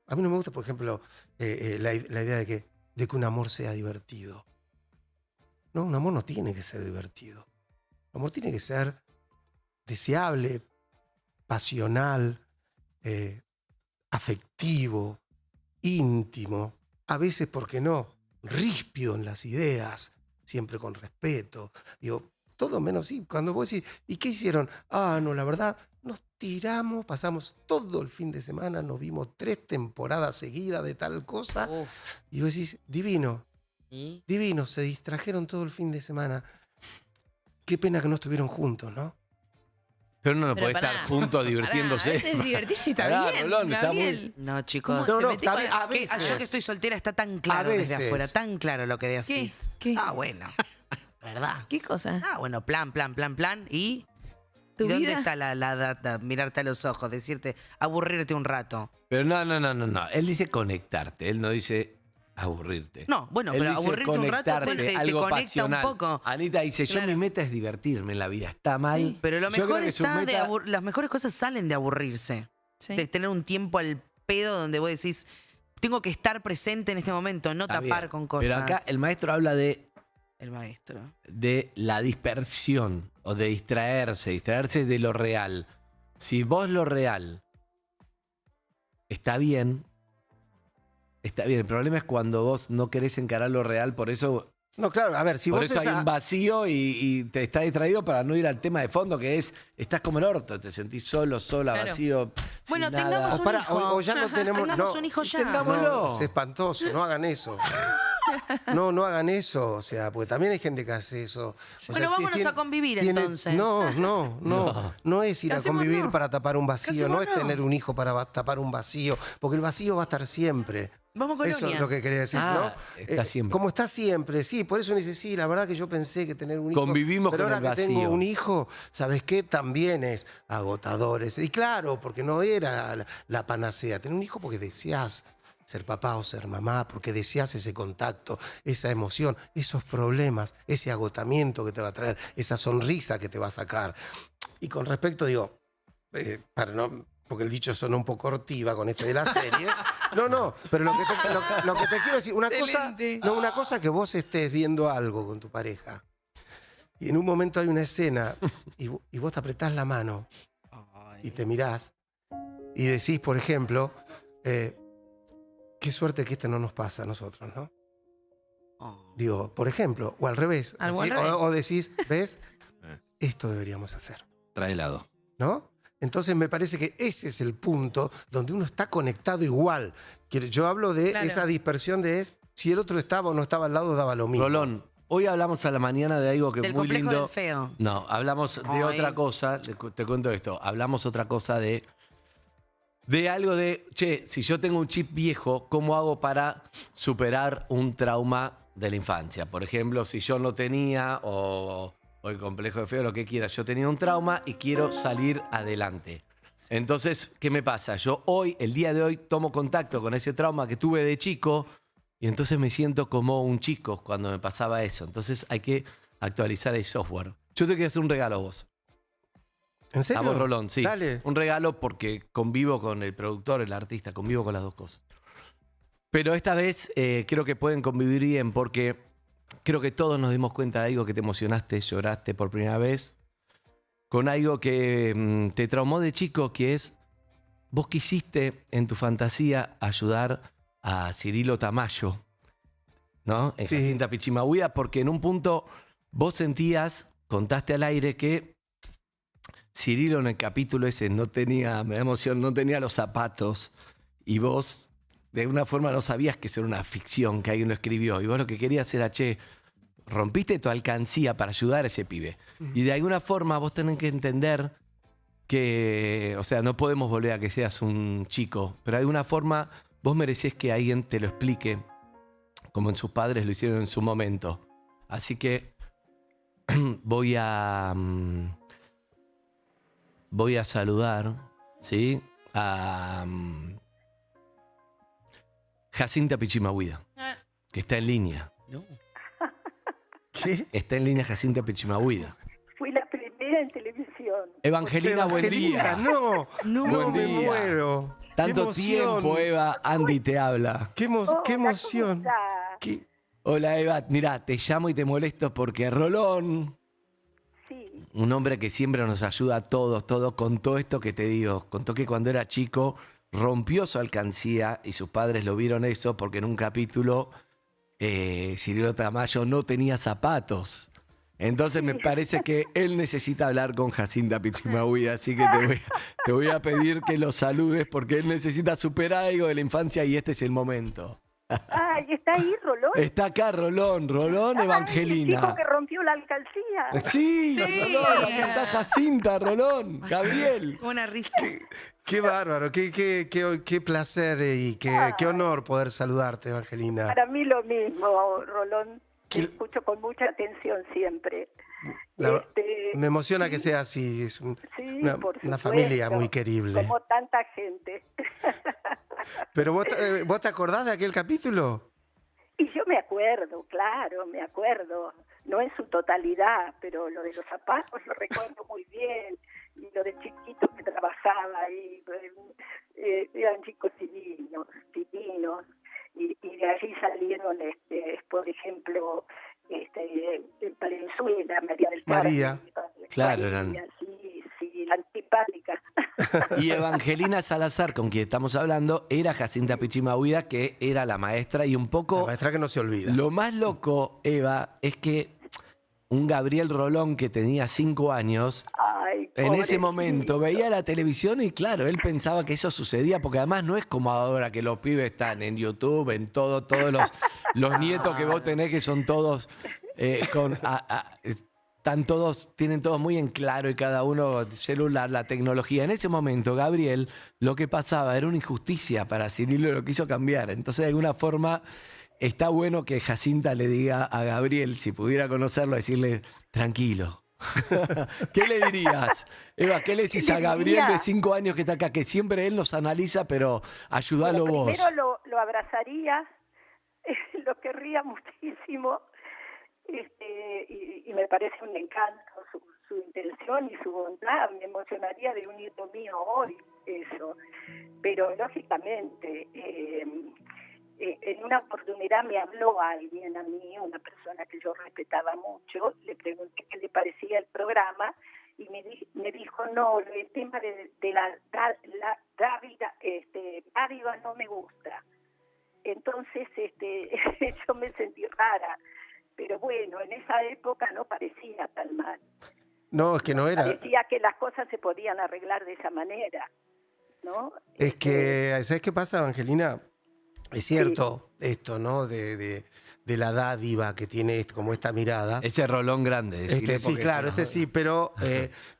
A mí no me gusta, por ejemplo, la idea de que un amor sea divertido. No, un amor no tiene que ser divertido. El amor tiene que ser deseable, pasional, afectivo, íntimo. A veces, ¿por qué no? Ríspido en las ideas, siempre con respeto. Digo, todo menos, sí. Cuando vos decís, ¿y qué hicieron? No, la verdad, nos tiramos, pasamos todo el fin de semana, nos vimos 3 temporadas seguidas de tal cosa. Y vos decís, divino. ¿Y? Divino, se distrajeron todo el fin de semana. Qué pena que no estuvieron juntos, ¿no? Pero uno no Pero puede pará, estar juntos divirtiéndose. Pará, a veces divertirse está Pará, bien, Rolón, está Gabriel. No, chicos. ¿Cómo No, se no, mete está bien, con- a veces. Yo que estoy soltera está tan A claro desde veces. afuera, tan claro lo que decís. ¿Qué? Ah, bueno. ¿Verdad? ¿Qué cosa? Ah, bueno, plan. ¿Y? ¿Tu ¿Y dónde vida? está la data? Mirarte a los ojos, decirte, aburrirte un rato. Pero no. Él dice conectarte, él no dice aburrirte. No, bueno, Él pero dice aburrirte un rato conectarte, te algo conecta pasional. un poco. Anita dice, yo Claro. mi meta es divertirme en la vida. Está mal. Pero lo Yo mejor creo que su está de meta- las mejores cosas salen de aburrirse. De tener un tiempo al pedo donde vos decís, tengo que estar presente en este momento, no Está tapar bien. con cosas. Pero acá el maestro habla de El maestro. la dispersión o de distraerse de lo real. Si vos lo real está bien. El problema es cuando vos no querés encarar lo real, por eso, No, claro, a ver, si por vos eso hay esa- un vacío y te está distraído para no ir al tema de fondo, que es, estás como el orto, te sentís sola, Claro. vacío. Bueno, sin nada. tengamos O, para, o ya no tenemos. Tengamos no, un hijo ya. Tengámoslo. No, es espantoso, no hagan eso. No hagan eso, o sea, porque también hay gente que hace eso. O Bueno, sea, vámonos a convivir, entonces. No es ir a convivir Casémonos. para tapar un vacío, no es Casémonos. tener un hijo para tapar un vacío, porque el vacío va a estar siempre. Vamos con Eso Colonia. es lo que quería decir, Ah, ¿no? está siempre. Como está siempre, sí, por eso dice, sí, la verdad que yo pensé que tener un hijo. Convivimos pero con ahora el que tengo vacío. un hijo, ¿sabes qué? También es agotador. Y claro, porque no era la panacea. Tener un hijo porque deseas ser papá o ser mamá, porque deseas ese contacto, esa emoción, esos problemas, ese agotamiento que te va a traer, esa sonrisa que te va a sacar. Y con respecto, digo, para no, porque el dicho suena un poco hortiva con esto de la serie. No, pero lo que te quiero decir, una cosa que vos estés viendo algo con tu pareja y en un momento hay una escena y vos te apretás la mano y te mirás y decís, por ejemplo, qué suerte que esto no nos pasa a nosotros, ¿no? Digo, por ejemplo, o al revés. Algo ¿sí? al revés. O decís, ¿ves? Esto deberíamos hacer. Trae helado. ¿No? Entonces me parece que ese es el punto donde uno está conectado igual. Yo hablo de Claro. esa dispersión de si el otro estaba o no estaba al lado, daba lo mismo. Rolón, hoy hablamos a la mañana de algo que Del es muy complejo lindo. del feo. No, hablamos de Ay. otra cosa. Te cuento esto. Hablamos otra cosa de algo de, che, si yo tengo un chip viejo, ¿cómo hago para superar un trauma de la infancia? Por ejemplo, si yo no tenía, o el complejo de feo, lo que quiera, yo tenía un trauma y quiero salir adelante. Entonces, ¿qué me pasa? Yo hoy, el día de hoy, tomo contacto con ese trauma que tuve de chico y entonces me siento como un chico cuando me pasaba eso. Entonces hay que actualizar el software. Yo te quiero hacer un regalo a vos. ¿En serio? A vos, Rolón, sí. Dale. Un regalo porque convivo con el productor, el artista, convivo con las dos cosas. Pero esta vez creo que pueden convivir bien porque creo que todos nos dimos cuenta de algo que te emocionaste, lloraste por primera vez, con algo que te traumó de chico, que es, vos quisiste en tu fantasía ayudar a Cirilo Tamayo, ¿no? En Sí. Jacinta Pichimahuida, porque en un punto vos sentías, contaste al aire que Cirilo en el capítulo ese no tenía, me da emoción, no tenía los zapatos y vos de una forma no sabías que eso era una ficción, que alguien lo escribió y vos lo que querías era, che, rompiste tu alcancía para ayudar a ese pibe. Y de alguna forma vos tenés que entender que, o sea, no podemos volver a que seas un chico, pero de alguna forma vos merecés que alguien te lo explique como en sus padres lo hicieron en su momento. Así que voy a saludar, ¿sí? A Jacinta Pichimahuida, que está en línea. No. ¿Qué? Está en línea Jacinta Pichimahuida. Fui la primera en televisión. Evangelina, buen día. Evangelina, no, Buen me día. muero. Tanto Qué emoción. tiempo, Eva. Andy te habla. Qué emoción. Qué- Hola, Eva. Mira, te llamo y te molesto porque Rolón, un hombre que siempre nos ayuda a todos, contó esto que te digo. Contó que cuando era chico rompió su alcancía y sus padres lo vieron eso porque en un capítulo Cirilo Tamayo no tenía zapatos. Entonces me parece que él necesita hablar con Jacinta Pichimahuida, así que te voy a pedir que lo saludes porque él necesita superar algo de la infancia y este es el momento. Ay, ¿está ahí, Rolón? Está acá Rolón, Ay, Evangelina. el chico que rompió la alcancía. Sí, Rolón, aquí está Jacinta, Rolón, Gabriel. Una risa. Qué bárbaro, qué placer y qué honor poder saludarte, Evangelina. Para mí lo mismo, Rolón. Te escucho con mucha atención siempre. Me emociona que sea así, es Sí, una por una supuesto, familia muy querible. Como tanta gente. Pero vos te acordás de aquel capítulo? Y yo me acuerdo, claro, me acuerdo. No en su totalidad, pero lo de los zapatos lo recuerdo muy bien. Y lo de chiquito que trabajaba ahí, eran chicos divinos. Y de allí salieron, por ejemplo, Valenzuela, María del Carmen. María, claro, eran. Sí, la antipática. Y Evangelina Salazar, con quien estamos hablando, era Jacinta Pichimahuida, que era la maestra, y un poco... La maestra que no se olvida. Lo más loco, Eva, es que un Gabriel Rolón que tenía 5 años, Ay, en ese pobrecito. momento veía la televisión y claro, él pensaba que eso sucedía, porque además no es como ahora que los pibes están en YouTube, en todos los nietos que vos tenés, que son todos tienen todos muy en claro y cada uno celular, la tecnología. En ese momento, Gabriel, lo que pasaba era una injusticia para Cirilo y lo quiso cambiar. Entonces, de alguna forma, está bueno que Jacinta le diga a Gabriel, si pudiera conocerlo, decirle, tranquilo. ¿Qué le dirías? Eva, ¿qué le decís a Gabriel de 5 años que está acá? Que siempre él nos analiza, pero ayudalo vos. Primero lo abrazaría, lo querría muchísimo. Y me parece un encanto su intención y su bondad. Me emocionaría de un nieto mío hoy, eso. Pero lógicamente, en una oportunidad me habló alguien a mí, una persona que yo respetaba mucho, le pregunté qué le parecía el programa y me dijo, no, el tema de la dádiva no me gusta. Entonces yo me sentí rara. Pero bueno, en esa época no parecía tan mal. No, es que no era. Parecía que las cosas se podían arreglar de esa manera, ¿no? Es que, ¿sabes qué pasa, Evangelina? Es cierto esto, ¿no? De la dádiva que tiene como esta mirada. Ese Rolón grande. Sí, claro, sí, pero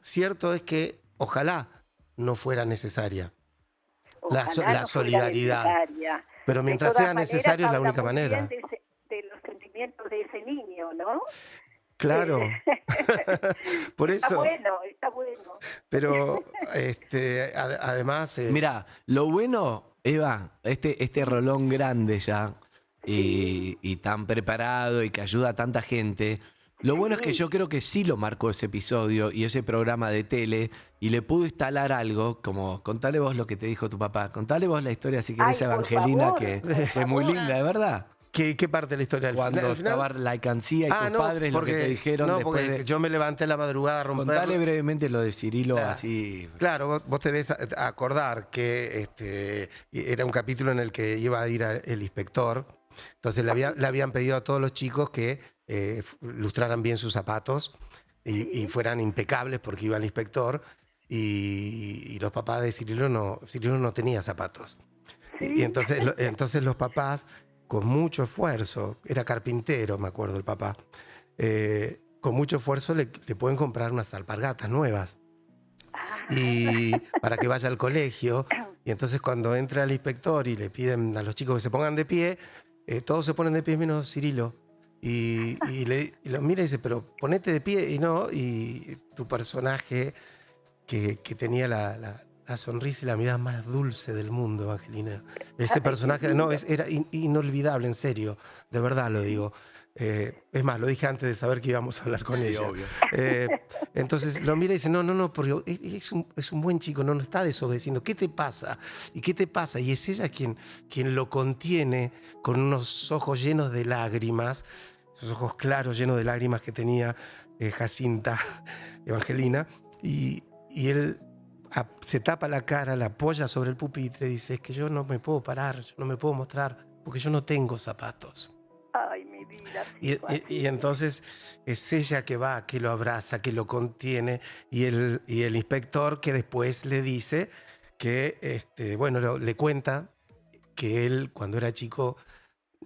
cierto es que ojalá no fuera necesaria la solidaridad. Pero mientras sea necesario es la única manera. De los sentimientos de ese niño, ¿no? Claro. Por eso. Está bueno. Pero además. Mirá, lo bueno, Eva, este Rolón grande ya y tan preparado y que ayuda a tanta gente. Lo bueno es que yo creo que sí lo marcó ese episodio y ese programa de tele y le pudo instalar algo, como contale vos lo que te dijo tu papá, contale vos la historia si querés, Evangelina, que es muy linda, de verdad. ¿Qué parte de la historia? Cuando estaba la alcancía y tus padres lo que te dijeron después porque yo me levanté en la madrugada a romper. Contale brevemente lo de Cirilo así. Claro, vos te debes acordar que era un capítulo en el que iba a ir el inspector. Entonces le habían pedido a todos los chicos que lustraran bien sus zapatos y fueran impecables porque iba el inspector. Y los papás de Cirilo no tenía zapatos. Y entonces los papás, con mucho esfuerzo, era carpintero, me acuerdo el papá, con mucho esfuerzo le pueden comprar unas alpargatas nuevas y para que vaya al colegio. Y entonces cuando entra el inspector y le piden a los chicos que se pongan de pie, todos se ponen de pie menos Cirilo. Y lo mira y dice, pero ponete de pie. Y tu personaje que tenía la sonrisa y la mirada más dulce del mundo, Evangelina. Ese personaje era inolvidable, en serio, de verdad lo digo. Es más, lo dije antes de saber que íbamos a hablar con ella. Obvio. Entonces lo mira y dice, no, porque es un buen chico, no está desobedeciendo. ¿Qué te pasa? ¿Y qué te pasa? Y es ella quien lo contiene con unos ojos llenos de lágrimas, esos ojos claros llenos de lágrimas que tenía Jacinta, Evangelina, y él se tapa la cara, la apoya sobre el pupitre y dice, es que yo no me puedo parar, yo no me puedo mostrar, porque yo no tengo zapatos. Ay, mi vida. Y entonces es ella que va, que lo abraza, que lo contiene, y el inspector que después le dice, que, le cuenta que él cuando era chico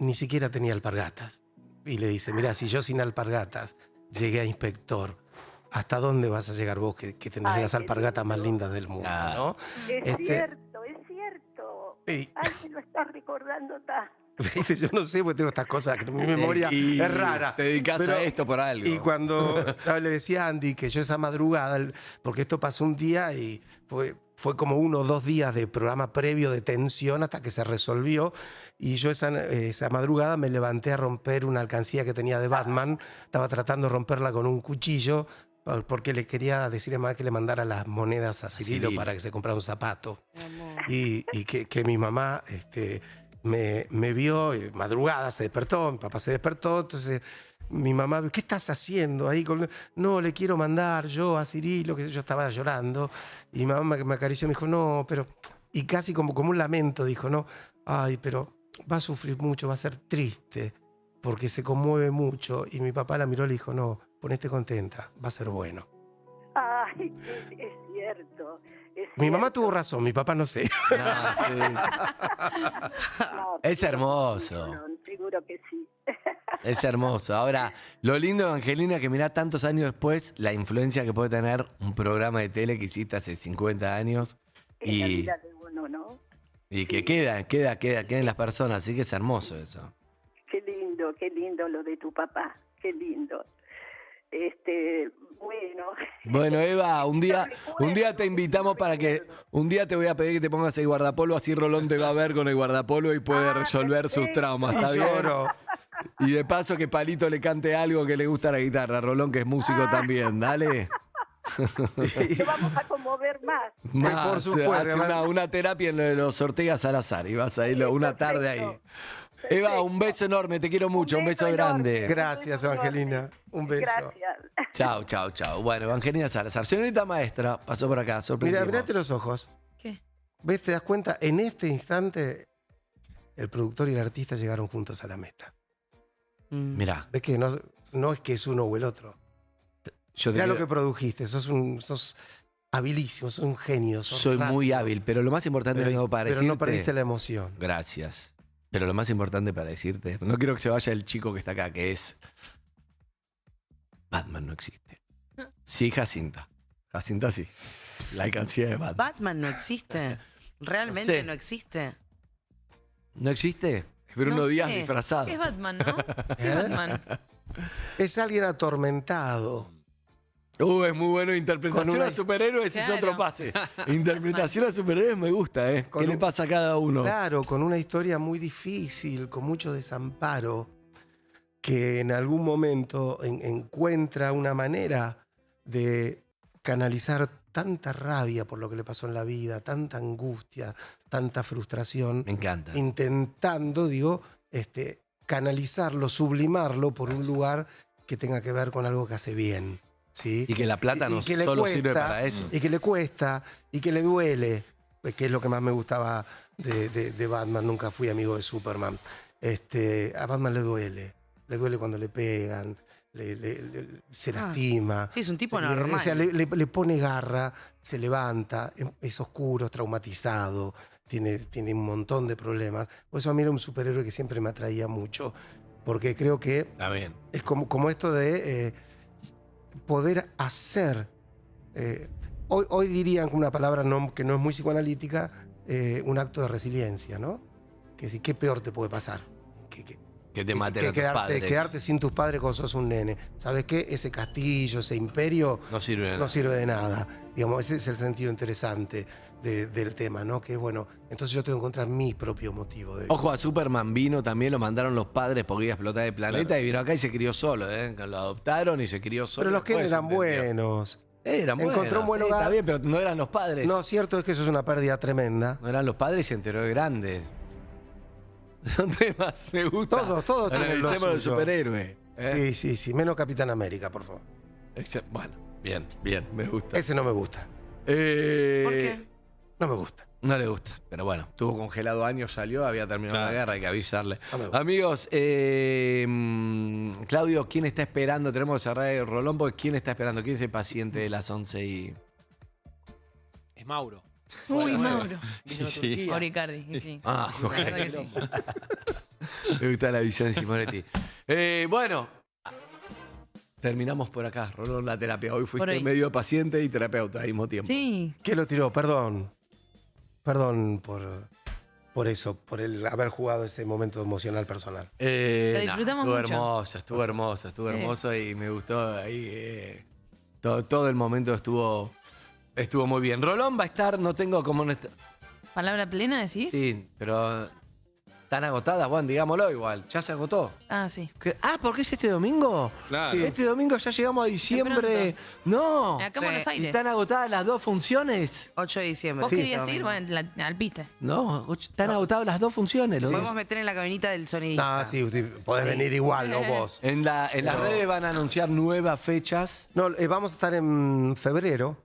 ni siquiera tenía alpargatas. Y le dice, mira, si yo sin alpargatas llegué a inspector, ¿hasta dónde vas a llegar vos que tenés las alpargatas más lindas del mundo? ¿no? Es cierto, es cierto. Sí. Ay, me lo estás recordando tanto. ¿Viste? Yo no sé, porque tengo estas cosas que mi memoria es rara. Te dedicás a esto por algo. Y cuando le decía a Andy que yo esa madrugada, porque esto pasó un día y fue como 1 o 2 días de programa previo de tensión hasta que se resolvió. Y yo esa madrugada me levanté a romper una alcancía que tenía de Batman. Estaba tratando de romperla con un cuchillo porque le quería decir a mamá que le mandara las monedas a Cirilo para que se comprara un zapato. Y que mi mamá me vio, madrugada se despertó, mi papá se despertó, entonces mi mamá, ¿qué estás haciendo ahí? No, le quiero mandar yo a Cirilo, que yo estaba llorando. Y mi mamá me acarició y me dijo, no, pero... Y casi como un lamento dijo, no, ay, pero va a sufrir mucho, va a ser triste, porque se conmueve mucho. Y mi papá la miró y le dijo, no, ponete contenta, va a ser bueno. Ay, es cierto. Mi mamá tuvo razón, mi papá no sé. Es hermoso. Seguro que sí. Es hermoso. Ahora, lo lindo, Evangelina, que mirá tantos años después la influencia que puede tener un programa de tele que hiciste hace 50 años. En la vida de uno, ¿no? Y que queda en las personas, así que es hermoso eso. Qué lindo lo de tu papá, qué lindo. Bueno, Eva, un día te invitamos para que... Un día te voy a pedir que te pongas el guardapolvo, así Rolón te va a ver con el guardapolvo y puede resolver sus traumas, ¿está bien? Y de paso que Palito le cante algo que le gusta a la guitarra, Rolón, que es músico también, dale. Lo vamos a conmover más. Por supuesto. Hace una terapia en lo de los Ortega Salazar y vas a ir una tarde ahí. Eva, un beso enorme, te quiero mucho, un beso grande. Gracias, Evangelina. Un beso. Gracias. Chao. Bueno, Evangelina Salazar. Señorita maestra, pasó por acá, sorprendido. Mirate los ojos. ¿Qué? ¿Ves? ¿Te das cuenta? En este instante, el productor y el artista llegaron juntos a la meta. Mirá. ¿Ves que no es que es uno o el otro? Mirá lo que produjiste, sos habilísimo, sos un genio. Soy muy hábil, pero lo más importante para decirte... Pero no perdiste la emoción. Gracias. Pero lo más importante para decirte, no quiero que se vaya el chico que está acá, que es... Batman no existe. Sí, Jacinta. Jacinta sí. La alcancía de Batman. Batman no existe. Realmente no existe. ¿No existe? Es Bruno Díaz sé. disfrazado. Es Batman, ¿no? Es Batman. Es alguien atormentado. Es muy bueno. Interpretación a superhéroes es otro pase. Interpretación a superhéroes me gusta, ¿eh? ¿Qué le pasa a cada uno? Claro, con una historia muy difícil, con mucho desamparo, que en algún momento encuentra una manera de canalizar tanta rabia por lo que le pasó en la vida, tanta angustia, tanta frustración. Me encanta. Intentando, canalizarlo, sublimarlo por un lugar que tenga que ver con algo que hace bien. ¿Sí? Y que la plata no solo sirve para eso. Y que le cuesta, y que le duele, que es lo que más me gustaba de Batman. Nunca fui amigo de Superman. A Batman le duele cuando le pegan, se lastima. Sí, es un tipo normal. O sea, le pone garra, se levanta, es oscuro, es traumatizado, tiene un montón de problemas. Por eso a mí era un superhéroe que siempre me atraía mucho, porque creo que es como esto de... poder hacer, hoy dirían con una palabra que no es muy psicoanalítica, un acto de resiliencia, ¿no? Que si, ¿qué peor te puede pasar? Que te maten a tus padres. Quedarte sin tus padres cuando sos un nene. ¿Sabes qué? Ese castillo, ese imperio no sirve de nada. Digamos, ese es el sentido interesante del tema, ¿no? Que bueno, entonces yo tengo que encontrar mi propio motivo. Ojo, a Superman vino también, lo mandaron los padres porque iba a explotar el planeta y vino acá y se crió solo, ¿eh? Lo adoptaron y se crió solo. Pero los que eran buenos. Encontró un buen hogar. Está bien, pero no eran los padres. No, cierto es que eso es una pérdida tremenda. No eran los padres y se enteró de grandes. Son temas, me gusta. Todos tienen lo suyo. El superhéroe. Sí, menos Capitán América, por favor. Bueno, bien, me gusta. Ese no me gusta. ¿Por qué? No me gusta. No le gusta, pero bueno, estuvo congelado años, salió, había terminado la guerra, hay que avisarle. Amigos, Claudio, ¿quién está esperando? Tenemos que cerrar el Rolón, porque ¿quién está esperando? ¿Quién es el paciente de las 11 y...? Es Mauro. Uy, Mauro. Vino de Turquía. Oricardi, sí. Ok. La verdad que sí. Me gusta la visión de Simonetti. Bueno, terminamos por acá, Rolón, la terapia. Hoy fuiste medio paciente y terapeuta al mismo tiempo. Sí. ¿Qué lo tiró? Perdón. Perdón por eso, por el haber jugado ese momento emocional personal. Lo disfrutamos mucho. Estuvo hermoso y me gustó ahí. Todo el momento estuvo muy bien. Rolón va a estar, no tengo como... ¿Palabra plena decís? Sí, pero están agotadas, bueno, digámoslo igual. Ya se agotó. Ah, sí. ¿Por qué es este domingo? Claro. Sí, este domingo ya llegamos a diciembre. No. Acá en Buenos Aires. ¿Están agotadas las 2 funciones? 8 de diciembre. ¿Vos querías ir? Bueno, al piste. No, están agotadas las 2 funciones. Nos podemos meter en la cabinita del sonidista. Ah, sí, podés venir igual, no vos. En las redes van a anunciar nuevas fechas. No, vamos a estar en febrero.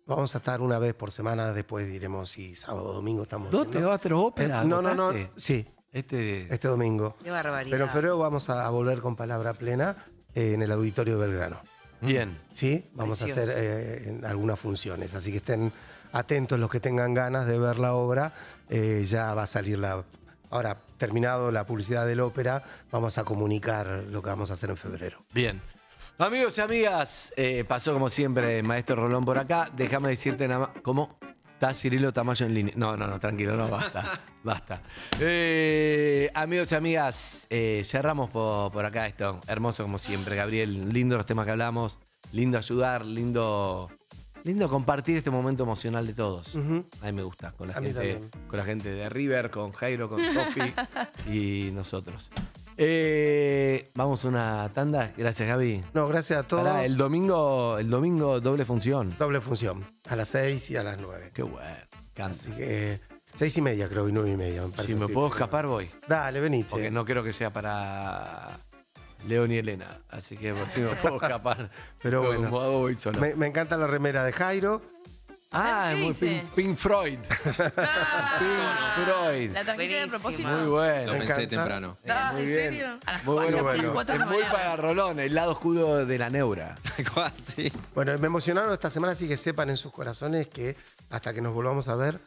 Vamos a estar una vez por semana, después diremos si sábado o domingo estamos. ¿2 teatros ópera? No, sí. Este domingo. Qué barbaridad. Pero en febrero vamos a volver con Palabra Plena en el Auditorio de Belgrano. Bien. Sí, vamos Precioso. a hacer algunas funciones, así que estén atentos los que tengan ganas de ver la obra. Ya va a salir ahora, terminado la publicidad del ópera, vamos a comunicar lo que vamos a hacer en febrero. Bien. Amigos y amigas, pasó como siempre Maestro Rolón por acá. Déjame decirte nada más. ¿Cómo? ¿Está Cirilo Tamayo en línea? No, tranquilo, no, basta. Amigos y amigas, cerramos por acá esto. Hermoso como siempre, Gabriel. Lindo los temas que hablamos, lindo ayudar, lindo compartir este momento emocional de todos. A mí me gusta, con la gente de River, con Jairo, con Sofi y nosotros. Vamos a una tanda. Gracias, Gaby. No, gracias a todos. Pará, el domingo doble función. Doble función, a las 6 y a las 9. Qué bueno. Así que 6:30 creo y 9:30. Me parece Si me puedo escapar, voy. Dale, venite. Porque no creo que sea para León y Elena. Así que si me puedo escapar. Pero bueno, como hago, voy solo. me encanta la remera de Jairo. Ah, es muy Pink Floyd. Pink Floyd. La trajiste de propósito. Muy bueno. Lo pensé temprano. Muy ¿En bien. serio? Muy bueno. Cuatro Es de la muy mañana. para Rolón, el lado oscuro de la neura. Sí. Bueno, me emocionaron esta semana, así que sepan en sus corazones que hasta que nos volvamos a ver,